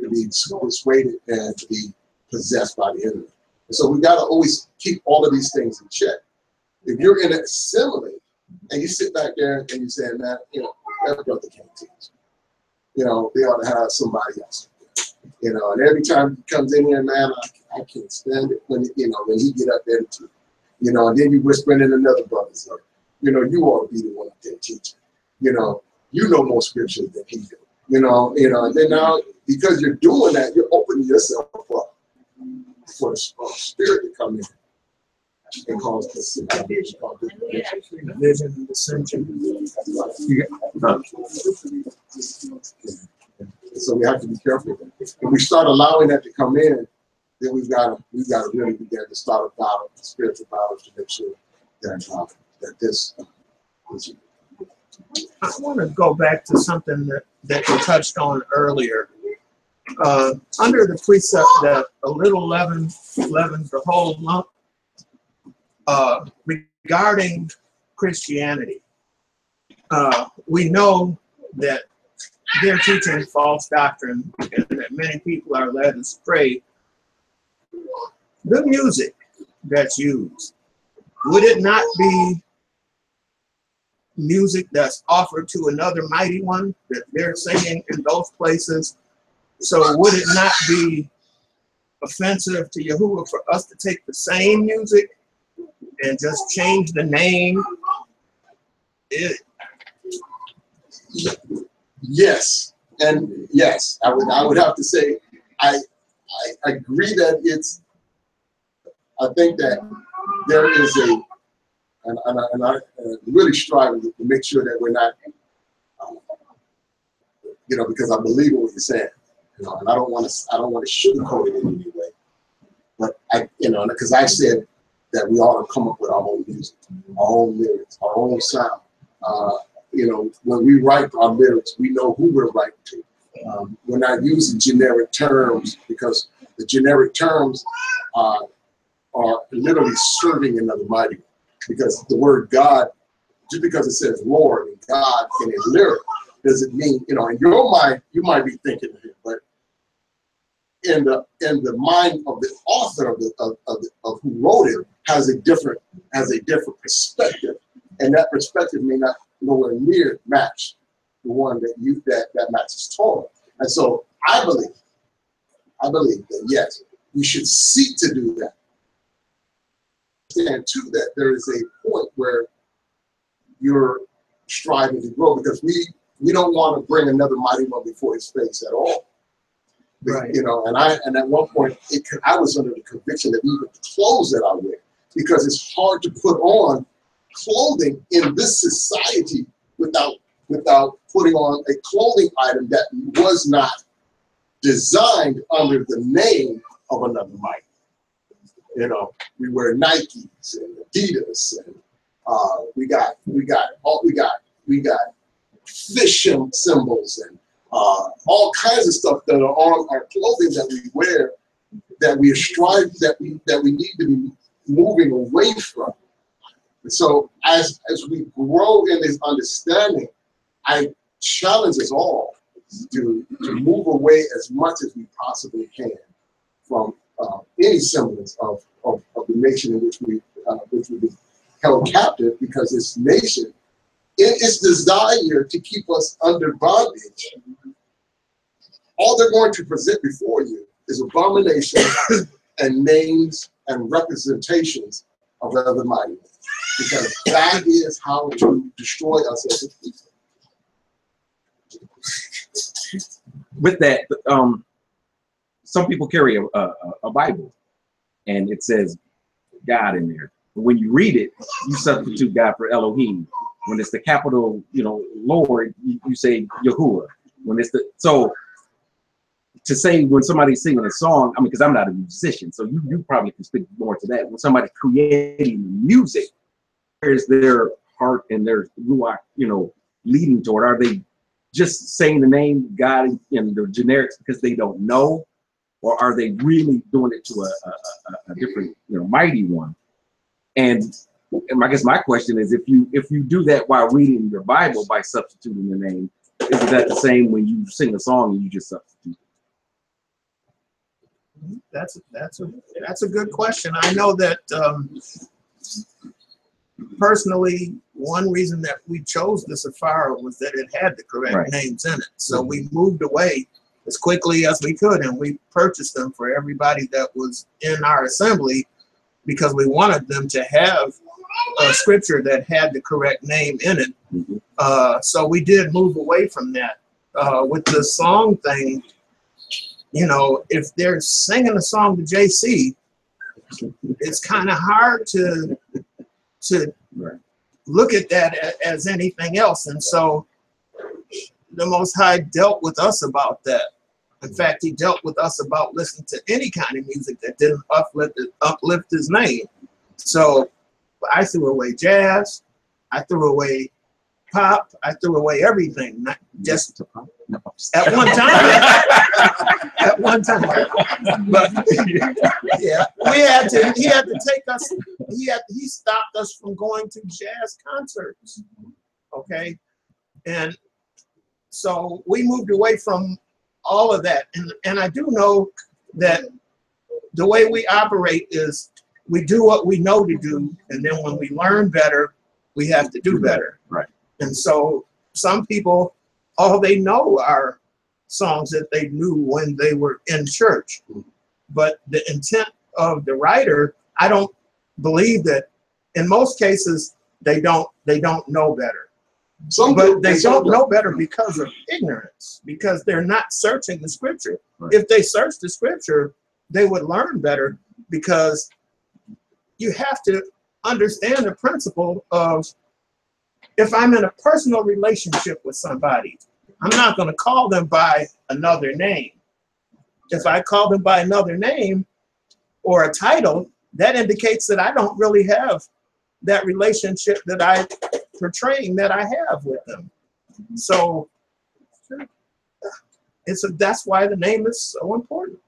to be persuaded and to be possessed by the enemy. And so we got to always keep all of these things in check. If you're in an assembly and you sit back there and you say, man, that brother can't teach. They ought to have somebody else. And every time he comes in here, man, I can't stand it when when he get up there to teach. And then you whispering in another brother's ear. You ought to be the one up there teaching. You know more scriptures than he do. And then now because you're doing that, you're opening yourself up for the spirit to come in and cause the division and dissension. So we have to be careful. When we start allowing that to come in, then we've got to really begin to start a battle, a spiritual battle, to make sure that this. I want to go back to something that you touched on earlier. Under the precept that a little leaven leavens the whole lump, regarding Christianity, we know that they're teaching false doctrine and that many people are led astray. The music that's used, would it not be music that's offered to another mighty one that they're singing in those places? So would it not be offensive to Yahuwah for us to take the same music and just change the name? Yes, and yes, I would have to say I agree that I think that there is and I really strive to make sure that we're not, because I believe in what you're saying, and I don't want to sugarcoat it in any way, but because I said that we ought to come up with our own music, our own lyrics, our own sound. When we write our lyrics, we know who we're writing to. We're not using generic terms because the generic terms are literally serving another mighty one. Because the word God, just because it says Lord and God in his lyric, doesn't mean, in your mind, you might be thinking of it, but in the mind of the author of who wrote it has a different perspective, and that perspective may not nowhere near match the one that matches Torah. And so I believe that yes, we should seek to do that. And too, that there is a point where you're striving to grow, because we don't want to bring another mighty one before his face at all. Right. And at one point I was under the conviction that even the clothes that I wear, because it's hard to put on clothing in this society without putting on a clothing item that was not designed under the name of another mighty. We wear Nikes and Adidas, and we got fish symbols and all kinds of stuff that are on our clothing that we wear, that we strive, that we need to be moving away from. And so as we grow in this understanding, I challenge us all to move away as much as we possibly can from any semblance of the nation in which we've been held captive, because this nation, in its desire to keep us under bondage, all they're going to present before you is abomination and names and representations of other mighty ones, because that is how to destroy us as a people. With that, some people carry a Bible, and it says God in there. But when you read it, you substitute God for Elohim. When it's the capital, Lord, you say Yahuwah. When it's so to say when somebody's singing a song, because I'm not a musician, so you probably can speak more to that. When somebody's creating music, where's their heart and their ruach, leading toward? Are they just saying the name God in the generics because they don't know? Or are they really doing it to a different, mighty one? And and I guess my question is, if you do that while reading your Bible by substituting the name, isn't that the same when you sing a song and you just substitute? That's a good question. I know that personally, one reason that we chose the Sapphire was that it had the correct names in it. So we moved away as quickly as we could, and we purchased them for everybody that was in our assembly because we wanted them to have a scripture that had the correct name in it. So we did move away from that. With the song thing, you know, if they're singing a song to JC, it's kind of hard to look at that as anything else. And so the Most High dealt with us about that. In fact, he dealt with us about listening to any kind of music that didn't uplift his name. So I threw away jazz, I threw away pop, I threw away everything, not just at one time. At one time. But yeah, he had to take us, he stopped us from going to jazz concerts. Okay. And so we moved away from all of that. And I do know that the way we operate is we do what we know to do, and then when we learn better, we have to do better. Right. And so some people, all they know are songs that they knew when they were in church. But the intent of the writer, I don't believe that in most cases they don't know better. But they don't know better because of ignorance, because they're not searching the scripture. Right. If they search the scripture, they would learn better, because you have to understand the principle of, if I'm in a personal relationship with somebody, I'm not going to call them by another name. If I call them by another name or a title, that indicates that I don't really have that relationship that I'm portraying that I have with them. So that's why the name is so important.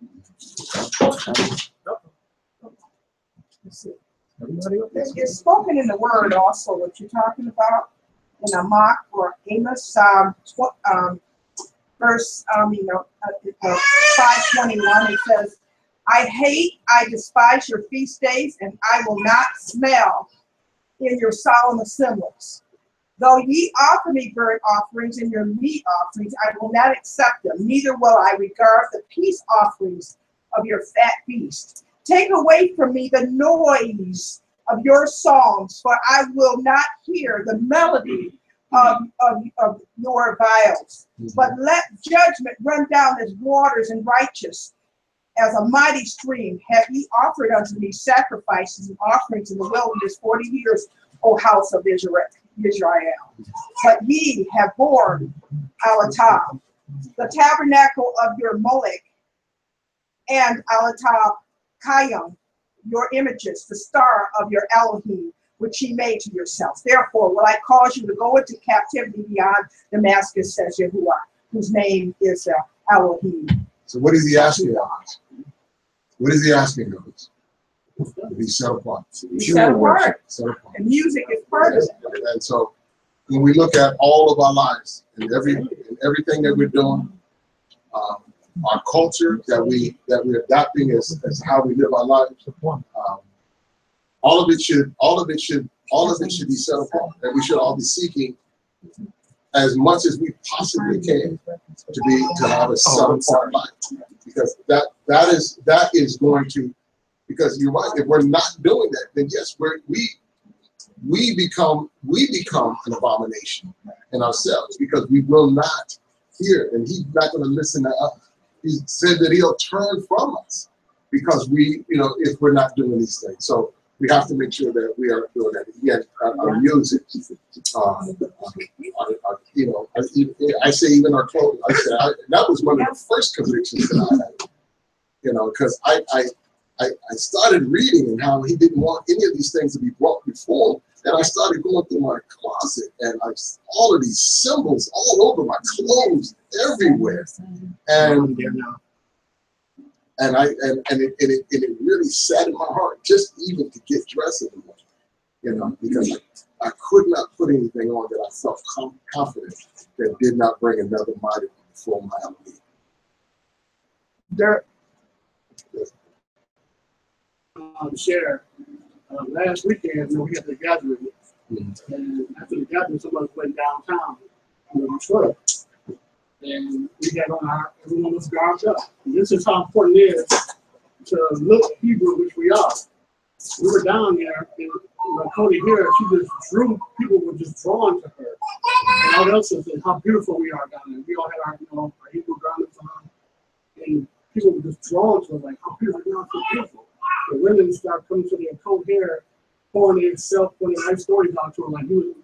Everybody okay? It's spoken in the word also, what you're talking about in Amoc or Amos, verse 5:21. It says, I despise your feast days, and I will not smell in your solemn assemblies. Though ye offer me burnt offerings and your meat offerings, I will not accept them, neither will I regard the peace offerings of your fat feast. Take away from me the noise of your songs, for I will not hear the melody of your viols. But let judgment run down as waters, and righteous as a mighty stream. Have ye offered unto me sacrifices and offerings in the wilderness 40 years, O house of Israel? But ye have borne Alatab, the tabernacle of your Molech, and Alatab Kayam, your images, the star of your Elohim, which ye made to yourselves. Therefore will I cause you to go into captivity beyond Damascus, says Yahuwah, whose name is Elohim. So what is he asking us? What is he asking us? To be set apart. Set apart. And music is part of it. And so when we look at all of our lives and everything that we're doing, our culture that we're adopting as how we live our lives, all of it should be set apart. And we should all be seeking as much as we possibly can to have a set apart life, because that is going to. Because you're right, if we're not doing that, then yes, we become an abomination in ourselves, because we will not hear, and he's not going to listen to us. He said that he'll turn from us because if we're not doing these things. So we have to make sure that we are doing that. Again, our music, I say even our clothes. That was one of the first convictions that I had, because I started reading and how he didn't want any of these things to be brought before him. And I started going through my closet, and all of these symbols all over my clothes, everywhere. And it really sat in my heart just even to get dressed in the morning. you know, because I could not put anything on that I felt confident that did not bring another mighty one before my Elohim. There, share last weekend, you know, we had the gathering, and after the gathering, some of us went downtown on the truck, and we got on everyone was garbed up. And this is how important it is to look Hebrew, which we are. We were down there, and Cody here, she just drew, people were just drawn to her. And all else is how beautiful we are down there. We all had our, you know, our Hebrew garments on, and people were just drawn to her, like, how beautiful, you are, so beautiful. The women start coming to their coat hair, pouring their self, putting nice stories out to her, like, you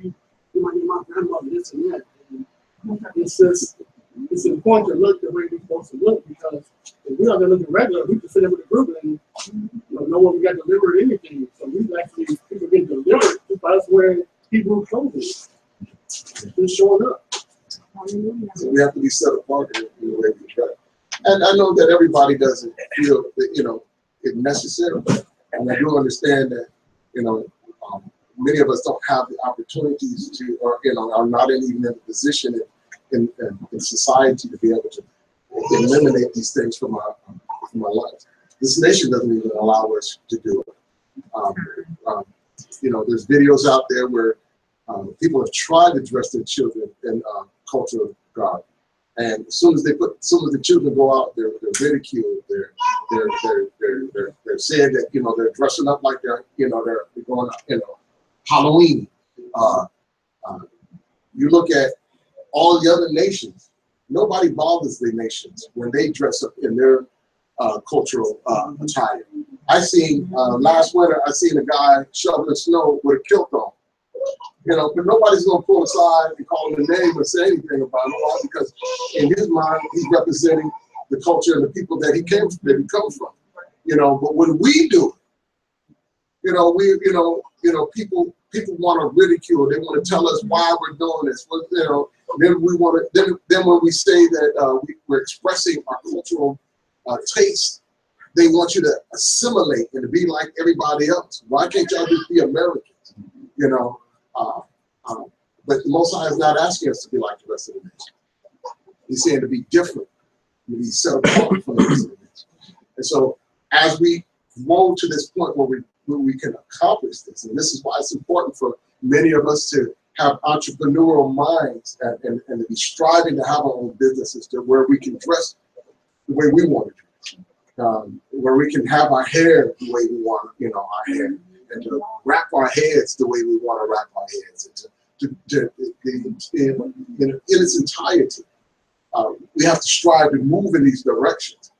might be my grandmother, this and that. And it's just, it's important to look the way we're supposed to look, because if we are going to look regular, we can sit there with a group and know what we got delivered or anything. So we actually, people get delivered just by us wearing Hebrew clothing. Just showing up. So we have to be set apart in the way we try. And I know that everybody doesn't feel that, you know, it's necessary. And I do understand that, you know, many of us don't have the opportunities to, or, you know, are not even in a position in society to be able to eliminate these things from our lives. This nation doesn't even allow us to do it. You know, there's videos out there where people have tried to dress their children in cultural garb, and as soon as the children go out, they're ridiculed. They're saying that, you know, they're dressing up like they're going out, you know, Halloween. You look at all the other nations. Nobody bothers the nations when they dress up in their cultural attire. I seen last winter, I seen a guy shoveling snow with a kilt on. You know, but nobody's gonna pull aside and call him a name or say anything about him, because in his mind, he's representing the culture and the people that he comes from. You know, but when we do it, you know, people want to ridicule. They want to tell us why we're doing this. Well, you know, then we want to. Then when we say that we're expressing our cultural taste, they want you to assimilate and to be like everybody else. Why can't y'all just be Americans? You know, but the Most High is not asking us to be like the rest of the nation. He's saying to be different, to be set apart from the rest of the nation. And so, as we grow to this point where we can accomplish this, and this is why it's important for many of us to have entrepreneurial minds and to be striving to have our own businesses, to where we can dress the way we want to dress, where we can have our hair the way we want, you know, our hair, and to wrap our heads the way we want to wrap our heads, and in its entirety. We have to strive to move in these directions,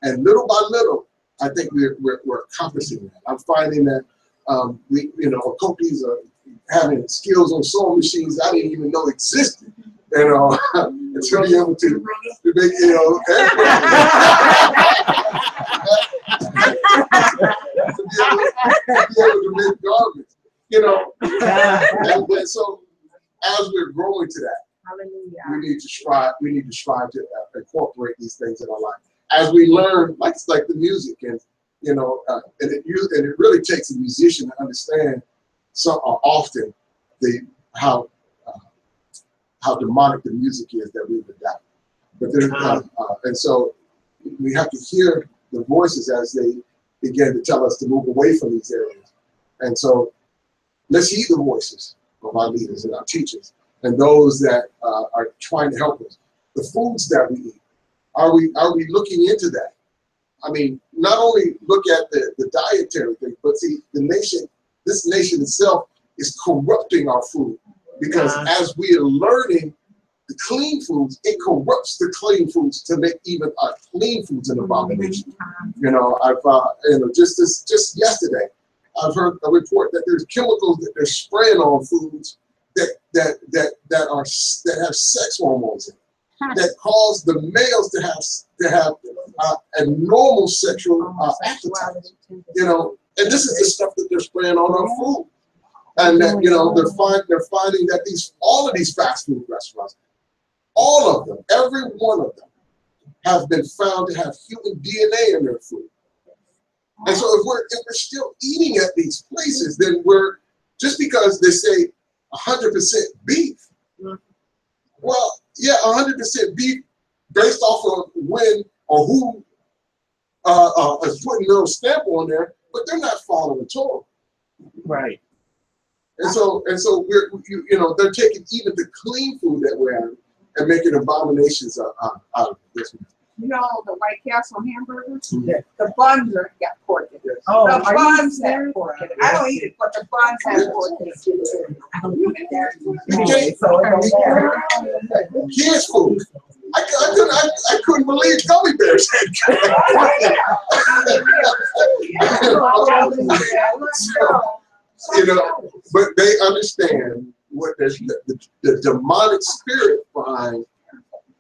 and little by little, I think we're accomplishing that. I'm finding that Okoki's are having skills on sewing machines I didn't even know existed. You know, and to be able to make, you know, to be able to make garments, you know. And so, as we're growing to that, we need to strive to incorporate these things in our life. As we learn, like the music, and you know, and it really takes a musician to understand often how demonic the music is that we've adapted. But there, and so we have to hear the voices as they begin to tell us to move away from these areas. And so let's heed the voices of our leaders and our teachers and those that are trying to help us. The foods that we eat, are we looking into that? I mean, not only look at the dietary thing, but see, this nation itself is corrupting our food, because as we are learning the clean foods, it corrupts the clean foods to make even our clean foods an abomination. You know, just yesterday, I've heard a report that there's chemicals that they're spraying on foods that have sex hormones in it, that cause the males to have abnormal sexual appetite. You know, and this is the stuff that they're spraying on our food. And that, you know, they're finding that all of these fast food restaurants, all of them, every one of them, have been found to have human DNA in their food. And so if we're still eating at these places, then we're just because they say 100% beef. Well, yeah, 100% beef based off of when or who is putting a little stamp on there, but they're not following Torah. Right. And so they're taking even the clean food that we're having and making abominations out of this. You know the White Castle hamburgers? The buns got pork in it. Oh, The are you buns have pork in it. I don't eat it, but the buns have pork in it. I don't eat it. Kids food. I couldn't believe gummy bears had but they understand what the demonic spirit behind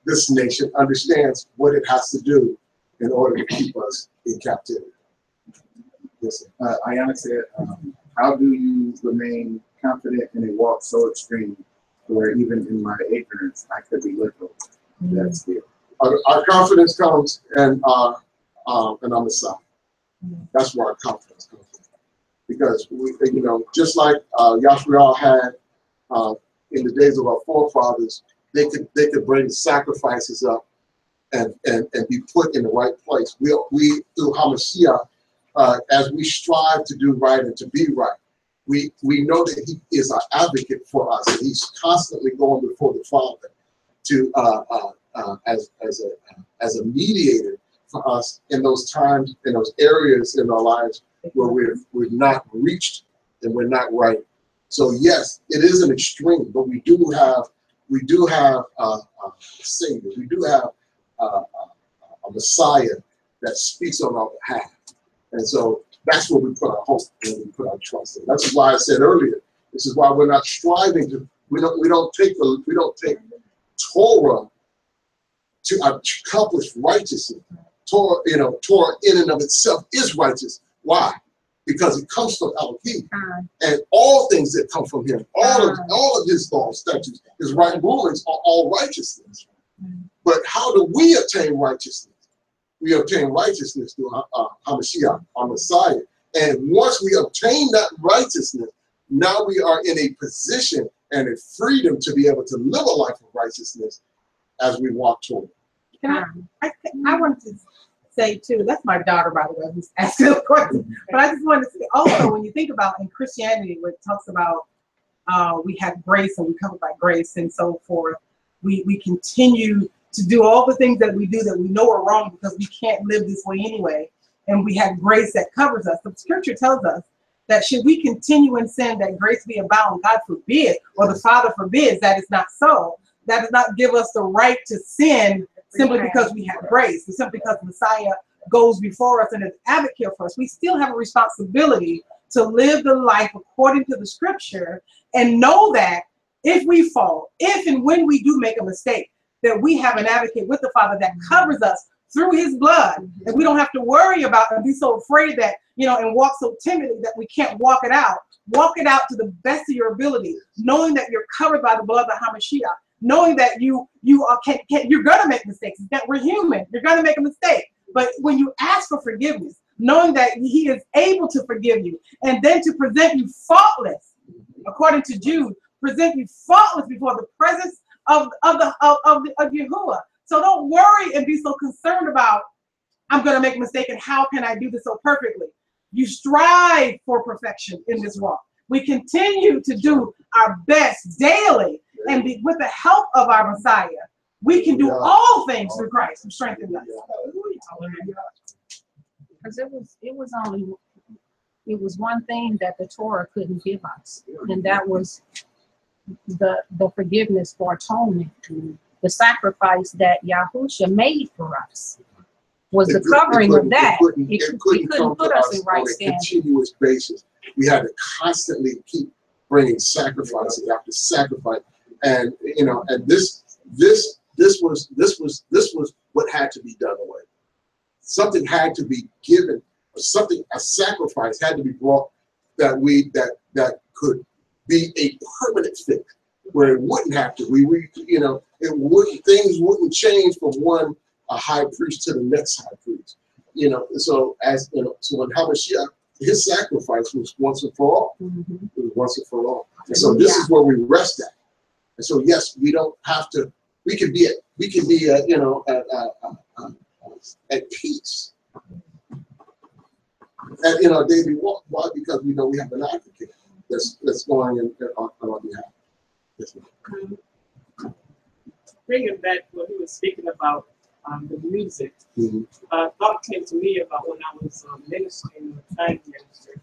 this nation understands what it has to do in order to keep us in captivity. Yes, Ayana said, how do you remain confident in a walk so extreme where even in my ignorance I could be literal? That's it. Our confidence comes in our Messiah. That's where our confidence comes from. Because we, just like Yashriel had in the days of our forefathers, they could bring sacrifices up and be put in the right place. We through Hamashiach, as we strive to do right and to be right, we know that he is our advocate for us, and he's constantly going before the Father to as a mediator for us in those times, in those areas in our lives where we're not reached and we're not right. So yes, it is an extreme, but we do have a Savior. We do have a Messiah that speaks on our behalf, and so that's where we put our hope and we put our trust in. That's why I said earlier. This is why we're not striving to. We don't take Torah to accomplish righteousness. Torah in and of itself is righteous. Why? Because it comes from Elohim, and all things that come from him, all of his laws, statutes, his right rulings are all righteousness. But how do we obtain righteousness? We obtain righteousness through Hamashiach, our Messiah. And once we obtain that righteousness, now we are in a position and a freedom to be able to live a life of righteousness as we walk toward it. I wanted to say too, that's my daughter, by the way, who's asking the question. But I just wanted to say also, when you think about in Christianity, where it talks about we have grace and we covered by grace and so forth, we continue to do all the things that we do that we know are wrong because we can't live this way anyway. And we have grace that covers us. The scripture tells us that should we continue in sin, that grace be abound, God forbid, or the Father forbids that is not so. That does not give us the right to sin simply because we have grace, and simply because Messiah goes before us and is advocate for us. We still have a responsibility to live the life according to the scripture and know that if we fall, if and when we do make a mistake, that we have an advocate with the Father that covers us through his blood, and we don't have to worry about and be so afraid that, and walk so timidly that we can't walk it out. Walk it out to the best of your ability, knowing that you're covered by the blood of Hamashiach, knowing that you're gonna make mistakes, that we're human, you're gonna make a mistake. But when you ask for forgiveness, knowing that he is able to forgive you, and then to present you faultless, according to Jude, present you faultless before the presence of Yahuwah. So don't worry and be so concerned about, I'm going to make a mistake and how can I do this so perfectly? You strive for perfection in this walk. We continue to do our best daily, and with the help of our Messiah, we can do all things through Christ who strengthens us. Because it was one thing that the Torah couldn't give us, and that was the forgiveness for atonement. The sacrifice that Yahusha made for us was the covering of that. It couldn't put us in right standing. On a continuous basis. We had to constantly keep bringing sacrifices after sacrifice, and and this was what had to be done away. Something had to be given, a sacrifice had to be brought that could be a permanent fix, where it wouldn't have to. Things wouldn't change from one high priest to the next high priest. So when Hamashiach his sacrifice was once and for all. Mhm. It was once and for all. And so this is where we rest at. And so yes, we don't have to. We can be you know, at peace. And you know, David, why? Because we know we have an advocate that's going on our behalf. Yes, ma'am. Bringing back what he was speaking about, the music, Mhm. thought came to me about when I was ministering, trying to minister.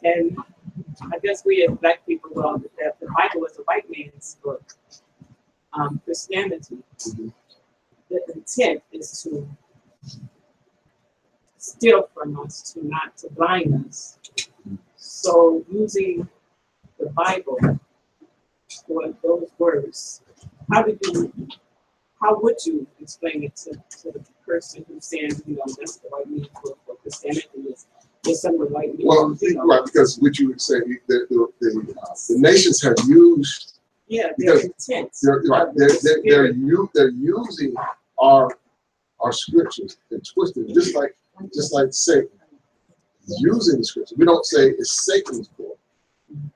And I guess we as Black people, well, that the Bible is a white man's book. Christianity, the intent is to steal from us, to blind us. So using the Bible for those words, how would you explain it to the person who's saying, you know, that's the white man's book for Christianity is some of the white men? Well, right, because what you would say, the nations have used. Yeah, their intent. They're using our scriptures and twisting, just like Satan is using the scripture. We don't say it's Satan's book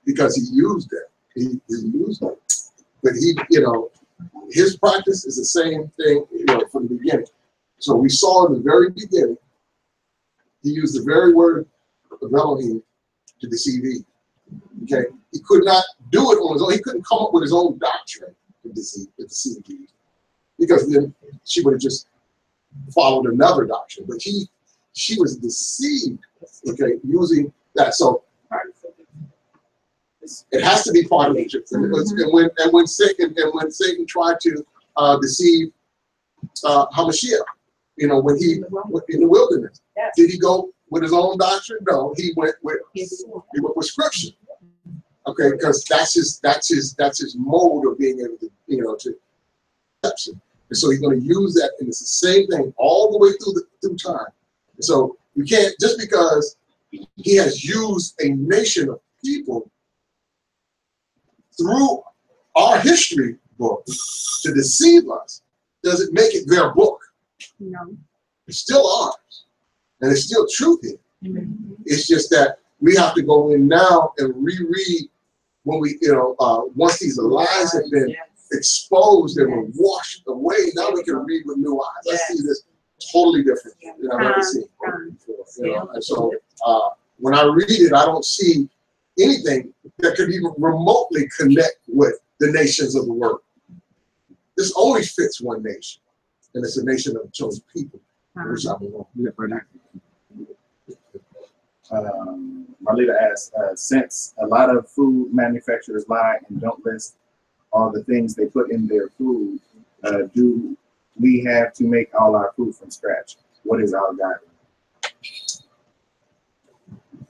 because he used it. He used it, but he, you know, his practice is the same thing, you know, from the beginning. So we saw in the very beginning, he used the very word of Elohim to deceive Eve. Okay, he could not do it on his own. He couldn't come up with his own doctrine to deceive Eve, because then she would have just followed another doctrine. But she was deceived. Okay, using that. So it has to be part of the truth. And when Satan tried to deceive Hamashiach, you know, when he went in the wilderness, did he go with his own doctrine? No, he went with scripture. Okay, because that's his mode of being able to, you know, to perception. And so he's going to use that, and it's the same thing all the way through time. And so you can't, just because he has used a nation of people through our history book to deceive us, doesn't make it their book. No. It's still ours, and it's still truth here. Mm-hmm. It's just that we have to go in now and reread when we, you know, once these lies have been exposed and were washed away. Now we can read with new eyes. I see this totally different than I've ever seen before. You know? And so when I read it, I don't see anything that could even remotely connect with the nations of the world. This only fits one nation, and it's a nation of chosen people, which I belong. My leader asked, since a lot of food manufacturers lie and don't list all the things they put in their food, do we have to make all our food from scratch? What is our guideline?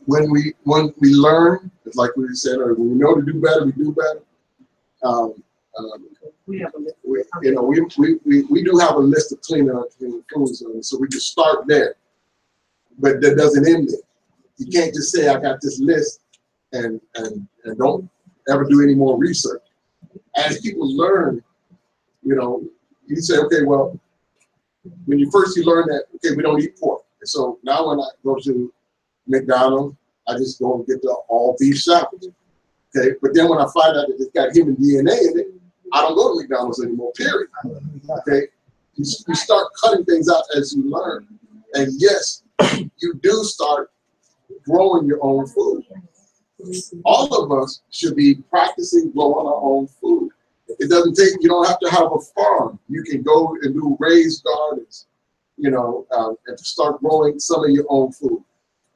When we learn, it's like we said earlier, when we know to do better, we do better. We have a list. We do have a list of cleaning up foods, so we can start there. But that doesn't end there. You can't just say I got this list and don't ever do any more research. As people learn, you know, you say, okay, well, when you learn that, okay, we don't eat pork. And so now when I go to McDonald's, I just go and get the all beef sandwich. Okay, but then when I find out that it's got human DNA in it, I don't go to McDonald's anymore, period. Okay, you start cutting things out as you learn. And yes, you do start growing your own food. All of us should be practicing growing our own food. It doesn't take, you don't have to have a farm. You can go and do raised gardens, you know, and start growing some of your own food.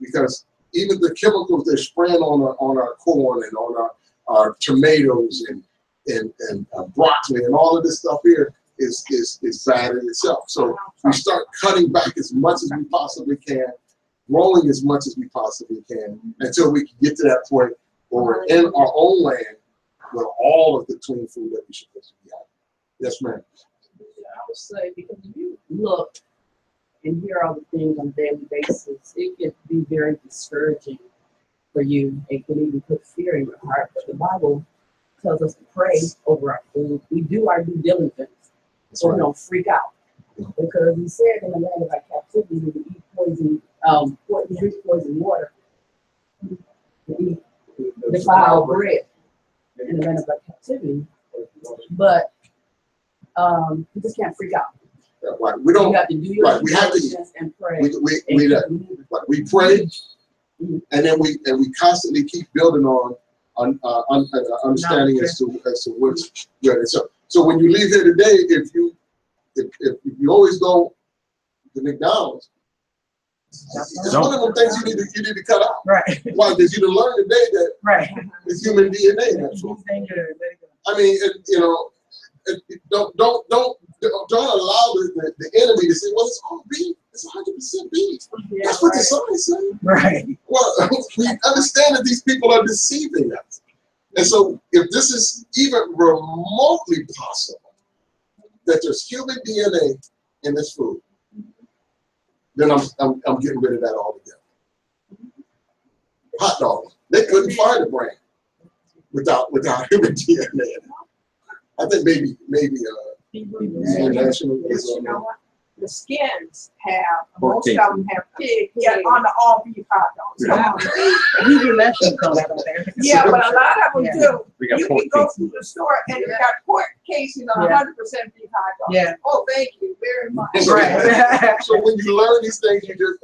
Because even the chemicals they're spraying on our corn and on our tomatoes and broccoli and all of this stuff here is bad in itself. So we start cutting back as much as we possibly can, growing as much as we possibly can, until we can get to that point where we're in our own land with all of the clean food that we should be having. Yes, ma'am. I would say, because if you look and hear all the things on a daily basis, it can be very discouraging for you. It can even put fear in your heart. But the Bible tells us to pray over our food. We do our due diligence, so we don't freak out. Because he said in the land of our captivity, we eat poison, drink poison water, to eat defiled bread in the land of captivity. But you just can't freak out. Right. We don't. You have to do your right. We have to. And pray. We pray, and then we constantly keep building on understanding as to what's good. So when you leave here today, if you always go to McDonald's, it's one of them things you need to cut out. Right. Why? Because you learn today that it's human DNA. That's what. I mean, you know, don't allow the enemy to say, well, it's all beef. It's 100% beef. Yeah, that's what the science says. Right. Well, we understand that these people are deceiving us. And so if this is even remotely possible, that there's human DNA in this food, then I'm getting rid of that altogether. Hot dogs, they couldn't find a brand without human DNA. I think maybe international is You know what? The skins have, Pork most of them have pig, on the all beef hot dogs. Come on. We do less than come out of there. Yeah, but a lot of them do. We got You pork can go casing. to the store and you got pork casing on 100% beef hot dogs. Yeah. Oh, thank you very much. Right. So when you learn these things, you just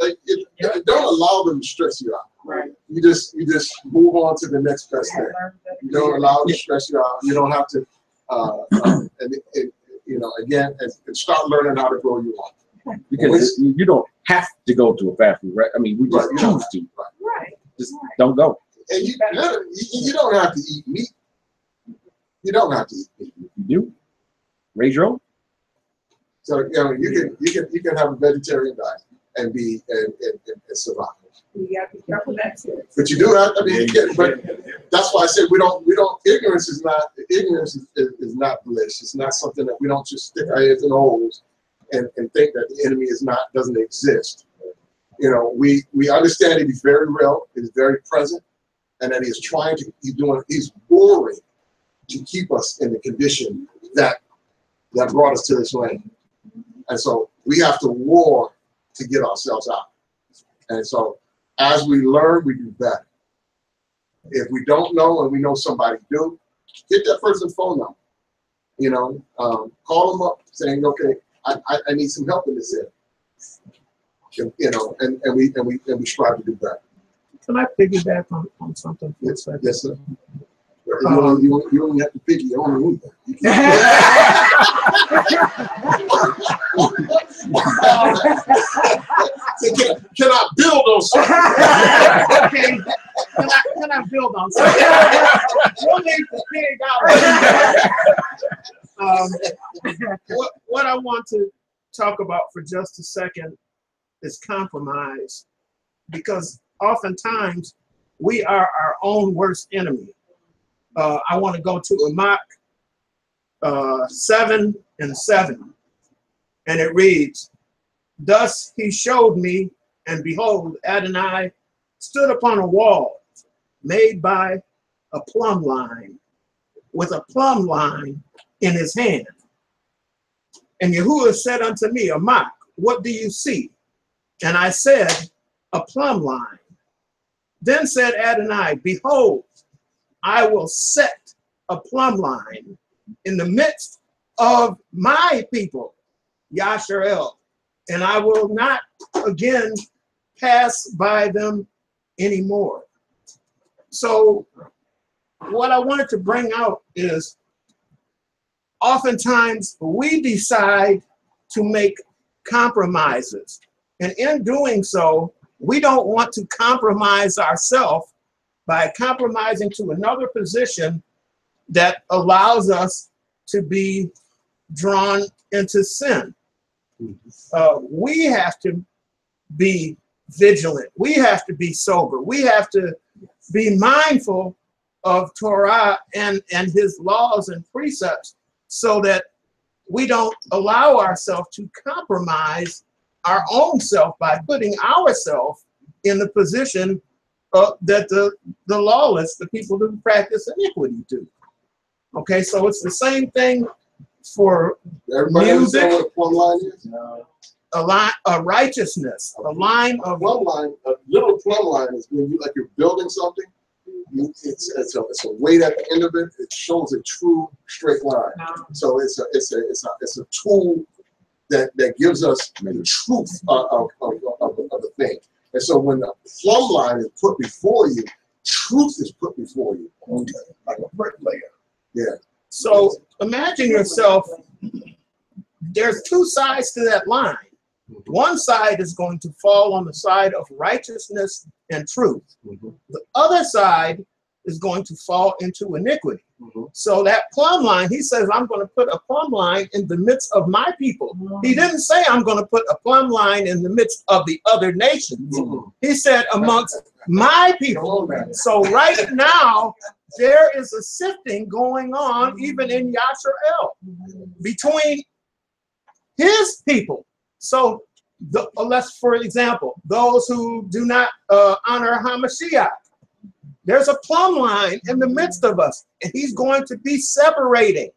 don't allow them to stress you out. Right. You just move on to the next best thing. You don't allow them to stress you out. You don't have to, you know, again, and start learning how to grow your own. Because you don't have to go to a fast food, right? I mean, we just choose to. Right. Just don't go. And you don't have to eat meat. You don't have to eat meat. You do. Raise your own. So you know, you can have a vegetarian diet and be and survive. You got to be careful of that too. But you do have. I mean, but that's why I said we don't. Ignorance is not bliss. It's not something that we don't just stick our heads in holes and think that the enemy doesn't exist. You know, we understand that he's very real, he's very present, and that he's warring to keep us in the condition that brought us to this land. And so we have to war to get ourselves out. And so as we learn, we do better. If we don't know and we know somebody do, get that person's phone number. You know, call them up saying, okay, I need some help in this area. You know, and we strive to do better. Can I piggyback on something? Yes, sir. You only have to pick your own room. Can I build on something? Okay. Can I build on something? We'll leave the pig out. What I want to talk about for just a second is compromise, because oftentimes we are our own worst enemy. I want to go to Amoc 7:7, and it reads, "Thus he showed me, and behold, Adonai stood upon a wall made by a plumb line, with a plumb line in his hand. And Yahuwah said unto me, Amoc, what do you see? And I said, a plumb line. Then said Adonai, behold, I will set a plumb line in the midst of my people, Yasharel, and I will not again pass by them anymore." So what I wanted to bring out is oftentimes we decide to make compromises. And in doing so, we don't want to compromise ourselves by compromising to another position that allows us to be drawn into sin. We have to be vigilant. We have to be sober. We have to be mindful of Torah and his laws and precepts, so that we don't allow ourselves to compromise our own self by putting ourselves in the position that the lawless, the people who practice iniquity, do. Okay, so it's the same thing for Everybody music. understand what a plumb line is? No. a righteousness, a line A of plumb line, a little plumb line is when you, like, you're building something. It's a weight at the end of it. It shows a true straight line. So it's a tool that gives us the truth of the thing. And so when the plumb line is put before you, truth is put before you. Okay. Like a bricklayer. Yeah. So imagine yourself, there's two sides to that line. One side is going to fall on the side of righteousness and truth. The other side is going to fall into iniquity. So that plumb line, he says, I'm going to put a plumb line in the midst of my people. He didn't say I'm going to put a plumb line in the midst of the other nations. He said amongst my people. So right now, there is a sifting going on even in Yisrael between his people. So let's, for example, those who do not honor HaMashiach, there's a plumb line in the midst of us, and he's going to be separating.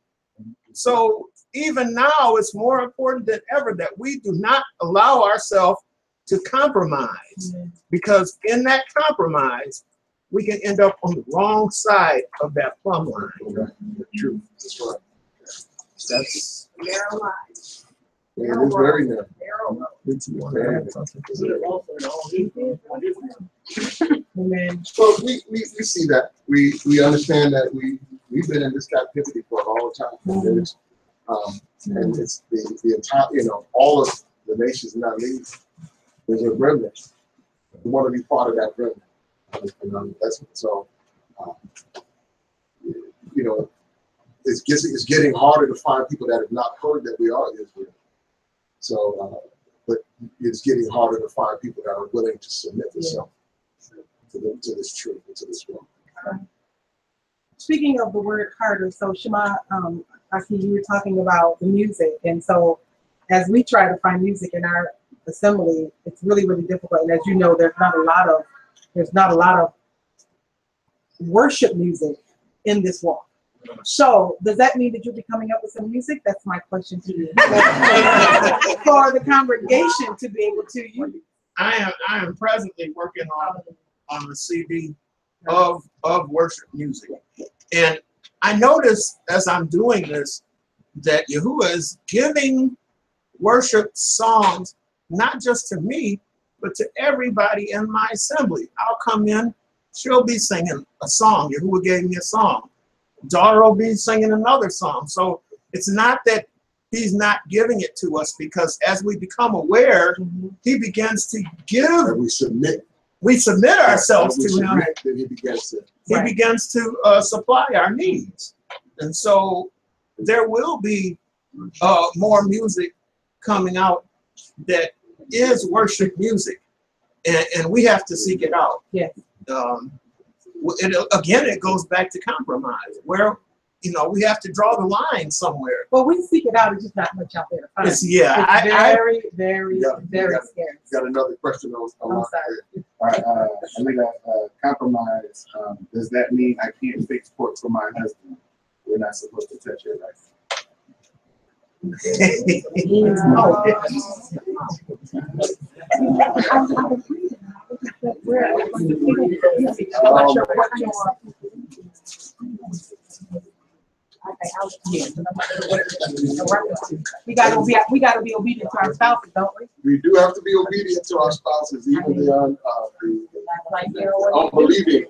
So even now, it's more important than ever that we do not allow ourselves to compromise, because in that compromise, we can end up on the wrong side of that plumb line. True. That's right. That's narrow line. Yeah, it is very narrow. Amen. So we see that. We understand that we've been in this captivity for a long time. And it's the entire, all of the nations in that league. There's a remnant. We want to be part of that remnant. That's so. It's getting harder to find people that have not heard that we are Israel. So, but it's getting harder to find people that are willing to submit themselves to this truth and to this world. Speaking of the word harder, so Shema, I see you were talking about the music, and so as we try to find music in our assembly, it's really, really difficult. And as you know, there's not a lot of worship music in this walk. So does that mean that you'll be coming up with some music? That's my question to you. For the congregation to be able to use. I am presently working on the CD of worship music. And I notice as I'm doing this that Yahuwah is giving worship songs not just to me, but to everybody in my assembly. I'll come in, she'll be singing a song. Yahuwah gave me a song. Daughter will be singing another song. So it's not that he's not giving it to us, because as we become aware, he begins to give. And we submit ourselves to him. Then he begins to supply our needs. And so there will be more music coming out that is worship music. And we have to seek it out. Yes. Again, it goes back to compromise, where we have to draw the line somewhere. Well, we seek it out. There's just not much out there to find. It's very scarce. Got another question. I'm sorry. All right, I think compromise. Does that mean I can't fix pork for my husband? We're not supposed to touch it, right? We gotta be obedient to our spouses, don't we? We do have to be obedient to our spouses, even the unbelieving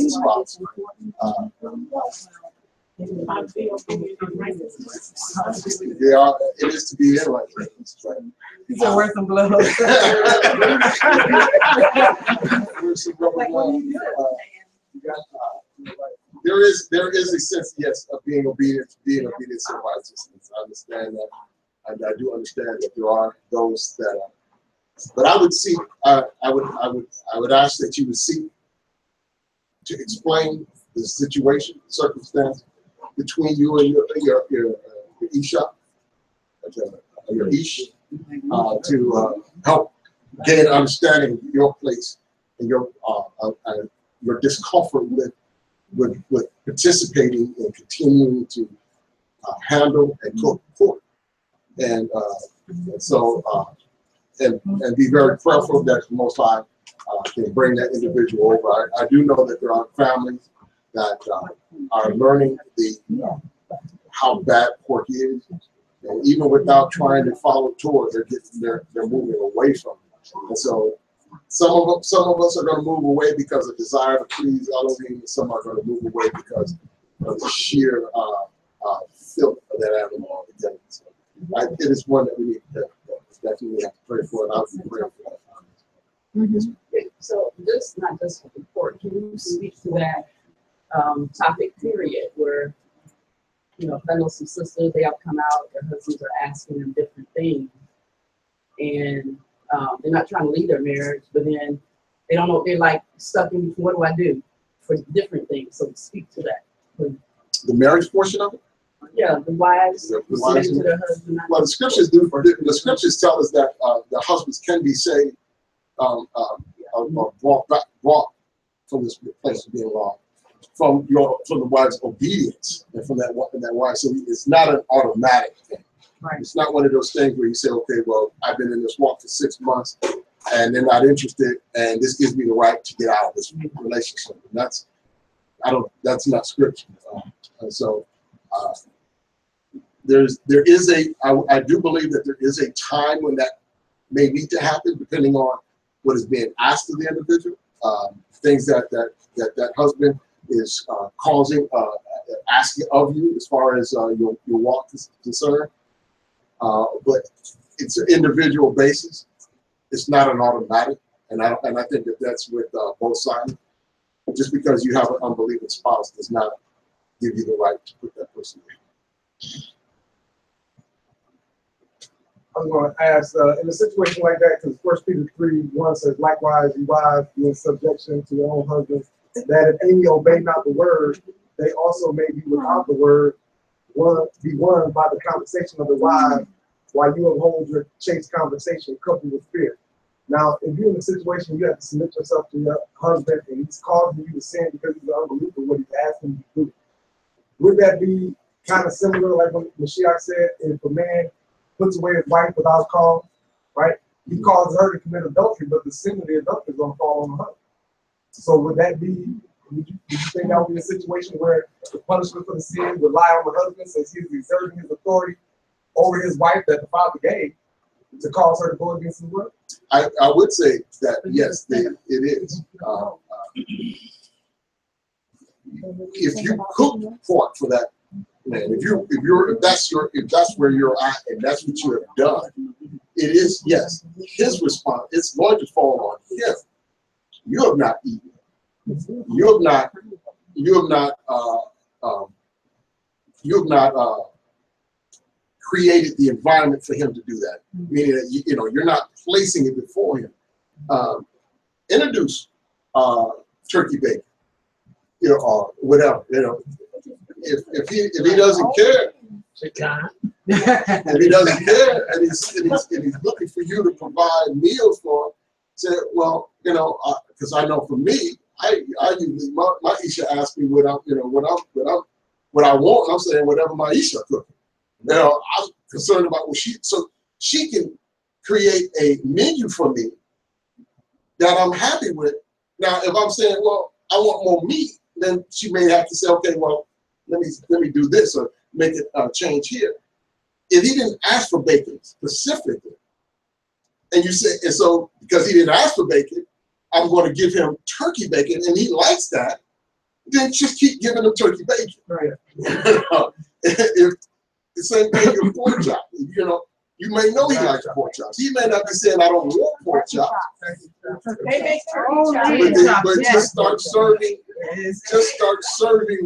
spouse. It is to be in righteousness, right? You should wear some gloves. There is a sense, yes, of being obedient to righteousness. I understand that. And I do understand that there are those that are. But I would seek. I would ask that you would seek to explain the situation, the circumstance between you and your Isha, your Ish, to help gain understanding of your place and your discomfort with participating and continuing to handle and cook pork. And And so, and be very prayerful that the Most High can bring that individual over. I do know that there are families that are learning how bad pork is, and even without trying to follow Torah, they're moving away from it. And so, some of us are going to move away because of desire to please Elohim, and some are going to move away because of the sheer filth of that animal altogether. So, it is one that we need to definitely have to pray for, and I'll be praying for that. Okay, so this not just for the court. Can you speak to that topic period where, you know, I know some sisters, they have come out, their husbands are asking them different things, and they're not trying to leave their marriage, but then they don't know, they're like stuck in between, what do I do for different things? So speak to that. The marriage portion of it? Yeah, the wives The wives, to their husband. well, the scriptures do. The scriptures tell us that the husbands can be saved, brought from this place of being wrong, from the wife's obedience and from that wife. So it's not an automatic thing. Right. It's not one of those things where you say, okay, well, I've been in this walk for 6 months and they're not interested, and this gives me the right to get out of this relationship. And that's not scripture. And so I do believe that there is a time when that may need to happen, depending on what is being asked of the individual, things that husband is causing, asking of you as far as your walk is concerned. But it's an individual basis. It's not an automatic, and I think that's with both sides. Just because you have an unbelieving spouse does not give you the right to put that person in. I'm going to ask, in a situation like that, because 1 Peter 3:1 says, likewise, you wives, be in subjection to your own husbands, that if any obey not the word, they also may be without the word, be won by the conversation of the wives, while you uphold your chaste conversation coupled with fear. Now, if you're in a situation you have to submit yourself to your husband and he's causing you to sin because he's an unbeliever, what he's asking you to do, would that be kind of similar, like when Mashiach said, if a man puts away his wife without cause, right? He causes her to commit adultery, but the sin of the adultery is going to fall on her. So would that be, would you think that would be a situation where the punishment for the sin would lie on the husband since he's exerting his authority over his wife that the father gave to cause her to go against his will? I would say that, yes, it is. If you cook pork for that man, if that's where you're at and that's what you have done, it is, yes, his response. It's going to fall on him. You have not eaten. You have not created the environment for him to do that. Meaning that you're not placing it before him. Introduce turkey bacon, or whatever. If he doesn't care, if he doesn't care, and he's looking for you to provide meals for him, say, well, because I know for me, I usually my Isha asks me what I want. I'm saying whatever my Isha cooking. I'm concerned about what she can create a menu for me that I'm happy with. Now, if I'm saying, well, I want more meat, then she may have to say, okay, well, let me do this or make a change here. If he didn't ask for bacon specifically, and you say, and so because he didn't ask for bacon, I'm going to give him turkey bacon, and he likes that, then just keep giving him turkey bacon. Right. If the same thing with pork chop, you may know he likes pork chops. He may not be saying I don't want pork chops. They make But just start serving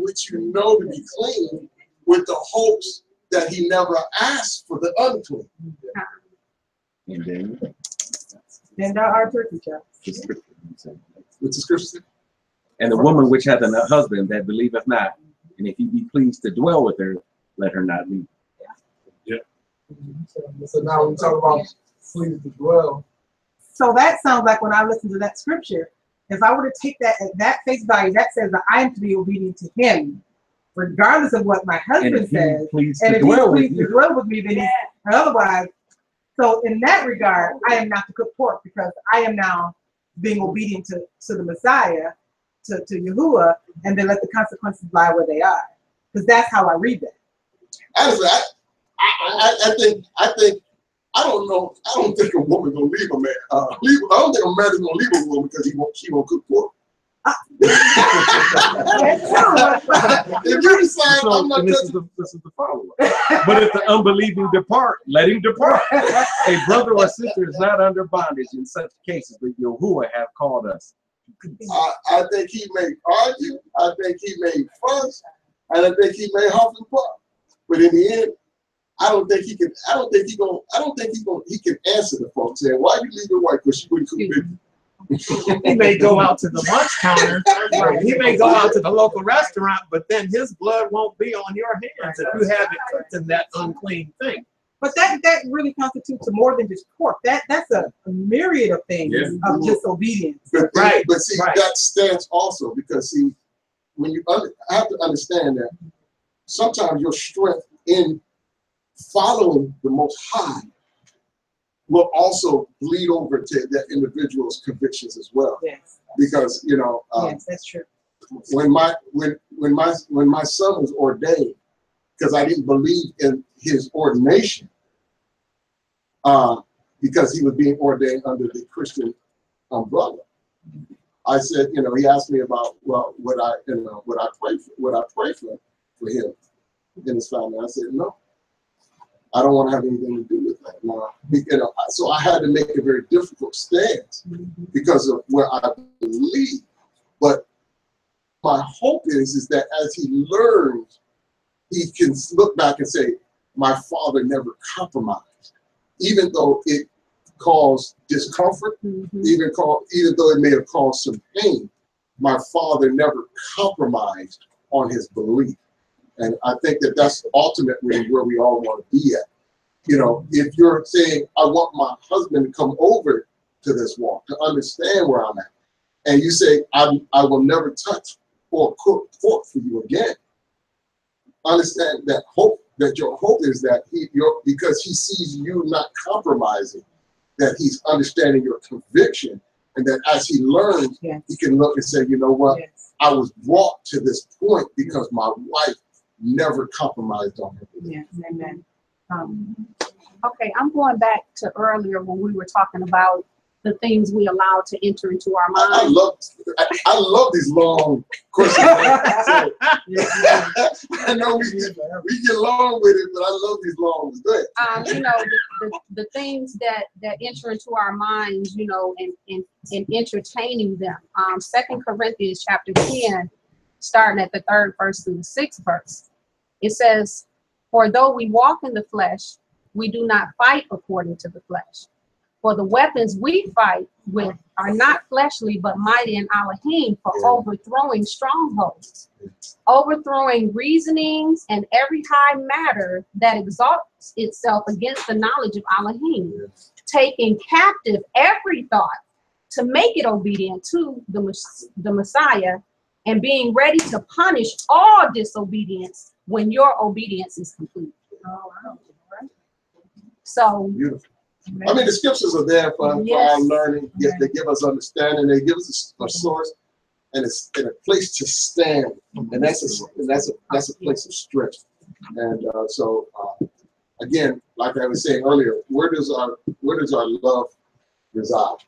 what you know to be clean, with the hopes that he never asked for the unclean. And Then there are turkey chops. What's the scripture say? the woman which hath a husband that believeth not, and if he be pleased to dwell with her, let her not leave. So now we talk about pleased to dwell. So that sounds like when I listen to that scripture, if I were to take that at that face value, that says that I am to be obedient to him, regardless of what my husband says. Pleased And to if he's dwell with pleased to you. dwell with me, then and otherwise, So in that regard, I am not to cook pork because I am now being obedient to the Messiah, to Yahuwah, and then let the consequences lie where they are. Because that's how I read that. Honestly, I think I don't know. I don't think a woman gonna leave a man. I don't think a man is gonna leave a woman because she won't cook pork. If you decide So, I'm not and this is the follow-up. But if the unbelieving depart, let him depart. A brother or sister is not under bondage in such cases, but Yahuwah have called us. I think he may argue. I think he may fuss, and I think he may huff and puff. But in the end, I don't think he can. I don't think he can answer the folks saying, "Why you leave your wife? Because she wouldn't cook bacon." He may go out to the lunch counter, or he may go out to the local restaurant, but then his blood won't be on your hands if you haven't cooked in that unclean thing. But that really constitutes more than just pork. That's a myriad of things of disobedience. But see, that stands also because see, when you have to understand that sometimes your strength in following the Most High will also bleed over to that individual's convictions as well. Yes. Because yes, that's true. When my son was ordained, because I didn't believe in his ordination, because he was being ordained under the Christian umbrella. I said, he asked me about would I pray for him and his family. I said no. I don't want to have anything to do with that. Now, so I had to make a very difficult stance because of where I believe. But my hope is that as he learns, he can look back and say, my father never compromised, even though it caused discomfort, even though it may have caused some pain. My father never compromised on his belief. And I think that that's ultimately where we all want to be at. If you're saying, I want my husband to come over to this walk, to understand where I'm at, and you say, I will never touch or cook pork for you again, understand that your hope is that because he sees you not compromising, that he's understanding your conviction, and that as he learns, he can look and say, you know what, I was brought to this point because my wife never compromised on her. Yes, amen. Okay, I'm going back to earlier when we were talking about the things we allow to enter into our mind. I love these long questions. I know we get long with it, but I love these long ones. Go ahead. The things that enter into our minds, and entertaining them. 2 Corinthians chapter 10, starting at the 3rd verse through the 6th verse. It says, for though we walk in the flesh, we do not fight according to the flesh. For the weapons we fight with are not fleshly, but mighty in Elohim for overthrowing strongholds, overthrowing reasonings and every high matter that exalts itself against the knowledge of Elohim, taking captive every thought to make it obedient to the Messiah, and being ready to punish all disobedience when your obedience is complete. So, beautiful. I mean, the scriptures are there for our learning. They give us understanding. They give us a source and a place to stand, and that's a place of strength. And again, like I was saying earlier, where does our love reside?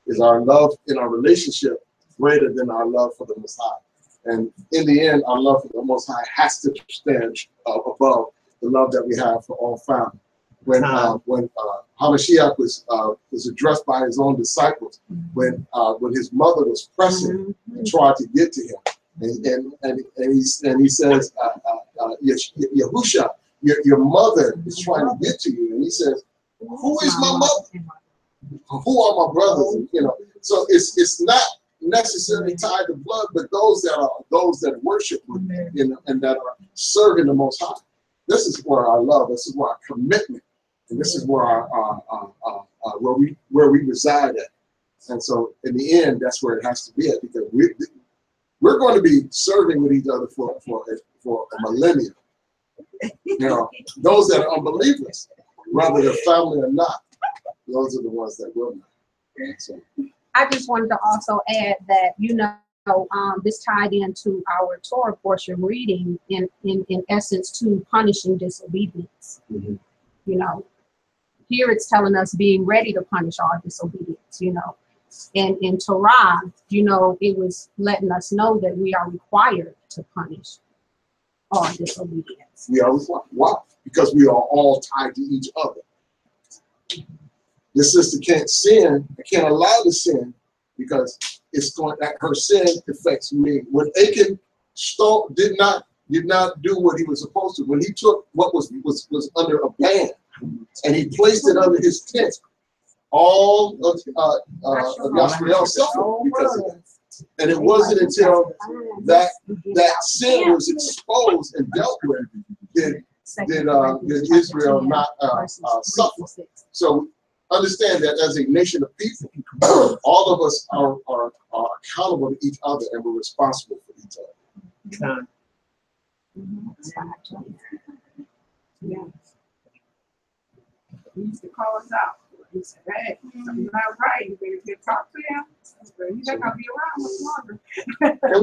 Is our love in our relationship greater than our love for the Most High? And in the end, our love for the Most High has to stand above the love that we have for all family. When Hamashiach was addressed by his own disciples, when his mother was pressing and tried to get to him, and he says, Yahusha, your mother is trying to get to you, and he says, who is my mother? Who are my brothers? And, so it's not necessarily tied to blood, but those that worship and that are serving the Most High. This is where our love, this is where our commitment, and this is where where we reside at. And so in the end, that's where it has to be at, because we're going to be serving with each other for a millennium. Those that are unbelievers, whether they're family or not, those are the ones that will not. So, I just wanted to also add that, this tied into our Torah portion reading in essence to punishing disobedience. mhm. Here it's telling us being ready to punish all disobedience, And in Torah, it was letting us know that we are required to punish all disobedience. We are required. Why? Because we are all tied to each other. This sister can't sin, can't allow the sin, because it's going that her sin affects me. When Achan did not do what he was supposed to, when he took what was under a ban and he placed it under his tent, all of Yisrael suffered because of that. And it wasn't until that sin was exposed and dealt with did Israel not suffer. So understand that as a nation of people, all of us are accountable to each other and we're responsible for each other. Yeah. He used to call us out. He said, hey, something's not right. You better talk to him. He's not going to be around much longer. And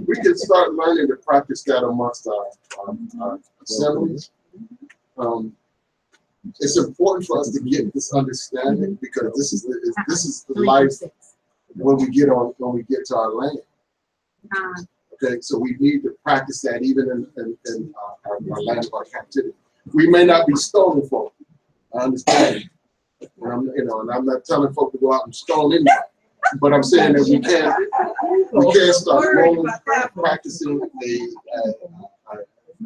we can start learning to practice that amongst our assemblies. It's important for us to get this understanding because this is the life when we get to our land. Okay, so we need to practice that even in our land of our captivity. We may not be stolen folk. I understand. And I'm not telling folk to go out and stone anybody. But I'm saying that we can start practicing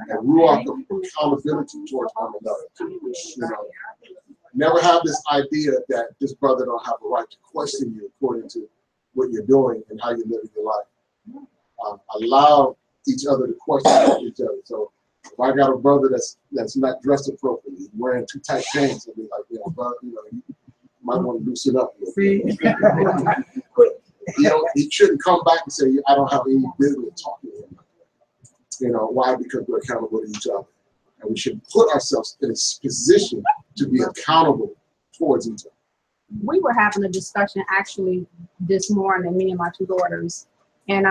a ruach of accountability towards one another. Never have this idea that this brother don't have a right to question you according to what you're doing and how you're living your life. Allow each other to question each other. So if I got a brother that's not dressed appropriately, wearing too tight pants, I'll be like, brother, you might want to loosen up. He shouldn't come back and say, I don't have any business talking to him. Why? Because we're accountable to each other. And we should put ourselves in a position to be accountable towards each other. We were having a discussion actually this morning, me and my two daughters, and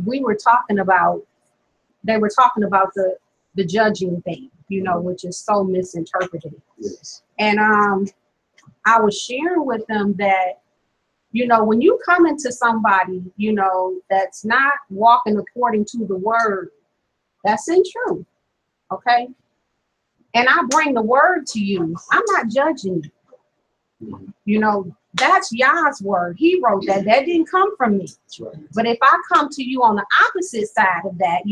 they were talking about the judging thing, which is so misinterpreted. Yes. And I was sharing with them that, when you come into somebody, that's not walking according to the word, that's in truth, okay? And I bring the word to you, I'm not judging you. That's Yah's word. He wrote that. That didn't come from me. Right. But if I come to you on the opposite side of that,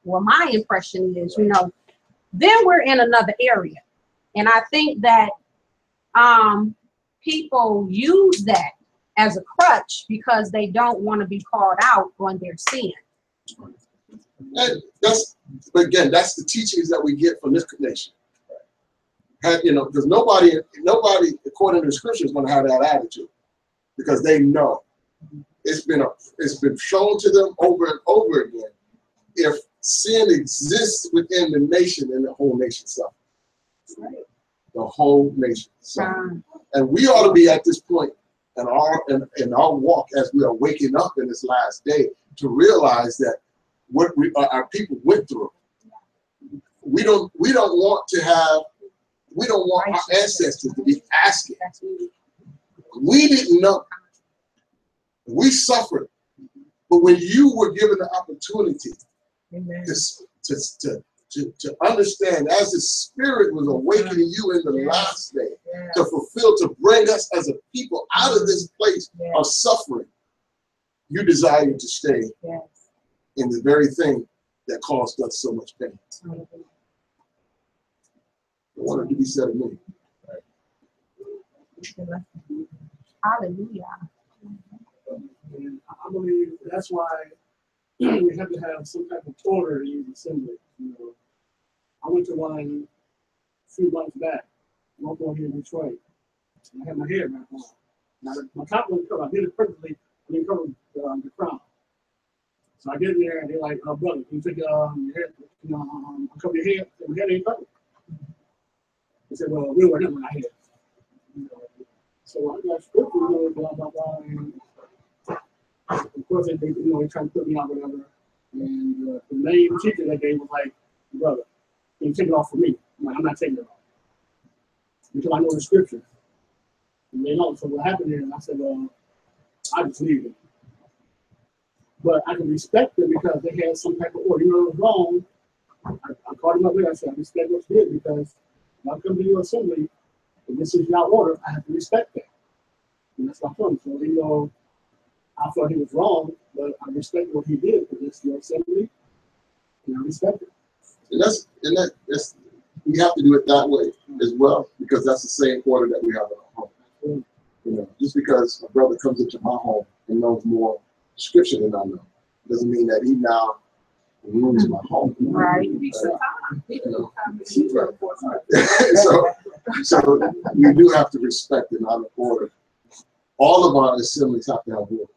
my impression is, then we're in another area. And I think that people use that as a crutch because they don't want to be called out on their sin. And that's the teachings that we get from this nation. Because nobody, according to the scripture, is going to have that attitude, because they know it's been shown to them over and over again. If sin exists within the nation, then the whole nation suffers. The whole nation suffers. And we ought to be at this point in our walk as we are waking up in this last day to realize that what our people went through. We don't want our ancestors to be asking. We didn't know. We suffered. But when you were given the opportunity to understand, as the Spirit was awakening you in the last day, to bring us as a people out of this place of suffering, you desired to stay in the very thing that caused us so much pain. I wanted to be said of me. Hallelujah. And I believe that's why we have to have some type of order in the assembly. I went to one a few months back, local here in Detroit. And I had my hair back on. Now, my top wasn't covered. I did it perfectly. I didn't cover the crown. So I get in there and they're like, brother, can you take your hair, cover your hair? My hair ain't covered. They said, well, we'll wear that when I hear. So I got scripture, blah, blah, blah. And of course, they trying to put me on whatever. And the main teacher that day was like, brother, can you take it off for me? I'm like, I'm not taking it off. Because I know the scripture. And they know. So what happened is, I said, well, I just leave it. But I can respect it because they had some type of order. It was wrong. I called him up later. I said, I respect what you did because when I come to your assembly, if this is your order, I have to respect that. And that's my point. So even though I thought he was wrong, but I respect what he did because it's your assembly, and I respect it. And that's we have to do it that way as well because that's the same order that we have in our home. You know, just because a brother comes into my home and knows more scripture than I know doesn't mean that he now ruins my home. Right. So we do have to respect and honor order. All of our assemblies have to have order.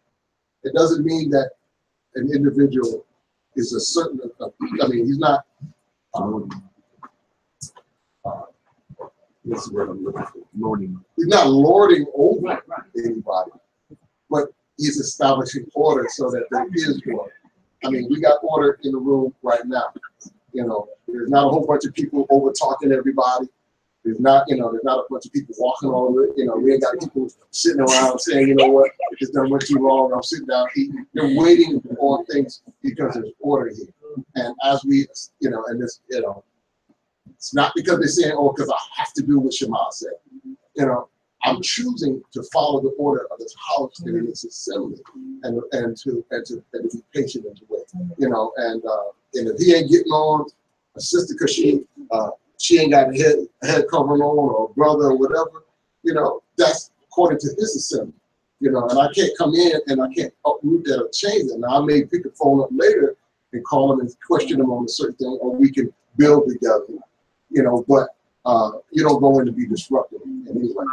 It doesn't mean that an individual is a certain, I mean, he's not, what's the word I'm looking for? Lording. He's not lording over anybody, but he's establishing order so that there is order. I mean, we got order in the room right now. You know, there's not a whole bunch of people over talking to everybody. There's not, there's not a bunch of people walking all over. We ain't got people sitting around saying, you know what, it's done went too long. I'm sitting down eating. They're waiting on things because there's order here. And as we, and this, it's not because they're saying, oh, because I have to do what Shema said. I'm choosing to follow the order of this house and in this assembly, and to be patient and to wait. And if he ain't getting on a sister because she ain't got a head covering on, or a brother or whatever, that's according to his assembly. And I can't come in and I can't uproot that or change it. Now I may pick the phone up later and call them and question them on a certain thing, or we can build together. But you don't go in to be disruptive in any way.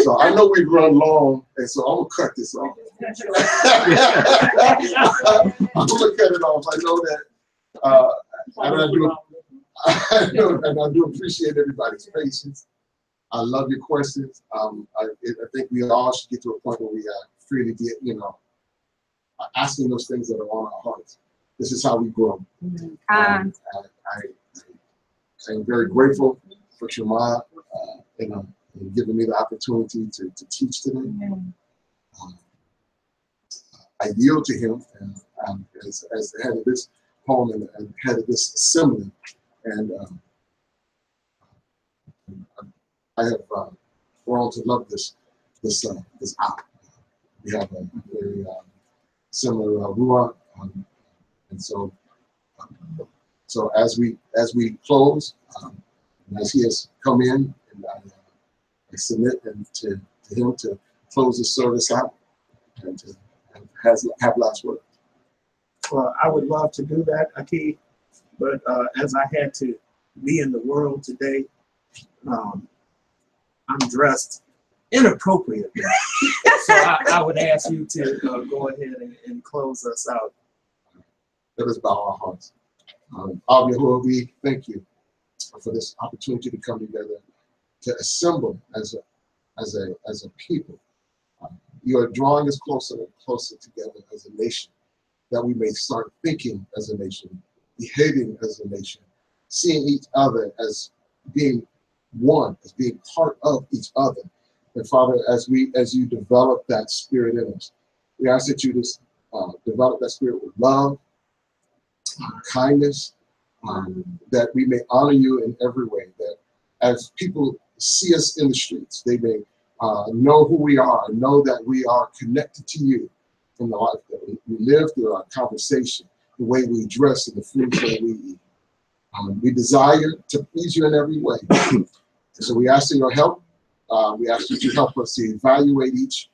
So I know we've run long, and so I'm gonna cut this off. I'm gonna cut it off. I know that, and I do appreciate everybody's patience. I love your questions. I think we all should get to a point where we freely get, asking those things that are on our hearts. This is how we grow. I'm very grateful for Shema and giving me the opportunity to teach today. I yield to him as the head of this home and head of this assembly. And I have grown to love this app. We have a very similar ruach. And so as we close, as he has come in, and I submit to him to close the service out and to have last word. Well, I would love to do that, Aki, but as I had to be in the world today, I'm dressed inappropriately. So I would ask you to go ahead and close us out. Let us bow our hearts. Yahuwah, we thank you for this opportunity to come together, to assemble as a people. You are drawing us closer and closer together as a nation, that we may start thinking as a nation, behaving as a nation, seeing each other as being one, as being part of each other. And Father, as you develop that spirit in us, we ask that you just develop that spirit with love, kindness, that we may honor you in every way, that as people see us in the streets, they may know who we are, and know that we are connected to you in the life that we live, through our conversation, the way we dress, and the food that we eat. We desire to please you in every way. So we ask for your help. We ask that you help us to evaluate each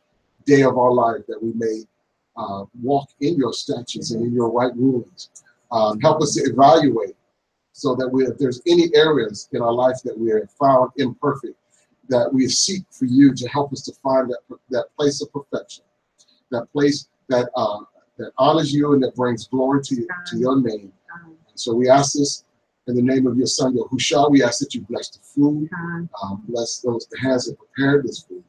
day of our life, that we may walk in your statutes and in your right rulings. Help us to evaluate, so that if there's any areas in our life that we are found imperfect, that we seek for you to help us to find that place of perfection, that place that honors you and that brings glory to your name. And so we ask this In the name of your son, Yahushua, we ask that you bless the food, bless those the hands that prepared this food.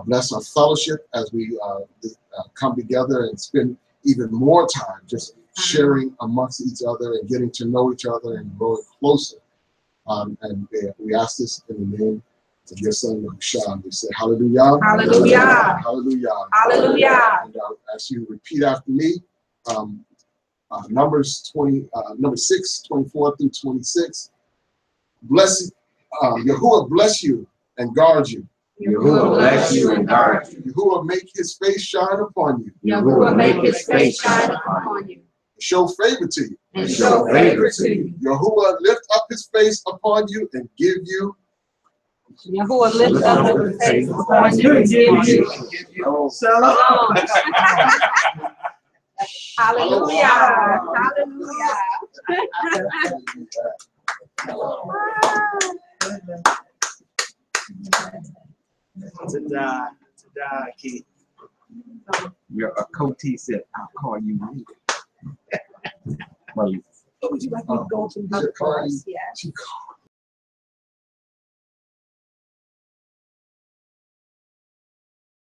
Bless our fellowship as we come together and spend even more time just sharing amongst each other and getting to know each other and growing closer. And we ask this in the name of your son, Yahushua. We say hallelujah. Hallelujah. Hallelujah. Hallelujah. And as you repeat after me, Numbers 6, 24 through 26. Bless Yahuwah bless you and guard you. Yahuwah bless you and guard you. Yahuwah make his face shine upon you. Yahuwah make his face shine upon you. Show favor to you. And show favor to you. Yahuwah lift up his face upon you and give you. Yahuwah lift up his face upon you and give you. Shalom. Hallelujah. Hallelujah. To Keith. Your Koti said, "I'll call you later." Well, What would you like me to go to? She called you. Yeah. She called